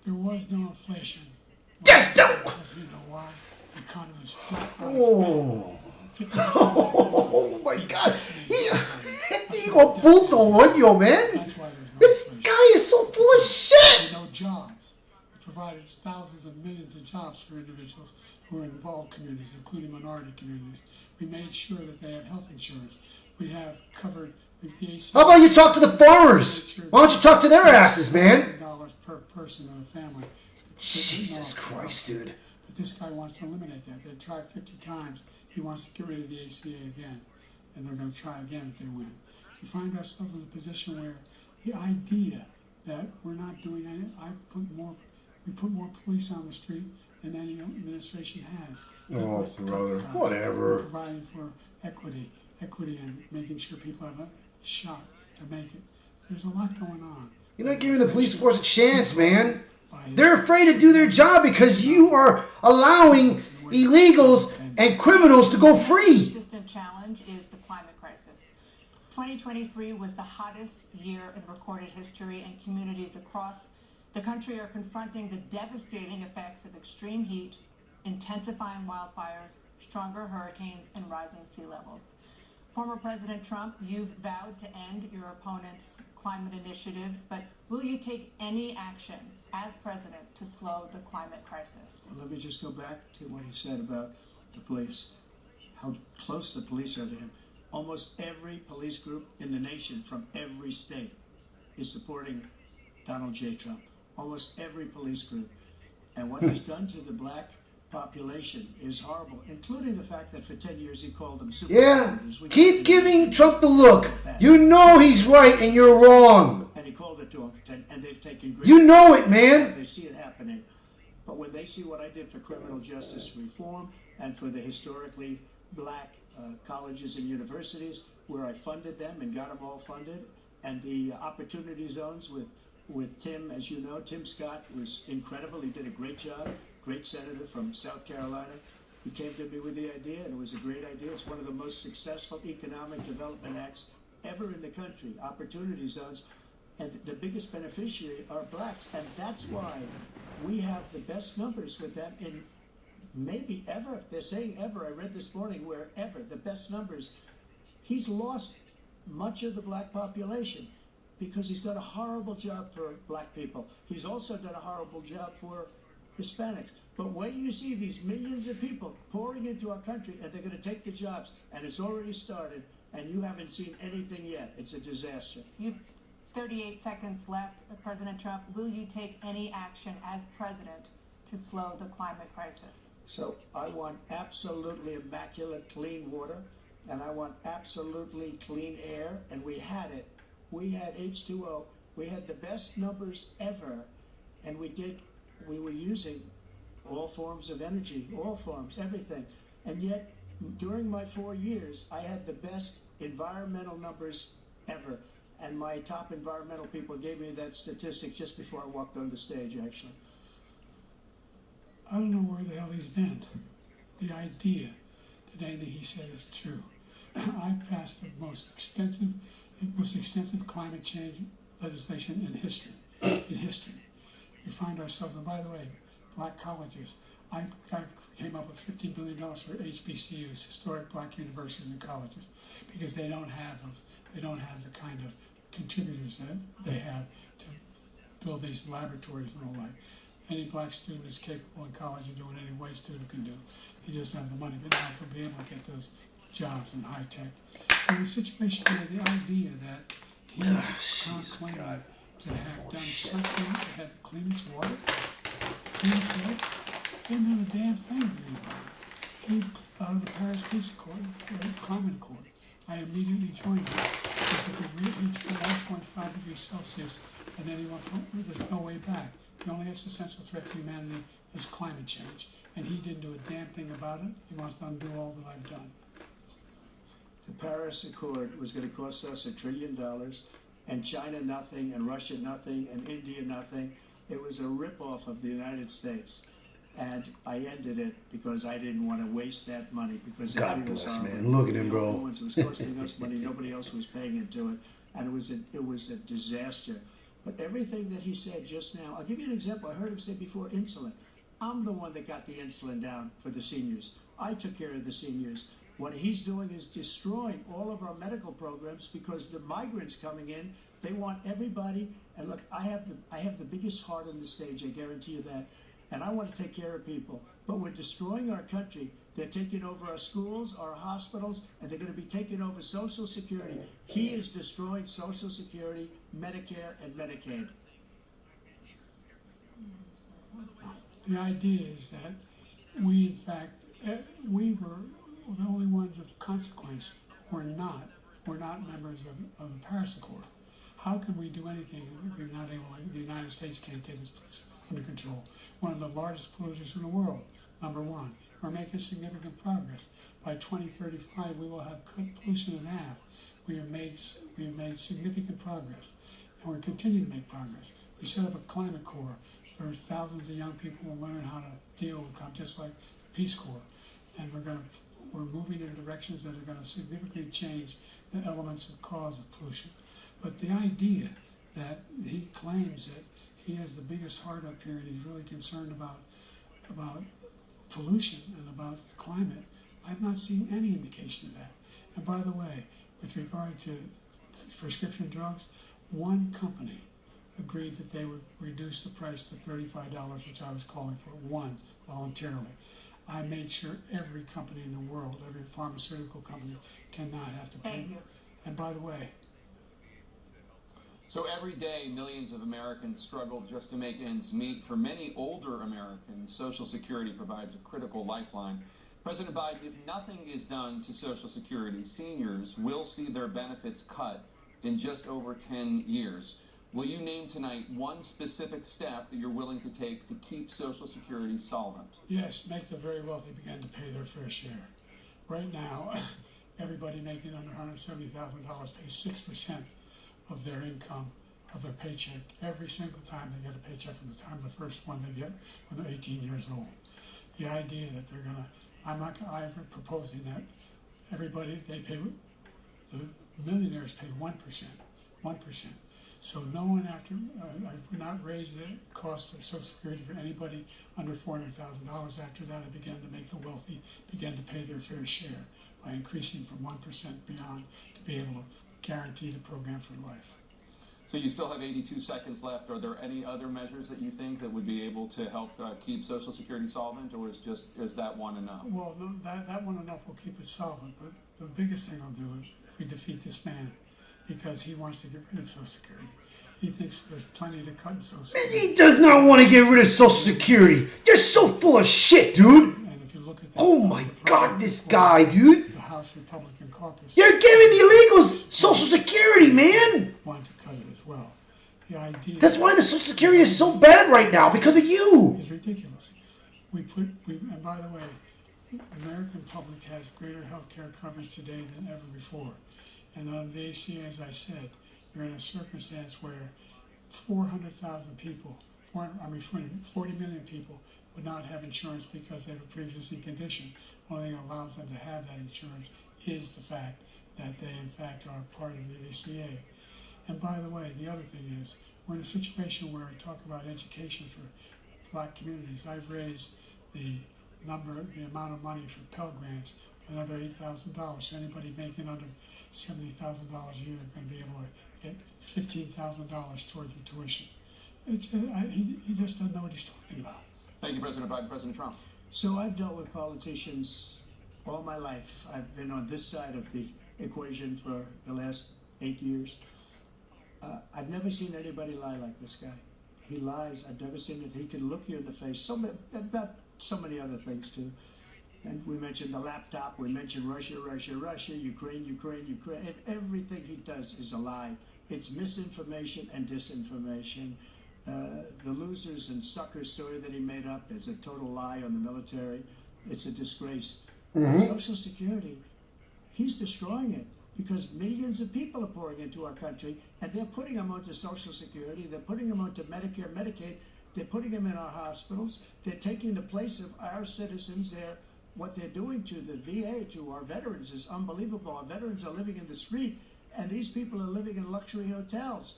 K: There was no inflation.
A: Just don't.
K: Because you know why? The economy was flat out.
A: Oh.
K: 50%
A: Oh my God. Digo punto, oño, man.
K: That's why there's no
A: This
K: inflation.
A: guy is so full of shit.
K: No jobs. We provided thousands of millions of jobs for individuals who are in involved communities, including minority communities. We made sure that they have health insurance. We have covered with the ACA.
A: How about you talk to the farmers? Why don't you talk to their asses, man?
K: $100 per person in a family.
A: Jesus Christ, dude.
K: But this guy wants to eliminate that. They tried 50 times. He wants to get rid of the ACA again. And they're going to try again if they win. We find ourselves in a position where the idea that we're not doing anything, we put more police on the street than any administration has.
A: Oh,
K: Of course,
A: brother,
K: cops,
A: whatever.
K: Providing for equity and making sure people have a shot to make it. There's a lot going on.
A: You're not giving the police force a chance, man. They're afraid to do their job because you are allowing illegals and criminals to go free.
J: Consistent challenge is the climate crisis. 2023 was the hottest year in recorded history, and communities across the country are confronting the devastating effects of extreme heat, intensifying wildfires, stronger hurricanes, and rising sea levels. Former President Trump, you've vowed to end your opponent's climate initiatives, but will you take any action as president to slow the climate crisis?
F: Well, let me just go back to what he said about the police, how close the police are to him. Almost every police group in the nation from every state is supporting Donald J. Trump. Almost every police group. And what he's done to the black population is horrible, including the fact that for 10 years he called them super predators.
A: Keep giving Trump the look. You know he's right and you're wrong.
F: And he called it to him for 10, and they've taken great.
A: You know it, man.
F: They see it happening. But when they see what I did for criminal justice reform and for the historically black colleges and universities, where I funded them and got them all funded, and the opportunity zones with Tim, as you know, Tim Scott was incredible. He did a great job. Great senator from South Carolina. He came to me with the idea, and it was a great idea. It's one of the most successful economic development acts ever in the country, opportunity zones. And the biggest beneficiary are blacks. And that's why we have the best numbers with them in maybe ever. They're saying ever. I read this morning where ever, the best numbers. He's lost much of the black population because he's done a horrible job for black people. He's also done a horrible job for Hispanics. But when you see these millions of people pouring into our country and they're going to take the jobs, and it's already started, and you haven't seen anything yet, it's a disaster.
J: You've 38 seconds left, President Trump. Will you take any action as president to slow the climate crisis?
F: So I want absolutely immaculate clean water, and I want absolutely clean air, and we had it. We had H2O. We had the best numbers ever, and we were using all forms of energy, all forms, everything. And yet, during my 4 years, I had the best environmental numbers ever. And my top environmental people gave me that statistic just before I walked on the stage, actually.
K: I don't know where the hell he's been. The idea that anything he said is true. I've passed the most extensive climate change legislation in history. We find ourselves, and by the way, black colleges. I came up with $15 billion for HBCUs, historic black universities and colleges, because they don't have the kind of contributors that they have to build these laboratories and the like. Any black student is capable in college of doing any white student can do. He doesn't have the money, but now he'll be able to get those jobs in high tech. In the situation where the idea that he is claiming to have done something to have cleanest water, they didn't have a damn thing to do about it. He out of the Paris Peace Accord, Climate Accord. I immediately joined it. Because if we reach 1.5 degrees Celsius at any one point, there's no way back. The only existential threat to humanity is climate change. And he didn't do a damn thing about it. He wants to undo all that I've done.
F: The Paris Accord was going to cost us $1 trillion, and China nothing, and Russia nothing, and India nothing. It was a ripoff of the United States. And I ended it because I didn't want to waste that money because
A: God
F: it was
A: bless,
F: horrible.
A: man. Look at him, bro.
F: It was costing us money. Nobody else was paying into it. And it was a disaster. But everything that he said just now, I'll give you an example. I heard him say before insulin. I'm the one that got the insulin down for the seniors. I took care of the seniors. What he's doing is destroying all of our medical programs because the migrants coming in, they want everybody. And look, I have the biggest heart on the stage, I guarantee you that. And I want to take care of people. But we're destroying our country. They're taking over our schools, our hospitals, and they're going to be taking over Social Security. He is destroying Social Security, Medicare, and Medicaid.
K: The idea is that we, in fact, we were the only ones of consequence who were not members of the Paris Accord. How can we do anything if we're not able, the United States can't get its under control. One of the largest polluters in the world, number one. We're making significant progress. By 2035, we will have cut pollution in half. We have made significant progress, and we're continuing to make progress. We set up a climate corps where thousands of young people will learn how to deal with climate, just like the Peace Corps. And we're moving in directions that are going to significantly change the elements of cause of pollution. But the idea that he claims that he has the biggest heart up here and he's really concerned about pollution and about climate, I've not seen any indication of that. And by the way, with regard to prescription drugs, one company agreed that they would reduce the price to $35, which I was calling for, one, voluntarily. I made sure every company in the world, every pharmaceutical company, cannot have to pay.
J: Thank you.
K: And by the way,
I: So every day, millions of Americans struggle just to make ends meet. For many older Americans, Social Security provides a critical lifeline. President Biden, if nothing is done to Social Security, seniors will see their benefits cut in just over 10 years. Will you name tonight one specific step that you're willing to take to keep Social Security solvent?
K: yes, make the very wealthy begin to pay their fair share. Right now, everybody making under $170,000 pays 6% of their income, of their paycheck, every single time they get a paycheck from the time the first one they get when they're 18 years old. The idea that they're going to, I'm proposing that everybody, the millionaires pay 1%. So no one I would not raise the cost of Social Security for anybody under $400,000. After that, I began to make the wealthy begin to pay their fair share by increasing from 1% beyond to be able to guarantee the program for life.
I: So you still have 82 seconds left. Are there any other measures that you think that would be able to help keep Social Security solvent, or is that one enough?
K: Well, no, that one enough will keep it solvent, but the biggest thing I'll do is if we defeat this man, because he wants to get rid of Social Security. He thinks there's plenty to cut in Social Security.
A: He does not want to get rid of Social Security. You're so full of shit, dude.
K: And if you look at
A: Oh my God, this guy, dude.
K: the House Republican caucus,
A: You're giving the illegals Social Security, man.
K: want to cut it as well. The idea
A: That's why the Social Security is so bad right now, because of you.
K: is ridiculous. And by the way, American public has greater health care coverage today than ever before. And on the ACA, as I said, you're in a circumstance where 400,000 people, 40 million people would not have insurance because they have a pre-existing condition. Only thing that allows them to have that insurance is the fact that they in fact are part of the ACA. And by the way, the other thing is, we're in a situation where I talk about education for black communities. I've raised the amount of money for Pell Grants another $8,000. So anybody making under $70,000 a year is going to be able to get $15,000 towards the tuition. He just doesn't know what he's talking about.
I: Thank you, President Biden. President Trump.
F: So I've dealt with politicians all my life. I've been on this side of the equation for the last 8 years. I've never seen anybody lie like this guy. He lies. I've never seen that he can look you in the face. About so many other things too. And we mentioned the laptop. We mentioned Russia, Ukraine. Everything he does is a lie. It's misinformation and disinformation. The losers and suckers story that he made up is a total lie on the military. It's a disgrace. Social Security, he's destroying it because millions of people are pouring into our country, and they're putting them onto Social Security. They're putting them onto Medicare, Medicaid. They're putting them in our hospitals. They're taking the place of our citizens. What they're doing to the VA, to our veterans, is unbelievable. Our veterans are living in the street, and these people are living in luxury hotels.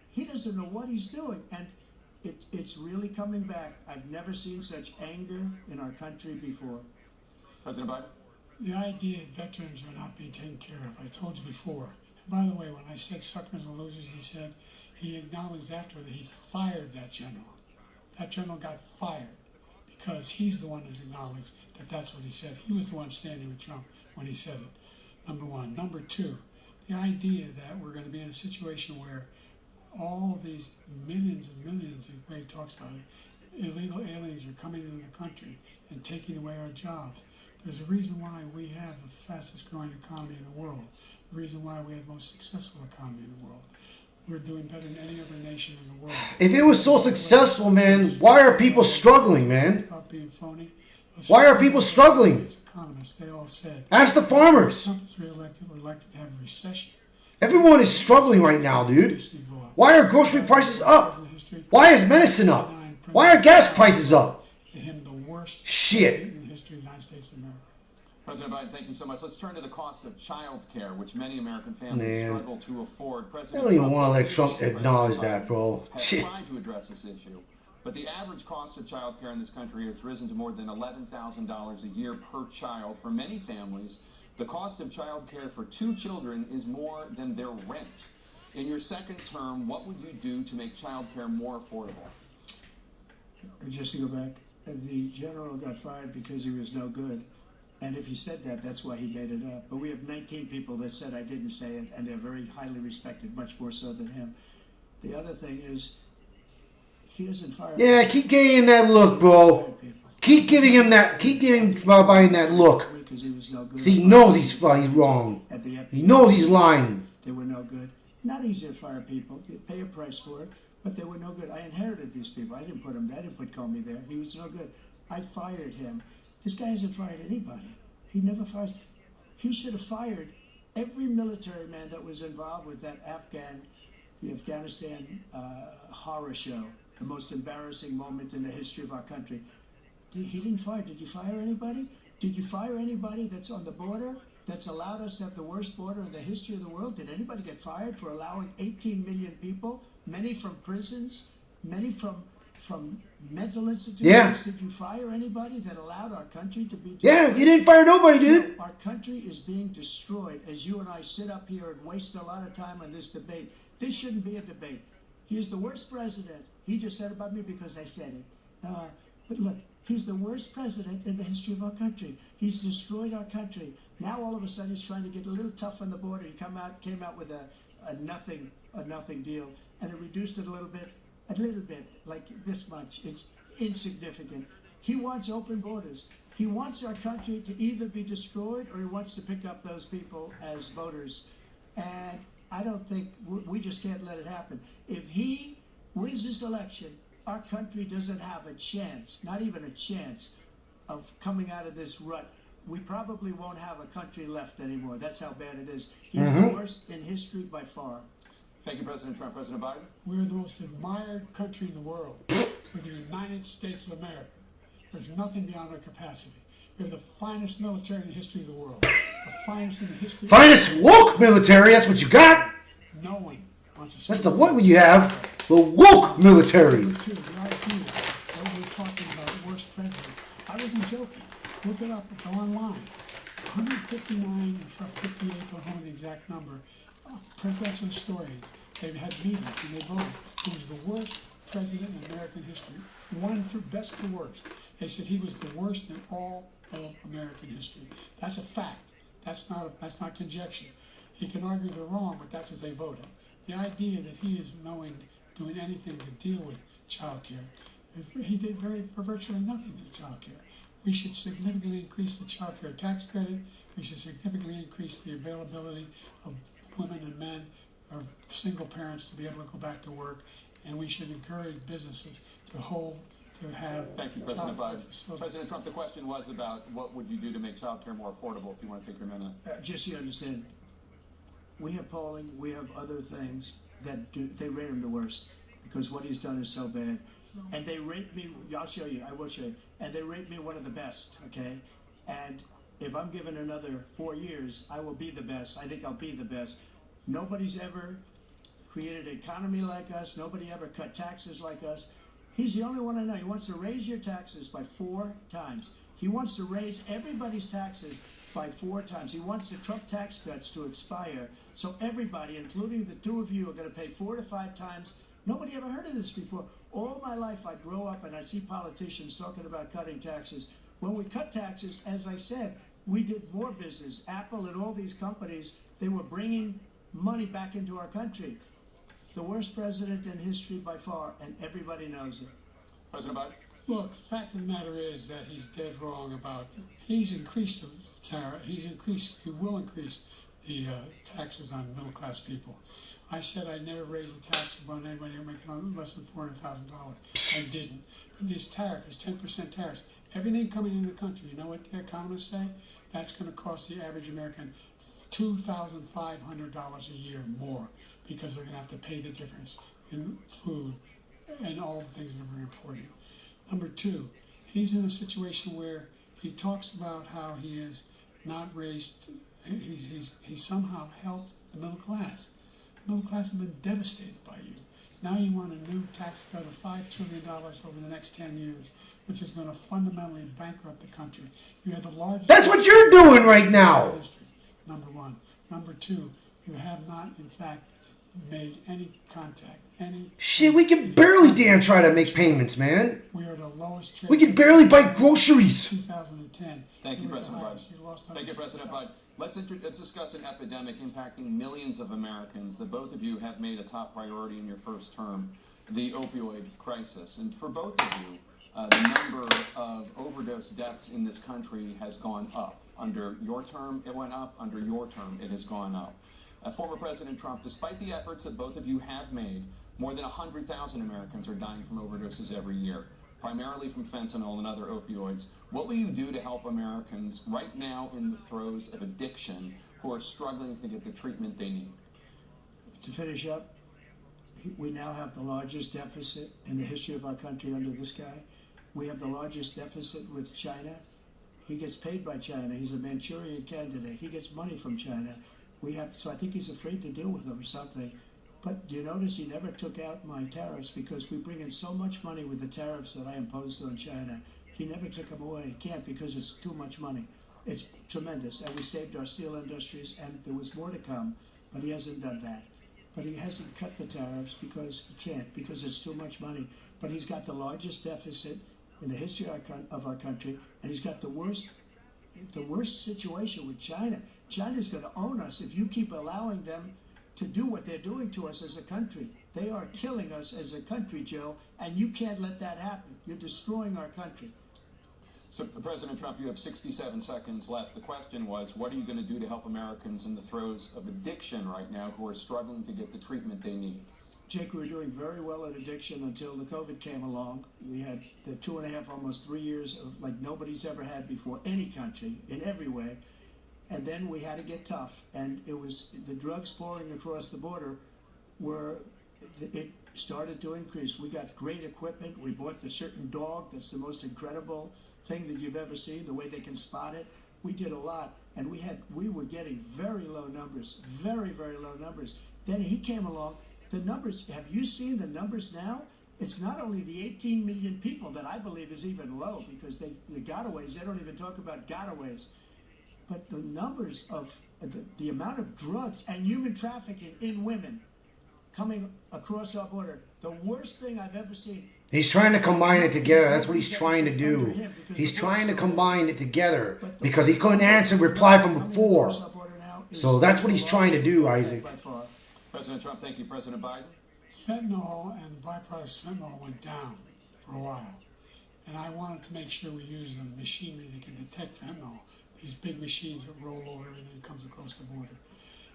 F: He doesn't know what he's doing, and it's really coming back. I've never seen such anger in our country before.
I: President Biden.
K: The idea that veterans are not being taken care of, I told you before. And by the way, when I said suckers and losers, he acknowledged after that he fired that general. That general got fired because he's the one that acknowledged that that's what he said. He was the one standing with Trump when he said it, number one. Number two, the idea that we're going to be in a situation where all these millions and millions, the way he talks about it, illegal aliens are coming into the country and taking away our jobs. There's a reason why we have the fastest growing economy in the world, the reason why we have the most successful economy in the world. we're doing better than any other nation in the world.
A: If it was so successful, man, why are people struggling, man?
K: About being phony.
A: Why are people struggling?
K: Economists, they all said.
A: Ask the farmers.
K: Trump is reelected, we're likely to have a recession.
A: Everyone is struggling right now, dude. Why are grocery prices up? Why is medicine up? Why are gas prices up?
K: Him the worst
A: Shit.
K: in the history of the United States of America.
I: President Biden, thank you so much. Let's turn to the cost of child care, which many American families struggle to afford.
A: I don't even want to let Trump acknowledge that, bro.
I: Has
A: Shit.
I: tried to address this issue, but the average cost of child care in this country has risen to more than $11,000 a year per child. For many families, the cost of child care for 2 children is more than their rent. In your second term, what would you do to make child care more affordable?
F: Just to go back, the general got fired because he was no good. And if he said that, that's why he made it up. But we have 19 people that said I didn't say it, and they're very highly respected, much more so than him. The other thing is, he doesn't fire.
A: Yeah, keep giving him that look, bro. Keep giving him that. Keep giving Biden that look.
F: Because he was no good.
A: He knows he's wrong. He knows he's lying.
F: They were no good. Not easy to fire people. You pay a price for it, but they were no good. I inherited these people. I didn't put them there. I didn't put Comey there. He was no good. I fired him. This guy hasn't fired anybody. He never fires. He should have fired every military man that was involved with that the Afghanistan horror show, the most embarrassing moment in the history of our country. He didn't fire. Did you fire anybody? Did you fire anybody that's on the border, that's allowed us to have the worst border in the history of the world? Did anybody get fired for allowing 18 million people, many from prisons, many from mental institutions?
A: Yeah.
F: Did you fire anybody that allowed our country to be destroyed?
A: Yeah, you didn't fire nobody, dude.
F: Our country is being destroyed as you and I sit up here and waste a lot of time on this debate. This shouldn't be a debate. He is the worst president. He just said about me because I said it. But look, he's the worst president in the history of our country. He's destroyed our country. Now all of a sudden he's trying to get a little tough on the border. He came out with a nothing deal, and it reduced it a little bit, like this much. It's insignificant. He wants open borders. He wants our country to either be destroyed or he wants to pick up those people as voters. And I don't think, we just can't let it happen. If he wins this election, our country doesn't have a chance, not even a chance, of coming out of this rut. We probably won't have a country left anymore. That's how bad it is. He's the worst in history by far.
I: Thank you, President Trump. President Biden?
K: We're the most admired country in the world. We're the United States of America. There's nothing beyond our capacity. We have the finest military in the history of the world. The finest in the history.
A: Finest woke military. That's what you got.
K: No one wants to.
A: That's the what you have. The woke military.
K: The idea that we're talking about worst president. I wasn't joking. Look it up. Go online. 159, 58, don't know the exact number. Presidential historians. They've had meetings and they voted. He was the worst president in American history. One through best to worst. They said he was the worst in all of American history. That's a fact. That's not conjecture. He can argue they're wrong, but that's what they voted. The idea that he is doing anything to deal with child care, he did virtually nothing to child care. We should significantly increase the child care tax credit. We should significantly increase the availability of women and men or single parents to be able to go back to work. And we should encourage businesses to have.
I: Thank you, President Biden. President Trump, the question was about what would you do to make child care more affordable, if you want to take your minute.
F: Just so you understand, we have polling, we have other things that they rate him the worst because what he's done is so bad. And they rate me, I'll show you, I will show you, and they rate me one of the best, okay? And if I'm given another 4 years, I will be the best. I think I'll be the best. Nobody's ever created an economy like us. Nobody ever cut taxes like us. He's the only one I know. He wants to raise your taxes by 4 times. He wants to raise everybody's taxes by 4 times. He wants the Trump tax cuts to expire. So everybody, including the 2 of you, are going to pay 4 to 5 times. Nobody ever heard of this before. All my life I grow up and I see politicians talking about cutting taxes. When we cut taxes, as I said, we did more business. Apple and all these companies, they were bringing money back into our country. The worst president in history by far, and everybody knows it.
I: President Biden?
K: Look, the fact of the matter is that he's dead wrong about, he's increased the tariff, he will increase the taxes on middle class people. I said I'd never raise a tax on anybody making less than $400,000. I didn't. But this tariff is 10% tariffs. Everything coming into the country, you know what the economists say? That's going to cost the average American $2,500 a year more, because they're going to have to pay the difference in food and all the things that we're importing. Number two, he's in a situation where he talks about how he has not raised, he's somehow helped the middle class. The middle class has been devastated by you. Now you want a new tax cut of $5 trillion over the next 10 years, which is going to fundamentally bankrupt the country. You have the largest...
A: That's what you're doing right now!
K: ...history, number one. Number two, you have not, in fact, made any contact, any...
A: Shit, we can barely damn try to make payments, man.
K: We are the lowest...
A: We can barely buy groceries.
K: 2010.
I: Thank you, President Biden. Thank you, President Biden. Let's discuss an epidemic impacting millions of Americans that both of you have made a top priority in your first term, the opioid crisis. And for both of you, the number of overdose deaths in this country has gone up. Under your term, it went up. Under your term, it has gone up. Former President Trump, despite the efforts that both of you have made, more than 100,000 Americans are dying from overdoses every year, primarily from fentanyl and other opioids. What will you do to help Americans right now in the throes of addiction who are struggling to get the treatment they need?
F: To finish up, we now have the largest deficit in the history of our country under this guy. We have the largest deficit with China. He gets paid by China. He's a Manchurian candidate. He gets money from China. So I think he's afraid to deal with them or something. But you notice he never took out my tariffs, because we bring in so much money with the tariffs that I imposed on China. He never took them away. He can't, because it's too much money. It's tremendous. And we saved our steel industries, and there was more to come, but he hasn't done that. But he hasn't cut the tariffs because he can't, because it's too much money. But he's got the largest deficit in the history of our country, and he's got the worst situation with China. China's going to own us if you keep allowing them to do what they're doing to us as a country. They are killing us as a country, Joe, and you can't let that happen. You're destroying our country.
I: So, President Trump, you have 67 seconds left. The question was, what are you going to do to help Americans in the throes of addiction right now who are struggling to get the treatment they need?
F: Jake, we were doing very well at addiction until the COVID came along. We had the 2.5, almost 3 years of like nobody's ever had before, any country, in every way. And then we had to get tough. And it was the drugs pouring across the border it started to increase. We got great equipment. We bought the certain dog that's the most incredible thing that you've ever seen, the way they can spot it. We did a lot. And we were getting very low numbers, very, very low numbers. Then he came along. The numbers, have you seen the numbers now? It's not only the 18 million people that I believe is even low, because the gotaways, they don't even talk about gotaways. But the numbers of the amount of drugs and human trafficking in women coming across our border, the worst thing I've ever seen.
A: He's trying to combine it together. That's what he's trying to do. He's trying to combine it together because he couldn't answer reply from before. So that's what he's trying to do, Isaac.
I: President Trump, thank you. President Biden?
K: Fentanyl and byproducts fentanyl went down for a while. And I wanted to make sure we use the machinery that can detect fentanyl. These big machines that roll over everything that comes across the border.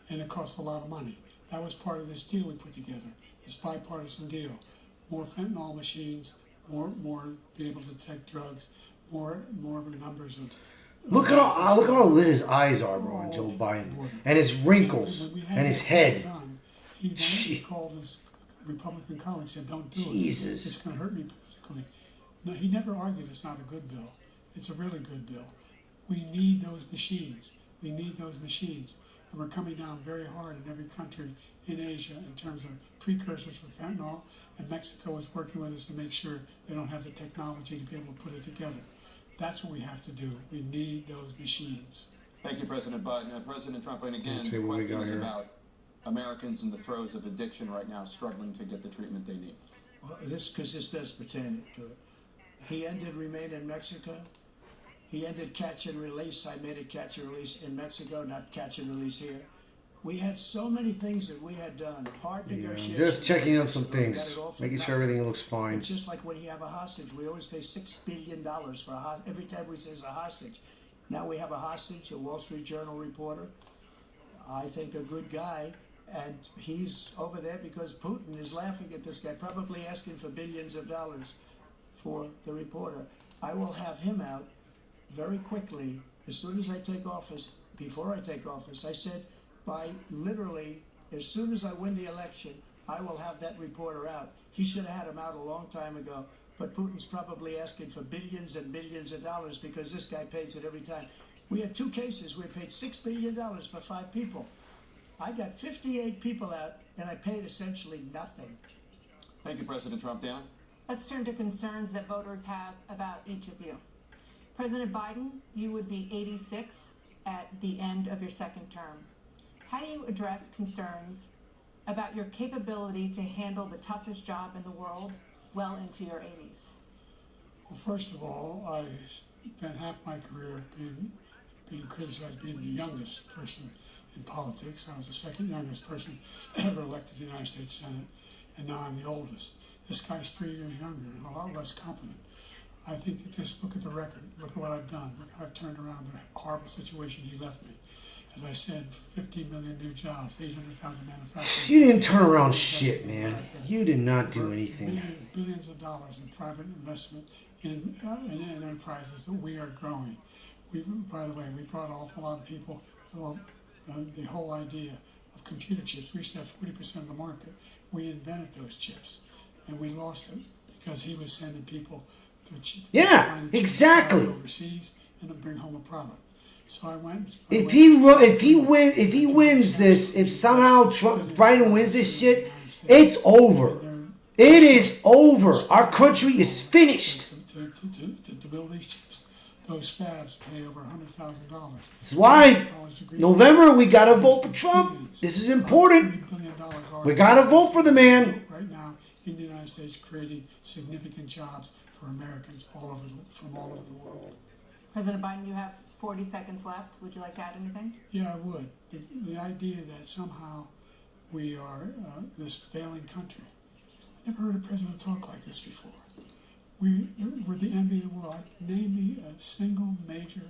K: And it costs a lot of money. That was part of this deal we put together, this bipartisan deal. More fentanyl machines, more be able to detect drugs, more numbers of...
A: Look how lit his eyes are, bro, on Joe Biden. And his wrinkles, and his head.
K: He called his Republican colleagues and said, don't do it.
A: Jesus.
K: It's going to hurt me politically. No, he never argued it's not a good bill. It's a really good bill. We need those machines. We need those machines. And we're coming down very hard in every country in Asia in terms of precursors for fentanyl. And Mexico is working with us to make sure they don't have the technology to be able to put it together. That's what we have to do. We need those machines.
I: Thank you, President Biden. President Trump, and again, the question is about Americans in the throes of addiction right now struggling to get the treatment they need.
F: Well, this does pertain to it. He ended Remain in Mexico. He ended catch and release. I made it catch and release in Mexico, not catch and release here. We had so many things that we had done, hard negotiations.
A: Just checking up some things, making sure everything looks fine.
F: It's just like when you have a hostage. We always pay $6 billion for a hostage. Every time we say it's a hostage. Now we have a hostage, a Wall Street Journal reporter. I think a good guy, And he's over there because Putin is laughing at this guy, probably asking for billions of dollars for the reporter. I will have him out very quickly as soon as I take office. Before I take office, I said by literally as soon as I win the election, I will have that reporter out. He should have had him out a long time ago. But Putin's probably asking for billions and billions of dollars because this guy pays it every time. We had 2 cases. We paid $6 billion for 5 people. I got 58 people out, and I paid essentially nothing.
I: Thank you, President Trump. Dan?
J: Let's turn to concerns that voters have about each of you. President Biden, you would be 86 at the end of your second term. How do you address concerns about your capability to handle the toughest job in the world well into your 80s?
K: Well, first of all, I spent half my career being criticized being the youngest person in politics. I was the second youngest person ever elected to the United States Senate, and now I'm the oldest. This guy's 3 years younger and a lot less competent. I think that just look at the record, look at what I've done, look how I've turned around the horrible situation he left me. As I said, 15 million new jobs, 800,000 manufacturers.
A: You didn't turn around shit, man. You did not do anything.
K: Billions of dollars in private investment in enterprises that we are growing. By the way, we brought an awful lot of people. The whole idea of computer chips, we used to have 40% of the market. We invented those chips, and we lost it because he was sending people to cheap.
A: Yeah, exactly.
K: Overseas and to bring home a product. So I went.
A: If he wins this, if somehow Biden wins this shit, it's over. It is over. Our country is finished.
K: To build these chips, those fabs pay over $100,000.
A: That's why November we gotta vote for Trump. This is important. We gotta vote for the man.
K: Right now in the United States, creating significant jobs for Americans from all over the world.
J: President Biden, you have 40 seconds left. Would you like to add anything?
K: Yeah, I would. The idea that somehow we are this failing country. I never heard a president talk like this before. We're the envy of the world. Name me a single major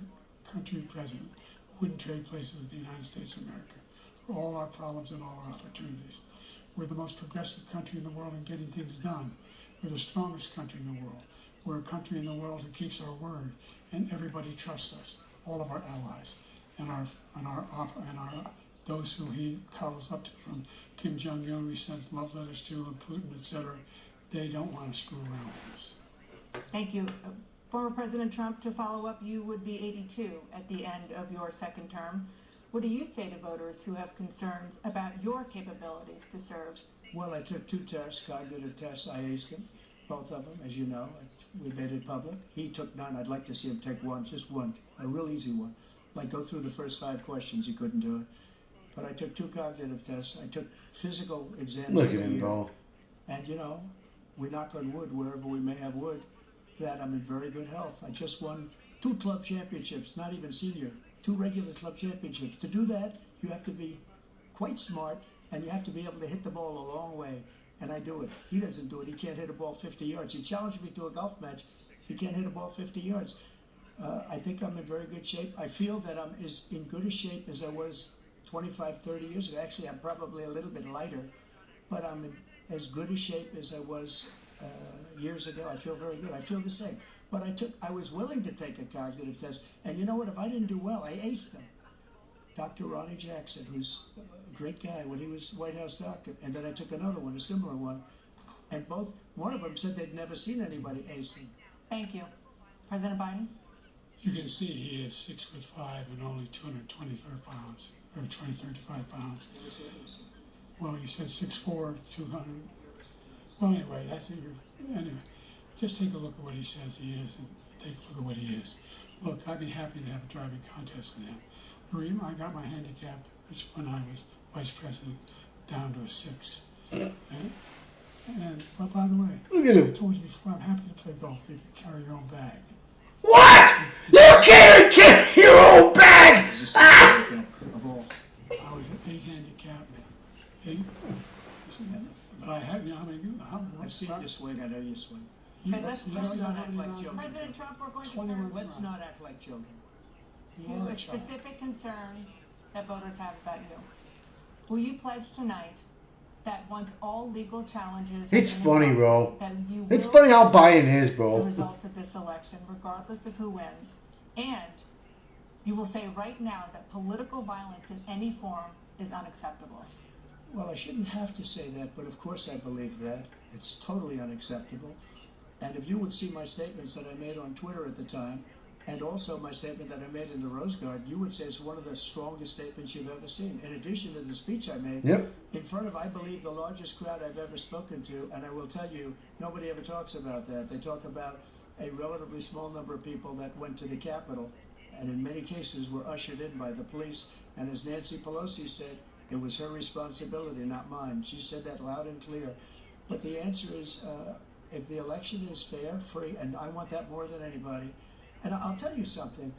K: country president who wouldn't trade places with the United States of America for all our problems and all our opportunities. We're the most progressive country in the world in getting things done. We're the strongest country in the world. We're a country in the world who keeps our word, and everybody trusts us. All of our allies and those who he calls up to, from Kim Jong-un, we sent love letters to, and Putin, etc. They don't want to screw around with us.
J: Thank you. Former President Trump, to follow up, you would be 82 at the end of your second term. What do you say to voters who have concerns about your capabilities to serve?
F: Well, I took 2 tests, cognitive tests. I aced them, both of them, as you know. We made it public. He took none. I'd like to see him take one, just one, a real easy one. Like go through the first 5 questions. He couldn't do it. But I took 2 cognitive tests. I took physical exams.
A: Look at him go.
F: And you know, we knock on wood wherever we may have wood, that I'm in very good health. I just won 2 club championships, not even senior, 2 regular club championships. To do that, you have to be quite smart, and you have to be able to hit the ball a long way. And I do it. He doesn't do it. He can't hit a ball 50 yards. He challenged me to a golf match. He can't hit a ball 50 yards. I think I'm in very good shape. I feel that I'm as in good a shape as I was 25, 30 years ago. Actually, I'm probably a little bit lighter, but I'm in as good a shape as I was years ago. I feel very good. I feel the same. But I was willing to take a cognitive test. And you know what? If I didn't do well, I aced them. Dr. Ronnie Jackson, who's a great guy when he was White House doctor. And then I took another one, a similar one. And one of them said they'd never seen anybody acing.
J: Thank you. President Biden?
K: You can see he is 6'5" and only 223 pounds, or 235 pounds. Well, you said 6'4", 200. Well, anyway, anyway. Just take a look at what he says he is, and take a look at what he is. Look, I'd be happy to have a driving contest with him. The reason I got my handicap, which when I was vice president, down to a 6. But by the way,
A: look at him.
K: I told you before, I'm happy to play golf if you carry your own bag.
A: What? You can't carry your own bag! Ah!
K: I was at 8 handicap. 8. But I have,
F: I've seen you swing. I know you swing.
J: Let's
F: not act like children.
J: President Trump, we're going to turn
F: Let's not act like children.
J: to a specific concern that voters have about you. Will you pledge tonight that once all legal challenges...
A: It's funny, bro.
J: That you
A: It's
J: will
A: funny how
J: accept
A: Biden is, bro.
J: the results of this election, regardless of who wins, and you will say right now that political violence in any form is unacceptable.
F: Well, I shouldn't have to say that, but of course I believe that. It's totally unacceptable. And if you would see my statements that I made on Twitter at the time, and also my statement that I made in the Rose Garden, you would say it's one of the strongest statements you've ever seen. In addition to the speech I made, in front of, I believe, the largest crowd I've ever spoken to, and I will tell you, nobody ever talks about that. They talk about a relatively small number of people that went to the Capitol, and in many cases were ushered in by the police. And as Nancy Pelosi said, it was her responsibility, not mine. She said that loud and clear. But the answer is, if the election is fair, free, and I want that more than anybody. And I'll tell you something.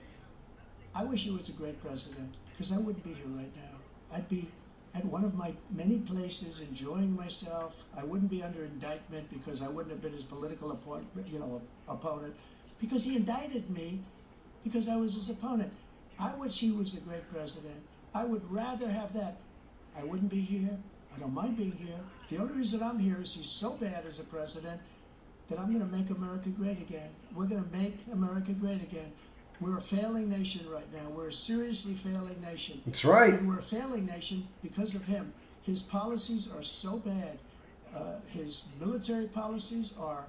F: I wish he was a great president, because I wouldn't be here right now. I'd be at one of my many places enjoying myself. I wouldn't be under indictment because I wouldn't have been his political opponent, because he indicted me because I was his opponent. I wish he was a great president. I would rather have that. I wouldn't be here. I don't mind being here. The only reason I'm here is he's so bad as a president that I'm going to make America great again. We're going to make America great again. We're a failing nation right now. We're a seriously failing nation.
A: That's right.
F: And we're a failing nation because of him. His policies are so bad. His military policies are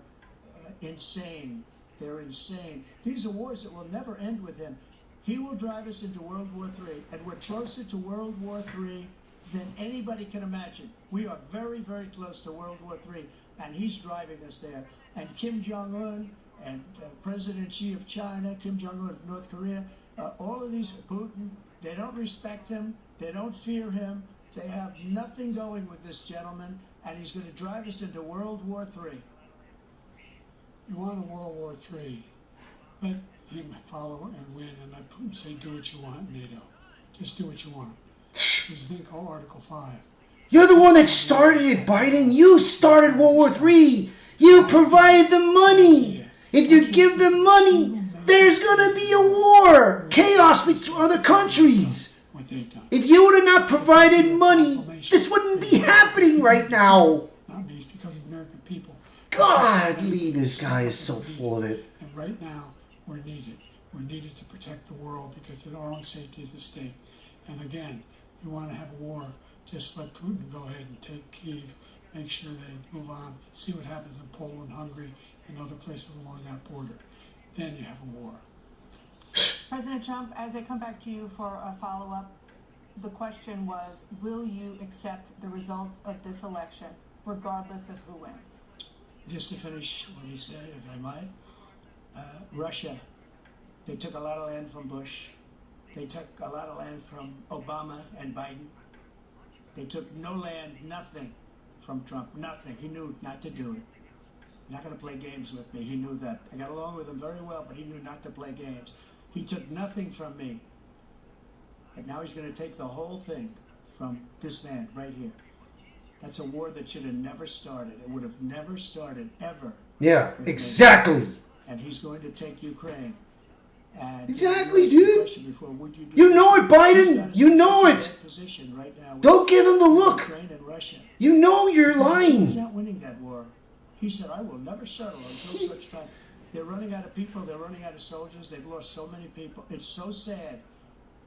F: insane. They're insane. These are wars that will never end with him. He will drive us into World War III, and we're closer to World War III than anybody can imagine. We are very, very close to World War III, and he's driving us there. And Kim Jong-un and President Xi of China, Kim Jong-un of North Korea, all of these, Putin, they don't respect him, they don't fear him, they have nothing going with this gentleman, and he's going to drive us into World War III.
K: You want a World War III, let him follow and win, and let Putin say, do what you want, NATO. Just do what you want. There's a thing called Article 5.
A: You're the one that started it, Biden. You started World War III. You provide the money. If you give them money, there's going to be a war. Chaos between other countries. If you would have not provided money, this wouldn't be happening right now.
K: Not me, it's because of the American people.
A: Godly, this guy is so full of it.
K: And right now, we're needed. We're needed to protect the world because of our own safety as a state. And again, you want to have a war, just let Putin go ahead and take Kyiv, make sure they move on, see what happens in Poland, Hungary, and other places along that border. Then you have a war.
J: President Trump, as I come back to you for a follow-up, the question was, will you accept the results of this election, regardless of who wins?
F: Just to finish what he said, if I might, Russia, they took a lot of land from Bush. They took a lot of land from Obama and Biden. They took no land, nothing from Trump, nothing. He knew not to do it. Not going to play games with me. He knew that. I got along with him very well, but he knew not to play games. He took nothing from me. But now he's going to take the whole thing from this man right here. That's a war that should have never started. It would have never started, ever.
A: Yeah, exactly.
F: And he's going to take Ukraine. And
A: exactly, dude.
F: Before,
A: you know it, Biden. You know it.
F: Right now,
A: don't give him the look.
F: Ukraine and Russia.
A: You know you're lying.
F: He's not winning that war. He said, I will never settle until such time. They're running out of people. They're running out of soldiers. They've lost so many people. It's so sad.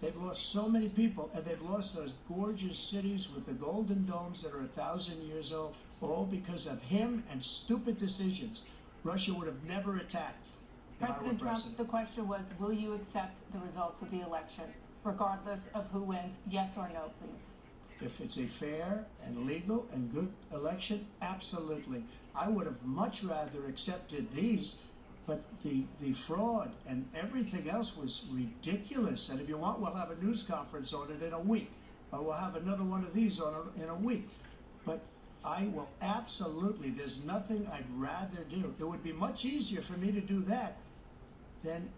F: They've lost so many people, and they've lost those gorgeous cities with the golden domes that are 1,000 years old, all because of him and stupid decisions. Russia would have never attacked.
J: President Trump, the question was, will you accept the results of the election, regardless of who wins? Yes or no, please.
F: If it's a fair and legal and good election, absolutely. I would have much rather accepted these, but the fraud and everything else was ridiculous. And if you want, we'll have a news conference on it in a week, or we'll have another one of these in a week. But I will absolutely, there's nothing I'd rather do. It would be much easier for me to do that than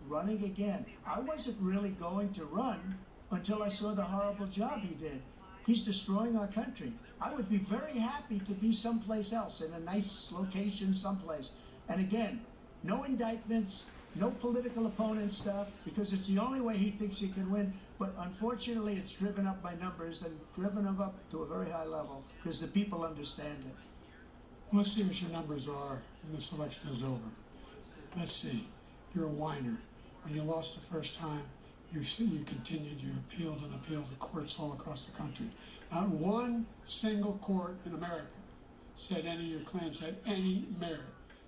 F: running again. I wasn't really going to run until I saw the horrible job he did. He's destroying our country. I would be very happy to be someplace else, in a nice location someplace. And again, no indictments, no political opponent stuff, because it's the only way he thinks he can win. But unfortunately, it's driven up by numbers and driven them up to a very high level because the people understand it.
K: Let's see what your numbers are when this election is over. Let's see. You're a whiner. When you lost the first time, you continued, you appealed and appealed to courts all across the country. Not one single court in America said any of your claims had any merit,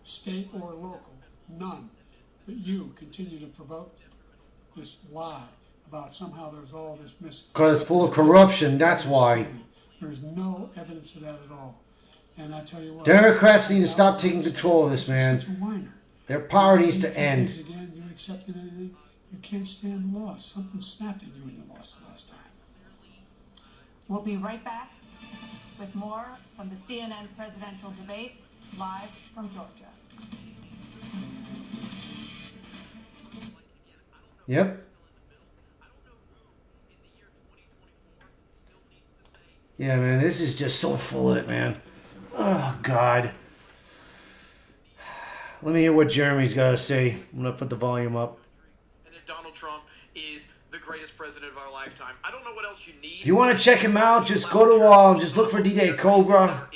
K: state or local, none. But you continue to provoke this lie about somehow there's all this
A: because it's full of corruption, that's why.
K: There's no evidence of that at all. And I tell you what,
A: Democrats need to stop taking control of this, man. Their power needs to end.
K: Again, you accepted anything? You can't stand the loss. Something snapped in you when you lost the last time.
J: We'll be right back with more from the CNN presidential debate, live from Georgia.
A: Yep. Yeah, man, this is just so full of it, man. Oh, God. Let me hear what Jeremy's got to say. I'm going to put the volume up.
B: And that Donald Trump is the greatest president of our lifetime. I don't know what else you need.
A: If you want to check him out, just go to, just look for DJ Cobra.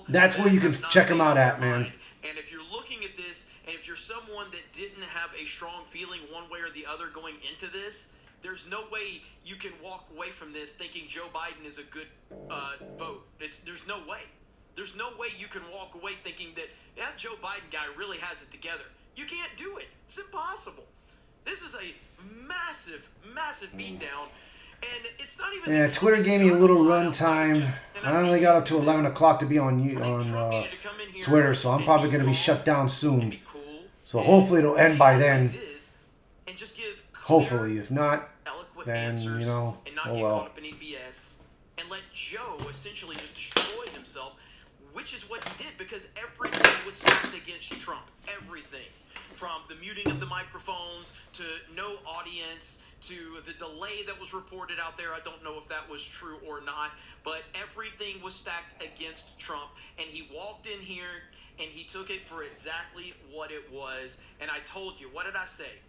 A: That's where you can check him out at, man.
B: And if you're looking at this, and if you're someone that didn't have a strong feeling one way or the other going into this, there's no way you can walk away from this thinking Joe Biden is a good vote. There's no way. There's no way you can walk away thinking that that Joe Biden guy really has it together. You can't do it. It's impossible. This is a massive, massive beatdown. And it's not even...
A: Yeah, Twitter gave me a little run time. I only got up to 11 o'clock to be on Twitter, so I'm probably going to be shut down soon. So hopefully it'll end by then. Hopefully. If not, then, you know, oh well.
B: And let Joe essentially just destroy himself, which is what he did, because everything was stacked against Trump. Everything. From the muting of the microphones to no audience to the delay that was reported out there. I don't know if that was true or not, but everything was stacked against Trump, and he walked in here and he took it for exactly what it was. And I told you, what did I say?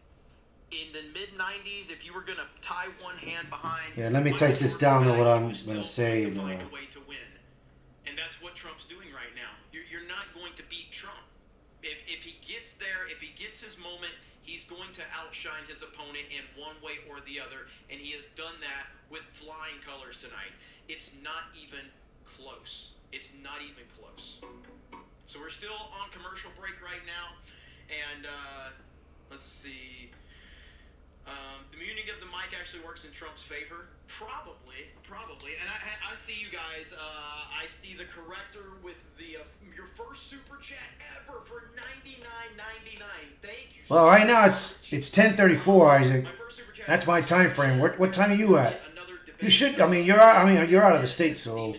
B: In the mid-90s, if you were going to tie one hand behind...
A: Yeah, let me take this down to what I'm going to say.
B: Find a way to win. And that's what Trump's doing right now. You're not going to beat Trump. If he gets there, if he gets his moment, he's going to outshine his opponent in one way or the other. And he has done that with flying colors tonight. It's not even close. It's not even close. So we're still on commercial break right now. And let's see... the muting of the mic actually works in Trump's favor. Probably. And I see you guys. I see the corrector with the your first super chat ever for $99.99. Thank you.
A: Well, right now it's 10:34, Isaac. That's my time frame. What time are you at? You should. I mean, you're out of the state, so.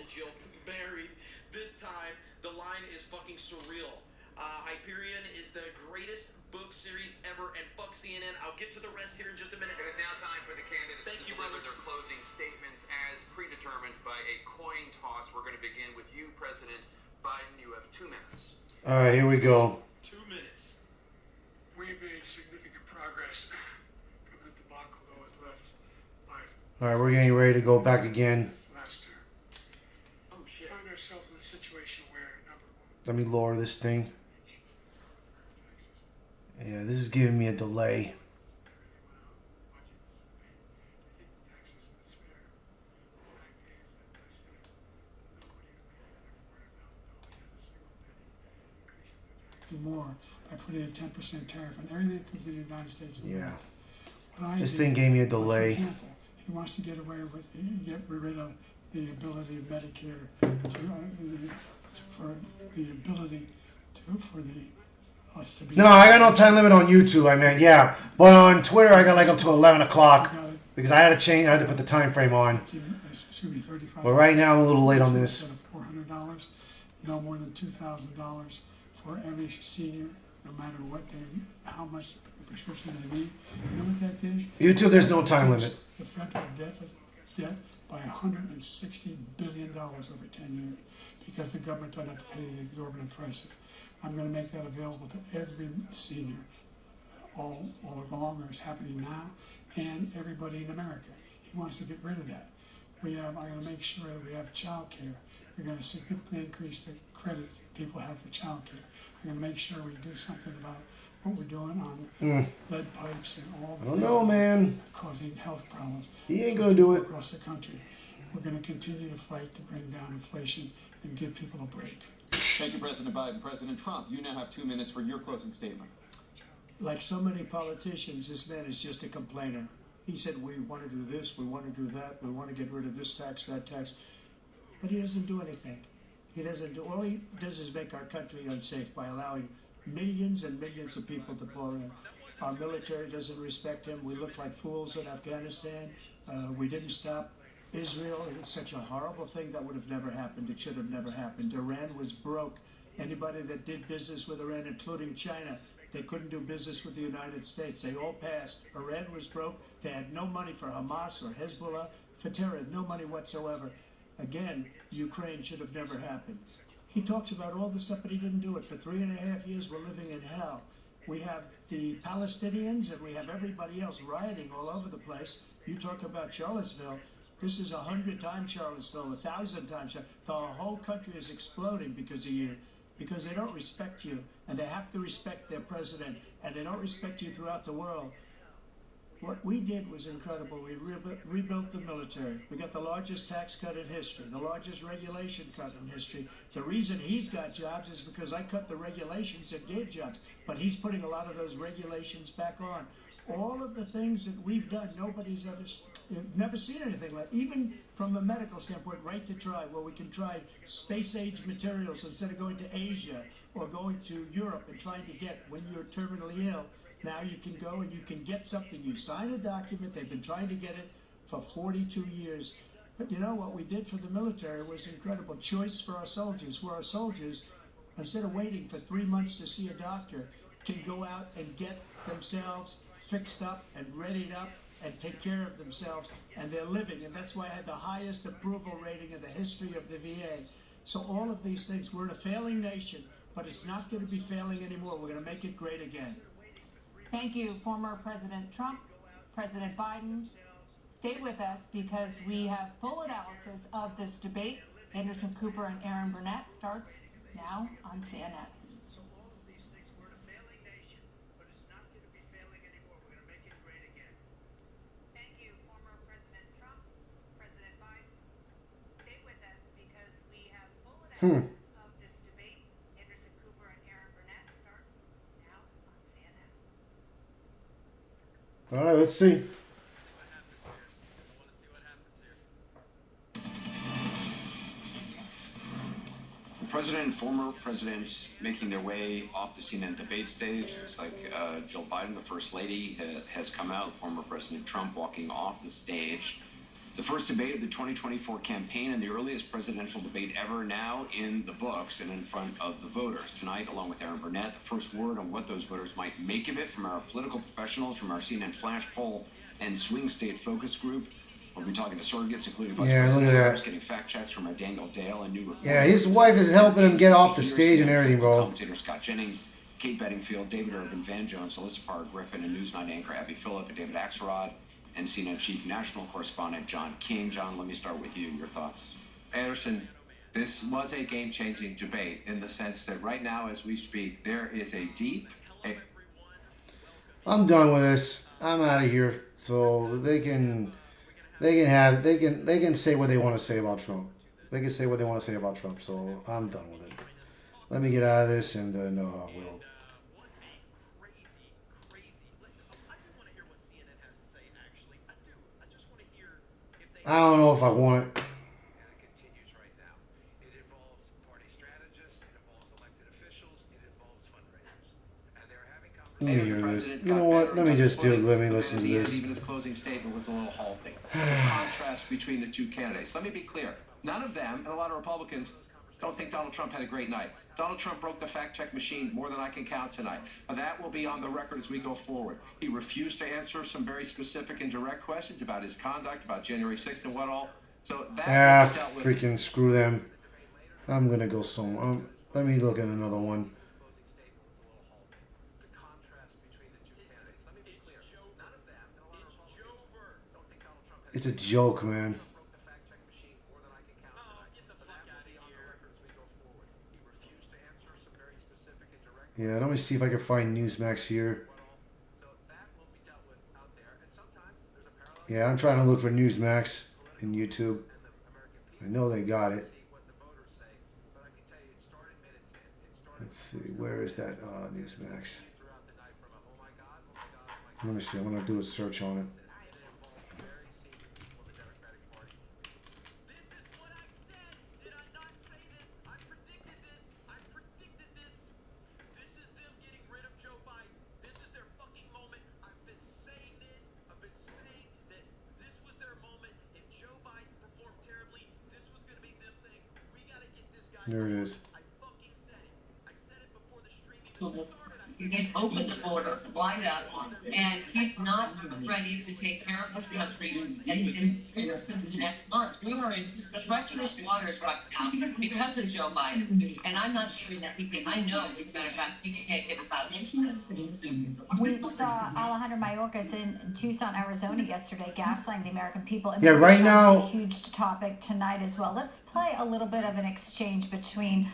B: Buried. This time the line is fucking surreal. Hyperion is the greatest book series ever, and fuck CNN. I'll get to the rest here in just a minute.
I: It is now time for the candidates to deliver their closing statements as predetermined by a coin toss. We're going to begin with you, President Biden. You have 2 minutes.
A: All right, here we go.
B: 2 minutes.
K: We've made significant progress from the debacle that was left by
A: All right, we're getting ready to go back again.
K: last term.
B: Oh shit.
K: We find ourselves in a situation where, number one,
A: Let me lower this thing. Yeah, this is giving me a delay. more by putting a 10% tariff on everything that comes into the United States of America. This thing gave me a delay.
K: For example, he wants to get rid of the ability of Medicare for us to be.
A: No, I got no time limit on YouTube. I mean, yeah, but on Twitter I got like up to 11 o'clock because I had to change. I had to put the time frame on. But right now I'm a little late on this.
K: $400, no more than $2,000 for every senior, no matter how much prescription they need. You know what that did?
A: YouTube, there's no time limit.
K: The federal debt by $160 billion over 10 years because the government doesn't have to pay the exorbitant prices. I'm going to make that available to every senior all along, or is happening now, and everybody in America. He wants to get rid of that. I'm going to make sure that we have child care. We're going to significantly increase the credit people have for child care. We're going to make sure we do something about what we're doing on lead pipes and all.
A: I don't know, man.
K: Causing health problems.
A: He ain't going to do it.
K: Across the country. We're going to continue to fight to bring down inflation and give people a break.
I: Thank you, President Biden. President Trump, you now have 2 minutes for your closing statement.
F: Like so many politicians, this man is just a complainer. He said, we want to do this, we want to do that, we want to get rid of this tax, that tax. But he doesn't do anything. He doesn't do, all he does is make our country unsafe by allowing millions and millions of people to pour in. Our military doesn't respect him. We look like fools in Afghanistan. We didn't stop Israel. It was such a horrible thing that would have never happened. It should have never happened. Iran was broke. Anybody that did business with Iran, including China, they couldn't do business with the United States. They all passed. Iran was broke. They had no money for Hamas or Hezbollah, for terror, no money whatsoever. Again, Ukraine should have never happened. He talks about all this stuff, but he didn't do it. For 3.5 years, we're living in hell. We have the Palestinians and we have everybody else rioting all over the place. You talk about Charlottesville. This is 100 times Charlottesville, 1,000 times. The whole country is exploding because of you. Because they don't respect you, and they have to respect their president, and they don't respect you throughout the world. What we did was incredible. We rebuilt the military. We got the largest tax cut in history, the largest regulation cut in history. The reason he's got jobs is because I cut the regulations that gave jobs, but he's putting a lot of those regulations back on. All of the things that we've done, nobody's never seen anything like. Even from a medical standpoint, right to try, where we can try space-age materials instead of going to Asia or going to Europe and trying to get, when you're terminally ill, now you can go and you can get something. You sign a document. They've been trying to get it for 42 years. But you know what we did for the military was incredible. Choice for our soldiers, where our soldiers, instead of waiting for 3 months to see a doctor, can go out and get themselves fixed up and readied up and take care of themselves, and they're living, and that's why I had the highest approval rating in the history of the VA. So all of these things, we're in a failing nation, but it's not going to be failing anymore. We're going to make it great again.
J: Thank you, former President Trump, President Biden. Stay with us because we have full analysis of this debate. Anderson Cooper and Aaron Burnett starts now on CNN.
A: Hmm.
J: Of this debate, Anderson Cooper and Aaron Burnett starts now on CNN.
A: All right, let's see.
L: The president and former presidents making their way off the CNN debate stage. Looks like Jill Biden, the first lady, has come out. Former President Trump walking off the stage. The first debate of the 2024 campaign and the earliest presidential debate ever now in the books and in front of the voters. Tonight, along with Aaron Burnett, the first word on what those voters might make of it from our political professionals, from our CNN Flash Poll and Swing State Focus Group. We'll be talking to surrogates, including Vice President Harris, getting fact checks from our Daniel Dale and new reporters.
A: Yeah, his wife is helping him get off the stage and everything, bro.
L: Commentator Scott Jennings, Kate Bedingfield, David Urban, Van Jones, Alyssa Farr Griffin, and Newsnight anchor Abby Phillip and David Axelrod, and CNN Chief National Correspondent John King. John, let me start with you. Your thoughts?
M: Anderson, this was a game-changing debate in the sense that right now, as we speak, there is a deep...
A: I'm done with this. I'm out of here. So they can say what they want to say about Trump. They can say what they want to say about Trump. So I'm done with it. Let me get out of this, and no, I will. I don't know if I want it. Let me hear this. You know what? Let me listen to this.
M: Even his closing statement was a little halting. The contrast between the two candidates. Let me be clear. None of them, and a lot of Republicans, don't think Donald Trump had a great night. Donald Trump broke the fact-check machine more than I can count tonight. That will be on the record as we go forward. He refused to answer some very specific and direct questions about his conduct, about January 6th and what all. So that
A: freaking screw them. I'm going to go somewhere. Let me look at another one. It's a joke, man. Yeah, let me see if I can find Newsmax here. Yeah, I'm trying to look for Newsmax in YouTube. I know they got it. Let's see, where is that Newsmax? Let me see, I'm going to do a search on it. There it is.
N: He's opened the border wide up, and he's not ready to take care of this country and his citizens in the next months. We are in treacherous waters right now because of Joe Biden, and I'm not sure that I know, as a matter of fact, he can't get us out of this.
O: We saw Alejandro Mayorkas in Tucson, Arizona yesterday, gaslighting the American people.
A: Yeah, right now,
O: a huge topic tonight as well. Let's play a little bit of an exchange between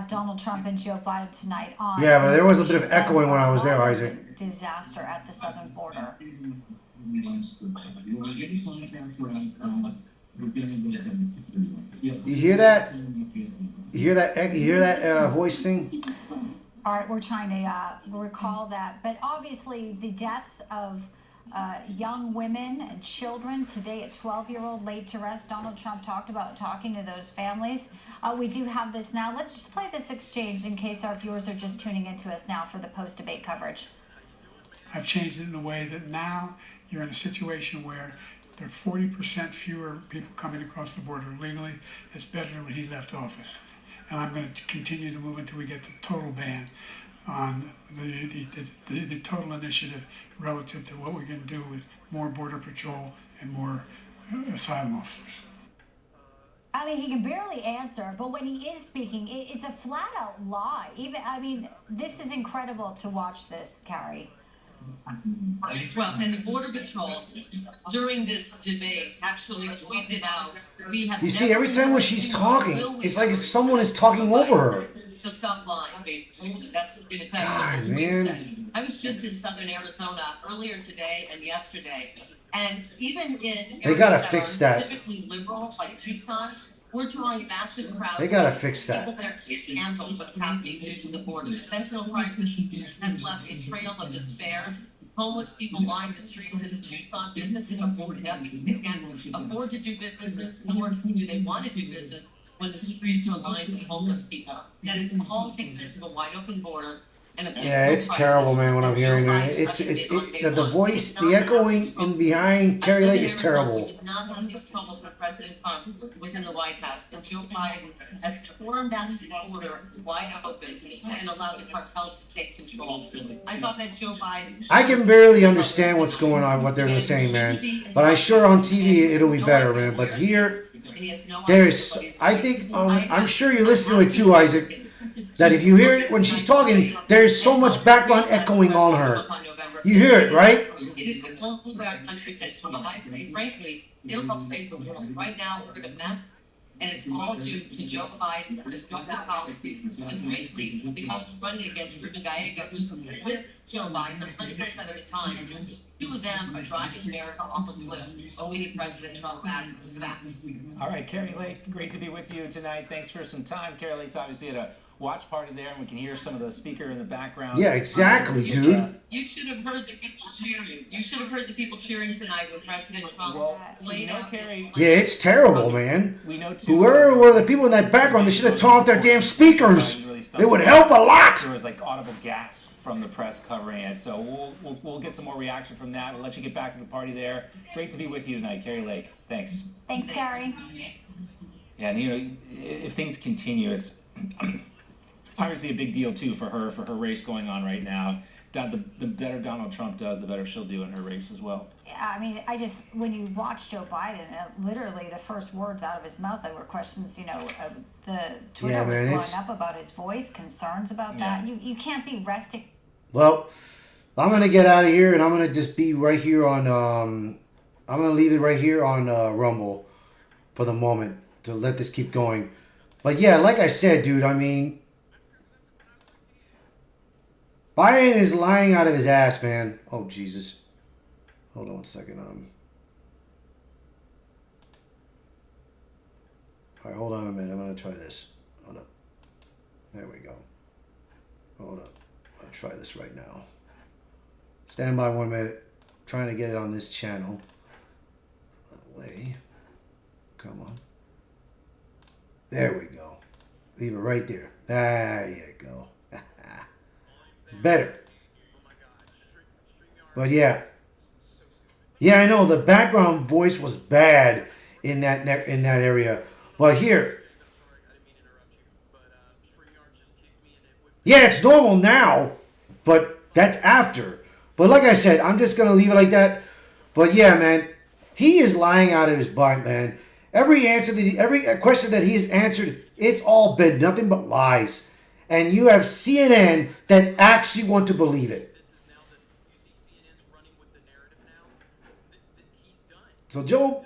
O: Donald Trump and Joe Biden tonight on.
A: Yeah, but there was a bit of echoing when I was there, Isaac.
O: Disaster at the southern border.
A: You hear that? You hear that? You hear that voice thing?
O: All right, we're trying to recall that, but obviously the deaths of young women and children today, a 12-year-old laid to rest. Donald Trump talked about talking to those families. We do have this now. Let's just play this exchange in case our viewers are just tuning into us now for the post-debate coverage.
K: I've changed it in a way that now you're in a situation where there are 40% fewer people coming across the border legally. It's better than when he left office. And I'm going to continue to move until we get the total ban on the total initiative relative to what we're going to do with more Border Patrol and more asylum officers.
O: I mean, he can barely answer, but when he is speaking, it's a flat-out lie. This is incredible to watch this, Carrie.
N: Well, and the Border Patrol, during this debate, actually tweeted out, we have...
A: You see, every time when she's talking, it's like someone is talking over her.
N: So stop lying, basically. That's in effect what the tweet said. I was just in southern Arizona earlier today and yesterday, and even in
A: they gotta
N: areas
A: fix
N: that are
A: that.
N: typically liberal, like Tucson, we're drawing massive crowds.
A: They gotta fix that.
N: People there can't handle what's happening due to the border. The fentanyl crisis has left a trail of despair. Homeless people line the streets in Tucson. Businesses are boarded up because they can't afford to do business, nor do they want to do business when the streets are lined with homeless people. That is all because of a wide open border.
A: Yeah, it's terrible, man, what I'm hearing. The voice, the echoing in behind Carrie Lake is terrible.
N: Did not have these troubles when President Trump was in the White House, and Joe Biden has torn down the border wide open and allowed the cartels to take control. I thought that Joe Biden...
A: I can barely understand what's going on, what they're saying, man. But I'm sure on TV it'll be better, man. But here, I think, I'm sure you're listening to it too, Isaac, that if you hear it when she's talking, there's so much background echoing on her. You hear it, right?
N: It is the global country that survived. Frankly, it'll help save the world. Right now, we're in a mess, and it's all due to Joe Biden's destructive policies. And frankly, the people running against Ruben Gallego, who's with Joe Biden 100% of the time, two of them are driving America off a cliff. Oh, we need President Trump back in the staff.
P: All right, Carrie Lake, great to be with you tonight. Thanks for some time. Carrie Lake's obviously at a watch party there, and we can hear some of the speaker in the background.
A: Yeah, exactly, dude.
N: You should have heard the people cheering. You should have heard the people cheering tonight with President Trump.
P: Carrie,
A: Yeah, it's terrible, man.
P: We know too.
A: Whoever were the people in that background, they should have turned off their damn speakers. It would help a lot.
P: There was like audible gasp from the press covering it, so we'll get some more reaction from that. We'll let you get back to the party there. Great to be with you tonight, Carrie Lake. Thanks.
O: Thanks, Carrie.
P: Yeah, and if things continue, it's obviously a big deal too for her race going on right now. The better Donald Trump does, the better she'll do in her race as well.
O: Yeah, I mean, when you watch Joe Biden, literally the first words out of his mouth, there were questions, the Twitter was blowing up about his voice, concerns about that. You can't be resting.
A: Well, I'm going to get out of here, and I'm going to just be right here on I'm gonna leave it right here on Rumble for the moment to let this keep going. But yeah, like I said, dude, I mean, Biden is lying out of his ass, man. Oh, Jesus. Hold on 1 second. All right, hold on a minute. I'm going to try this. Hold up. There we go. Hold up. I'll try this right now. Stand by 1 minute. Trying to get it on this channel. That way. Come on. There we go. Leave it right there. There you go. Better. But yeah. Yeah, I know the background voice was bad in that area. But here. Yeah, it's normal now, but that's after. But like I said, I'm just going to leave it like that. But yeah, man, he is lying out of his butt, man. Every question that he has answered, it's all been nothing but lies. And you have CNN that actually want to believe it. So Joe,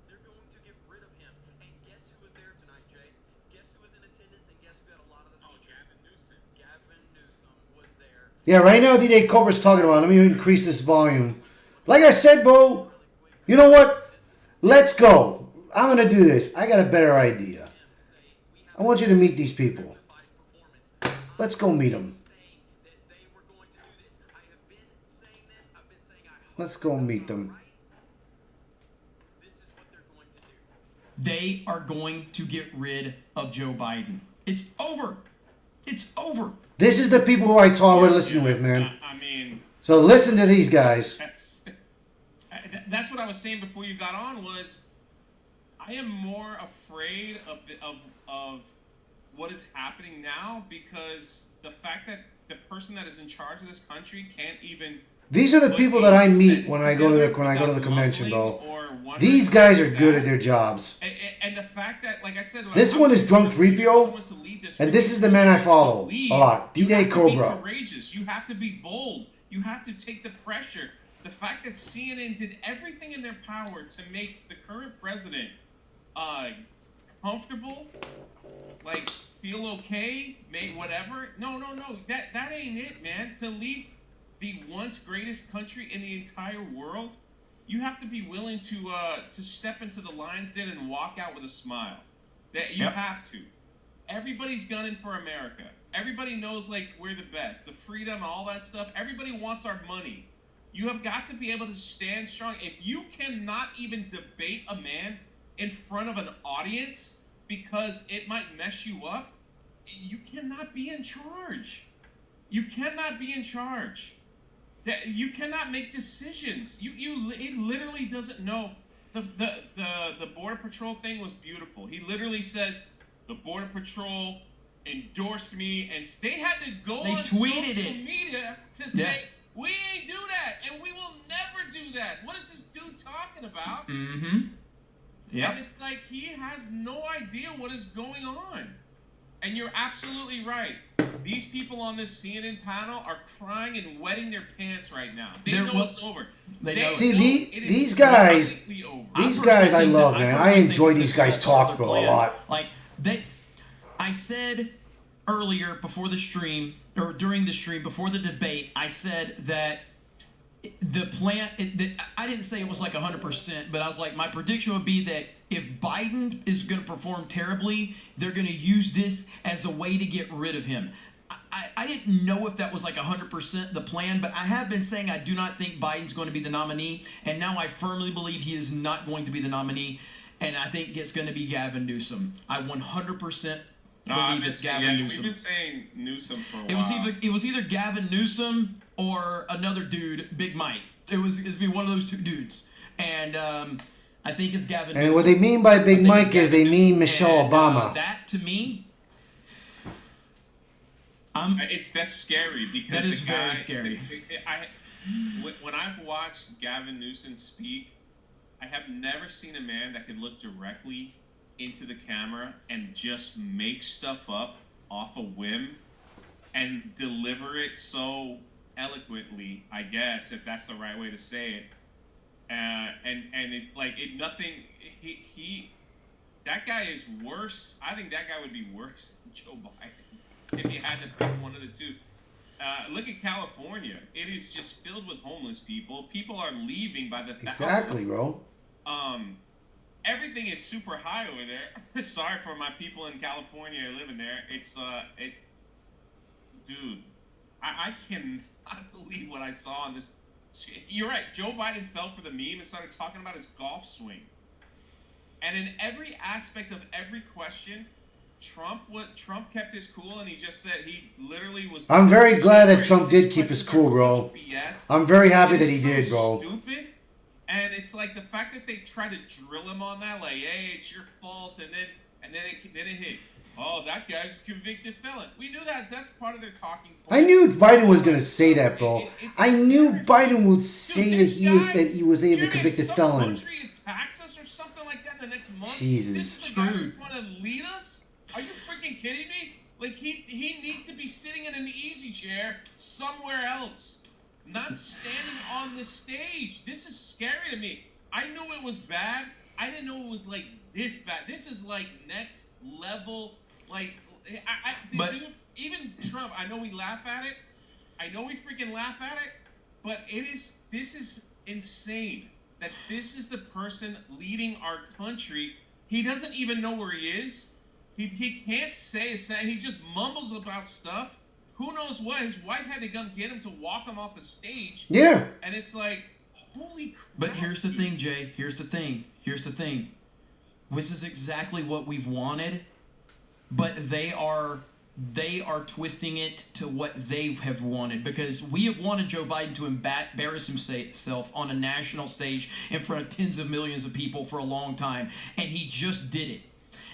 B: They're going to get rid of him. And guess who was there tonight, Jay? Guess who was in attendance and guess who had a lot of the features? Gavin Newsom was there.
A: yeah, right now D-Day Cobra's talking about it. Let me increase this volume. Like I said, bro, you know what? Let's go. I'm going to do this. I got a better idea. I want you to meet these people. Let's go meet them. Let's go meet them.
Q: They are going to get rid of Joe Biden. It's over. It's over.
A: This is the people who I talk with, listening with, man.
R: I mean,
A: so listen to these guys.
R: That's what I was saying before you got on. Was I am more afraid of what is happening now because the fact that the person that is in charge of this country can't even.
A: These are the people that I meet when I go to the convention, bro. These guys are good at their jobs.
R: And the fact that, like I said,
A: this one is Drunk 3PO, and this is the man I follow a lot. D-Day Cobra.
R: You have to be courageous. You have to be bold. You have to take the pressure. The fact that CNN did everything in their power to make the current president comfortable, like feel okay, make whatever. No. That ain't it, man. To lead the once greatest country in the entire world, you have to be willing to step into the lion's den and walk out with a smile. That you have to. Everybody's gunning for America. Everybody knows like we're the best, the freedom, all that stuff. Everybody wants our money. You have got to be able to stand strong. If you cannot even debate a man in front of an audience because it might mess you up, you cannot be in charge. You cannot be in charge. That you cannot make decisions. It literally doesn't know. The Border Patrol thing was beautiful. He literally says the Border Patrol endorsed me, and they had to go on social media to say we ain't do that, and we will never do that. What is this dude talking about?
Q: Mm-hmm. Yeah.
R: And it's like he has no idea what is going on. And you're absolutely right. These people on this CNN panel are crying and wetting their pants right now. They know it's over.
A: See, these guys, I love, man. I enjoy these guys talk, bro, a lot.
Q: Like, I said earlier before the stream, or during the stream, before the debate, I said that the plan, I didn't say it was like 100%, but I was like, my prediction would be that if Biden is going to perform terribly, they're going to use this as a way to get rid of him. I didn't know if that was like 100% the plan, but I have been saying I do not think Biden's going to be the nominee, and now I firmly believe he is not going to be the nominee, and I think it's going to be Gavin Newsom. I 100% believe it's Gavin Newsom.
R: We've been saying Newsom for a while.
Q: It was either Gavin Newsom or another dude, Big Mike. It's be one of those two dudes, and I think it's Gavin Newsom.
A: And what they mean by Big Mike is they mean Michelle Obama.
Q: That to me,
R: that's scary because
Q: that is very scary.
R: When I've watched Gavin Newsom speak, I have never seen a man that can look directly into the camera and just make stuff up off a whim and deliver it so eloquently, I guess, if that's the right way to say it. And and it like it nothing. He that guy is worse. I think that guy would be worse than Joe Biden if you had to pick one of the two. Look at California. It is just filled with homeless people. People are leaving by the thousands.
A: Exactly, bro.
R: Everything is super high over there. Sorry for my people in California living there. It's dude, I cannot believe what I saw on this. You're right. Joe Biden fell for the meme and started talking about his golf swing. And in every aspect of every question, Trump kept his cool, and he just said he literally was.
A: I'm very glad that Trump did keep his cool, bro. I'm very happy that he did, bro.
R: Stupid. And it's like the fact that they try to drill him on that, like, hey, it's your fault, and then it hit. Oh, that guy's a convicted felon. We knew that. That's part of their talking point.
A: I knew Biden was gonna say that, bro. I knew Biden would say that he was a convicted felon.
R: Country attacks us or something like that the next month.
A: Jesus.
R: This is the guy who's going to lead us? Are you freaking kidding me? Like he needs to be sitting in an easy chair somewhere else, not standing on the stage. This is scary to me. I knew it was bad. I didn't know it was like this bad. This is like next level. Like, dude, even Trump, I know we laugh at it. I know we freaking laugh at it. But this is insane that this is the person leading our country. He doesn't even know where he is. He can't say a sentence. He just mumbles about stuff. Who knows what? His wife had to come get him to walk him off the stage.
A: Yeah.
R: And it's like, holy crap.
Q: But here's the thing, Jay. Here's the thing. This is exactly what we've wanted. But they are twisting it to what they have wanted, because we have wanted Joe Biden to embarrass himself on a national stage in front of tens of millions of people for a long time, and he just did it.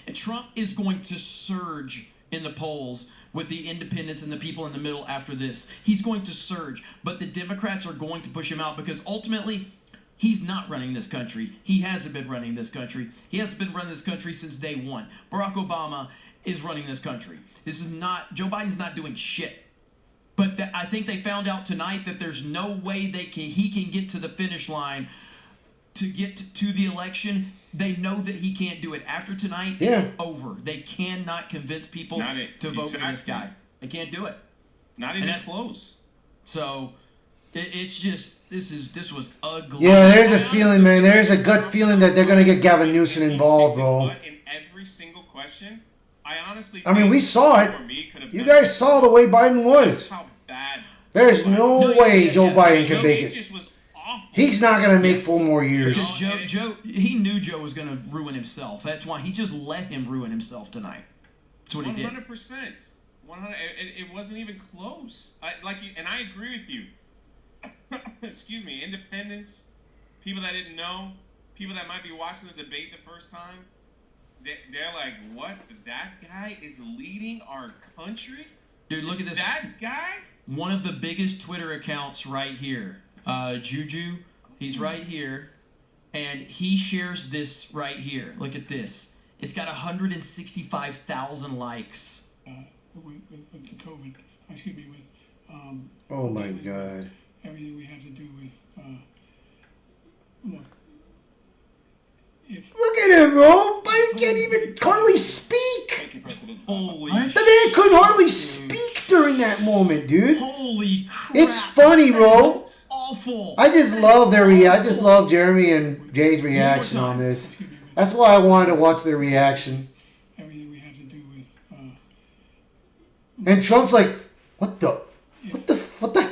Q: And Trump is going to surge in the polls with the independents and the people in the middle after this. He's going to surge, but the Democrats are going to push him out, because ultimately he's not running this country. He hasn't been running this country. He hasn't been running this country since day one. Barack Obama is running this country. This is not, Joe Biden's not doing shit. But I think they found out tonight that there's no way he can get to the finish line to get to the election. They know that he can't do it. After tonight, it's over. They cannot convince people to vote for this guy. They can't do it.
R: Not even close.
Q: So it's just, this was ugly.
A: Yeah, there's a feeling, man. There's a gut feeling that they're gonna get Gavin Newsom involved, bro.
R: In every single question,
A: I mean, we saw it. You guys saw the way Biden was. There's no way Joe Biden can make it. He's not going to make 4 more years.
Q: He knew Joe was going to ruin himself. That's why he just let him ruin himself tonight. That's what he did.
R: 100%. It wasn't even close. And I agree with you. Excuse me. Independents, people that didn't know, people that might be watching the debate the first time. They're like, what? That guy is leading our country?
Q: Dude, look at this.
R: That guy?
Q: One of the biggest Twitter accounts right here. Juju, he's right here. And he shares this right here. Look at this. It's got 165,000 likes.
K: With the COVID,
A: oh my God.
K: Everything we have to do with, look.
A: Look at him, bro. Biden can't even hardly speak.
Q: Holy
A: shit. The man couldn't hardly speak during that moment, dude.
Q: Holy crap.
A: It's funny, bro.
Q: Awful.
A: I just love I just love Jeremy and Jay's reaction on this. That's why I wanted to watch their reaction.
K: Everything we have to do with,
A: and Trump's like, what the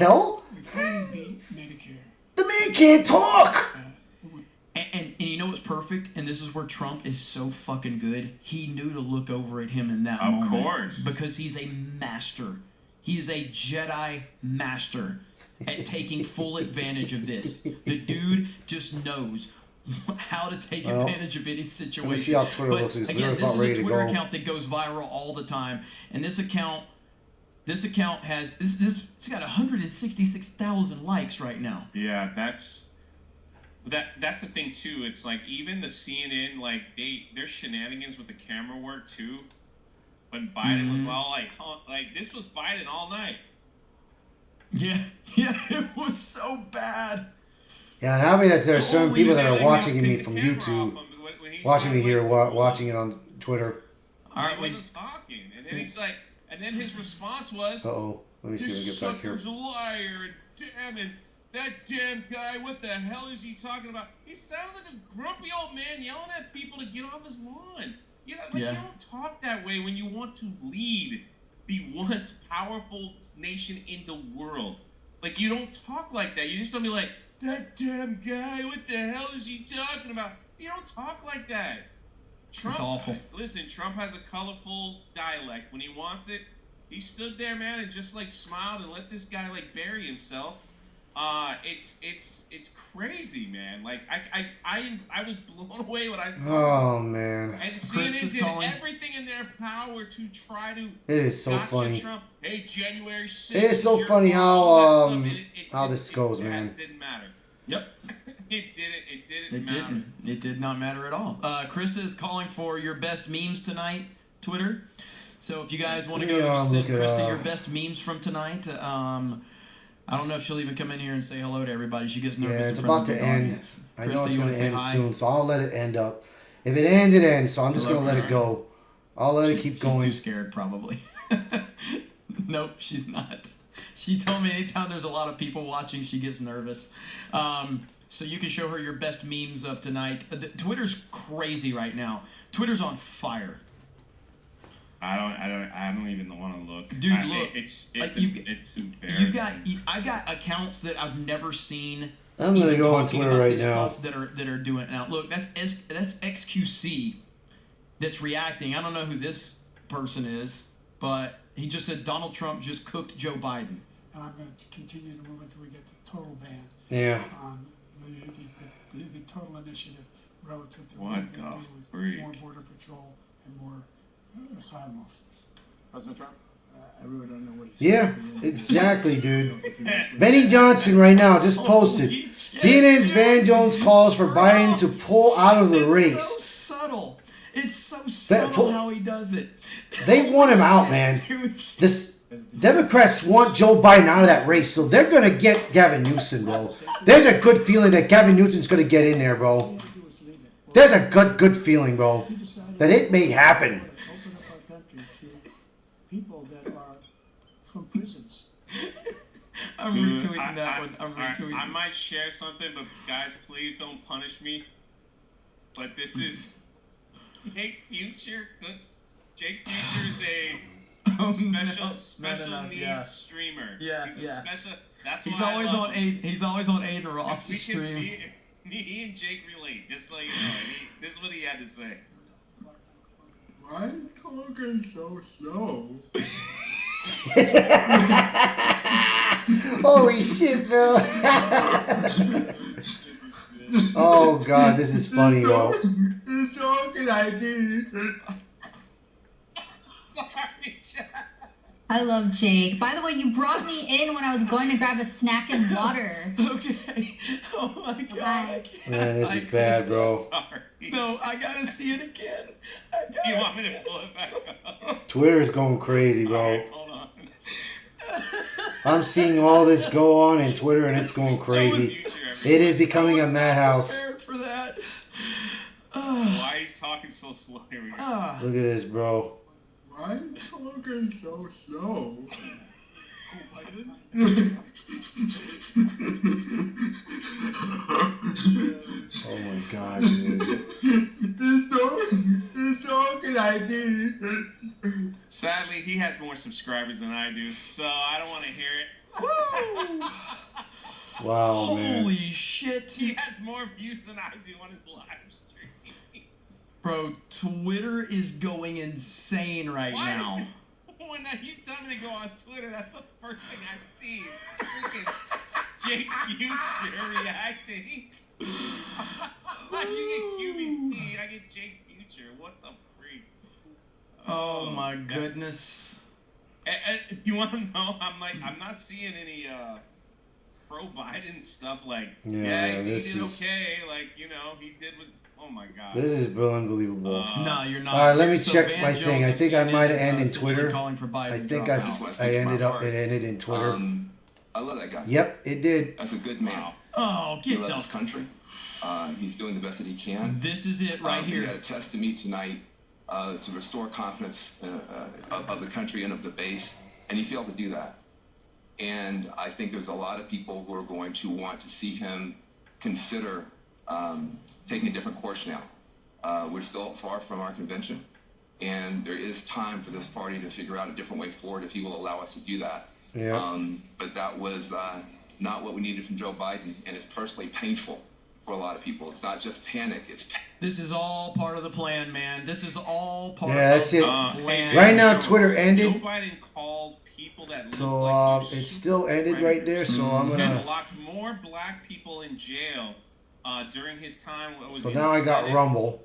A: hell? The man can't talk.
Q: And you know what's perfect? And this is where Trump is so fucking good. He knew to look over at him in that moment.
R: Of course.
Q: Because he's a master. He is a Jedi master at taking full advantage of this. The dude just knows how to take advantage of any situation.
A: Let me see how Twitter looks.
Q: Again, this is a Twitter account that goes viral all the time. And this account has, it's got 166,000 likes right now.
R: Yeah, that's the thing too. It's like even the CNN, like their shenanigans with the camera work too. When Biden was all like this was Biden all night.
Q: Yeah, it was so bad.
A: Yeah, and how many that there are certain people that are
R: Only
A: watching
R: take
A: me
R: the
A: from
R: camera
A: YouTube,
R: off him when he's
A: watching me
R: trying to,
A: here,
R: like,
A: watching it on Twitter.
Q: All right,
R: he wasn't talking, and then he's like, and then his response was,
A: Uh-oh. Let me see if I
R: "This
A: get back here.
R: sucker's a liar, damn it, that damn guy, what the hell is he talking about?" He sounds like a grumpy old man yelling at people to get off his lawn. You know, like, you don't talk that way when you want to lead the once powerful nation in the world. Like, you don't talk like that. You just don't be like, "That damn guy, what the hell is he talking about?" You don't talk like that. Trump,
Q: It's awful.
R: Listen, Trump has a colorful dialect. When he wants it, he stood there, man, and just like smiled and let this guy like bury himself. It's crazy, man. Like I was blown away when I saw.
A: Oh, man.
R: And CNN did everything in their power to try to.
A: It is so
R: gotcha
A: funny.
R: Trump. Hey, January 6th.
A: It is so funny how this goes, man.
R: It didn't matter.
Q: Yep.
R: It didn't
Q: It
R: matter.
Q: didn't. It did not matter at all. Krista is calling for your best memes tonight, Twitter. So if you guys want to go send Krista your best memes from tonight, I don't know if she'll even come in here and say hello to everybody. She gets nervous.
A: Yeah, it's
Q: in front
A: about
Q: of
A: to
Q: the
A: end.
Q: audience.
A: I know
Q: Krista,
A: it's
Q: you
A: going
Q: wanna
A: to
Q: say
A: end
Q: hi?
A: soon, so I'll let it end up. If it ends, it ends. So I'm just
Q: Hello,
A: going to let it
Q: Krista.
A: go. I'll let it keep
Q: She's
A: going.
Q: too scared, probably. Nope, she's not. She told me anytime there's a lot of people watching, she gets nervous. So you can show her your best memes of tonight. Twitter's crazy right now. Twitter's on fire.
R: I don't even want to look.
Q: Dude, look.
R: It's embarrassing.
Q: I got accounts that I've never seen.
A: I'm gonna
Q: even
A: go on
Q: talking
A: Twitter
Q: about
A: right
Q: this
A: now.
Q: Stuff that are doing it now. Look, that's XQC that's reacting. I don't know who this person is, but he just said Donald Trump just cooked Joe Biden.
K: And I'm going to continue to move until we get the total ban
A: Yeah.
K: on the total initiative relative to
R: What
K: what
R: the
K: we're going to do
R: freak?
K: with more border patrol and more asylum officers.
I: President Trump?
F: I really don't know what he's
A: Yeah, exactly, dude. Benny Johnson right now just posted. CNN's Van Jones calls for Biden to pull out of the race.
Q: So subtle. It's so subtle how he does it.
A: They want him out, man. This Democrats want Joe Biden out of that race, so they're gonna get Gavin Newsom, bro. There's a good feeling that Gavin Newsom's gonna get in there, bro. There's a good feeling, bro, that it may happen.
F: Open up our country to people that are from prisons.
Q: I'm retweeting that one. I'm retweeting.
R: I might share something, but guys, please don't punish me. But this is Jake Future. Jake Future is a special needs streamer.
Q: Yeah,
R: he's a
Q: yeah.
R: special. That's
Q: He's
R: why
Q: always
R: I love
Q: on
R: him.
Q: He's always on Aiden Ross's
R: We can-
Q: stream.
R: He and Jake relate, just so you know. This is what he had to say.
F: Why is talking so slow?
A: Holy shit, bro. Oh, God, this is funny, bro.
F: He's talking like this.
R: Sorry, Jack.
S: I love Jake. By the way, you brought me in when I was going to grab a snack and water.
Q: Okay. Oh my God.
A: Man, this is bad, bro.
R: Sorry.
Q: No, I gotta see it again.
R: You want me to pull it back up?
A: Twitter's going crazy, bro.
R: Hold on.
A: I'm seeing all this go on in Twitter, and it's going crazy. It is becoming a madhouse.
Q: Prepared for that.
R: Why he's talking so slow? Here we go.
A: Look at this, bro.
F: Why is talking so slow?
A: Oh my God, dude.
F: He's talking like this.
R: Sadly, he has more subscribers than I do, so I don't want to hear it.
A: Wow, man.
Q: Holy shit.
R: He has more views than I do on his live stream.
Q: Bro, Twitter is going insane right now.
R: When you tell me to go on Twitter, that's the first thing I see. Freaking Jake Future reacting. You get QVC, I get Jake Future. What the freak?
Q: Oh my goodness.
R: If you want to know, I'm not seeing any pro Biden stuff like he did okay, like he did with. Oh my God.
A: This is unbelievable.
Q: No, you're not.
A: All right, let me
Q: So
A: check
Q: Van
A: my
Q: Jones
A: thing. I
Q: of
A: think I
Q: CNN
A: might have
Q: is,
A: ended in
Q: essentially
A: Twitter.
Q: calling for Biden
A: I
Q: to
A: think
Q: drop out.
A: I ended up. It ended in Twitter.
L: I love that guy.
A: Yep, it did.
L: That's a good man.
R: Wow.
Q: Oh,
L: he
Q: get
L: loves
Q: the...
L: his country. He's doing the best that he can.
Q: This is it right
L: He
Q: here.
L: had a test to me tonight to restore confidence of the country and of the base, and he failed to do that. And I think there's a lot of people who are going to want to see him consider taking a different course now. We're still far from our convention, and there is time for this party to figure out a different way forward if he will allow us to do that.
A: Yeah.
L: But that was not what we needed from Joe Biden, and it's personally painful for a lot of people. It's not just panic, it's
Q: This is all part of the plan, man. This is all part
A: that's
Q: of
A: it.
Q: the plan.
A: Right now, Twitter ended.
R: Joe Biden called people that look
A: So
R: like
A: it's still ended right there. So I'm
R: and
A: gonna.
R: locked more black people in jail during his time.
A: So now I got Rumble.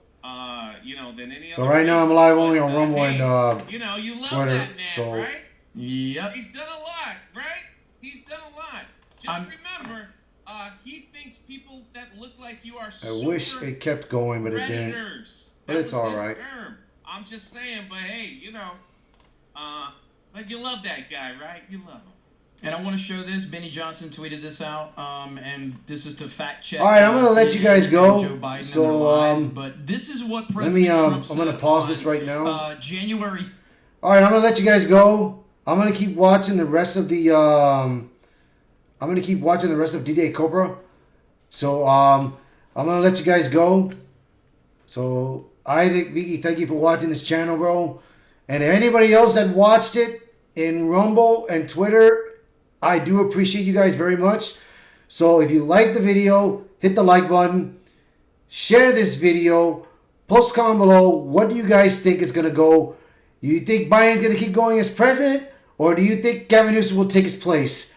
R: You know, than any
A: So
R: other
A: right now I'm
R: race.
A: live only on
R: But,
A: Rumble
R: hey,
A: and
R: you know, you love
A: Twitter.
R: that man,
A: So
R: right?
Q: Yep.
R: He's done a lot, right? He's done a lot. Just remember, he thinks people that look like you are
A: I wish it kept going, but it didn't.
R: predators.
A: But
R: That
A: it's
R: was
A: all
R: his
A: right.
R: term. I'm just saying, but hey, you know, like you love that guy, right? You love him.
Q: And I want to show this. Benny Johnson tweeted this out, and this is to fact check.
A: All right, I'm gonna let you guys go.
Q: Joe Biden
A: So,
Q: and their lies, but this is what
A: let
Q: President
A: me.
Q: Trump
A: I'm gonna
Q: said
A: pause
Q: on,
A: this right now.
Q: January.
A: All right, I'm gonna let you guys go. I'm gonna keep watching the rest of the. I'm gonna keep watching the rest of D-Day Cobra. So I'm gonna let you guys go. So Vicky, thank you for watching this channel, bro. And if anybody else that watched it in Rumble and Twitter, I do appreciate you guys very much. So if you like the video, hit the like button, share this video, post a comment below. What do you guys think is gonna go? You think Biden's gonna keep going as president, or do you think Gavin Newsom will take his place?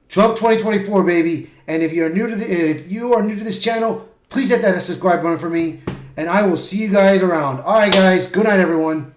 A: Trump 2024, baby. And if you are new to this channel, please hit that subscribe button for me, and I will see you guys around. All right, guys. Good night, everyone.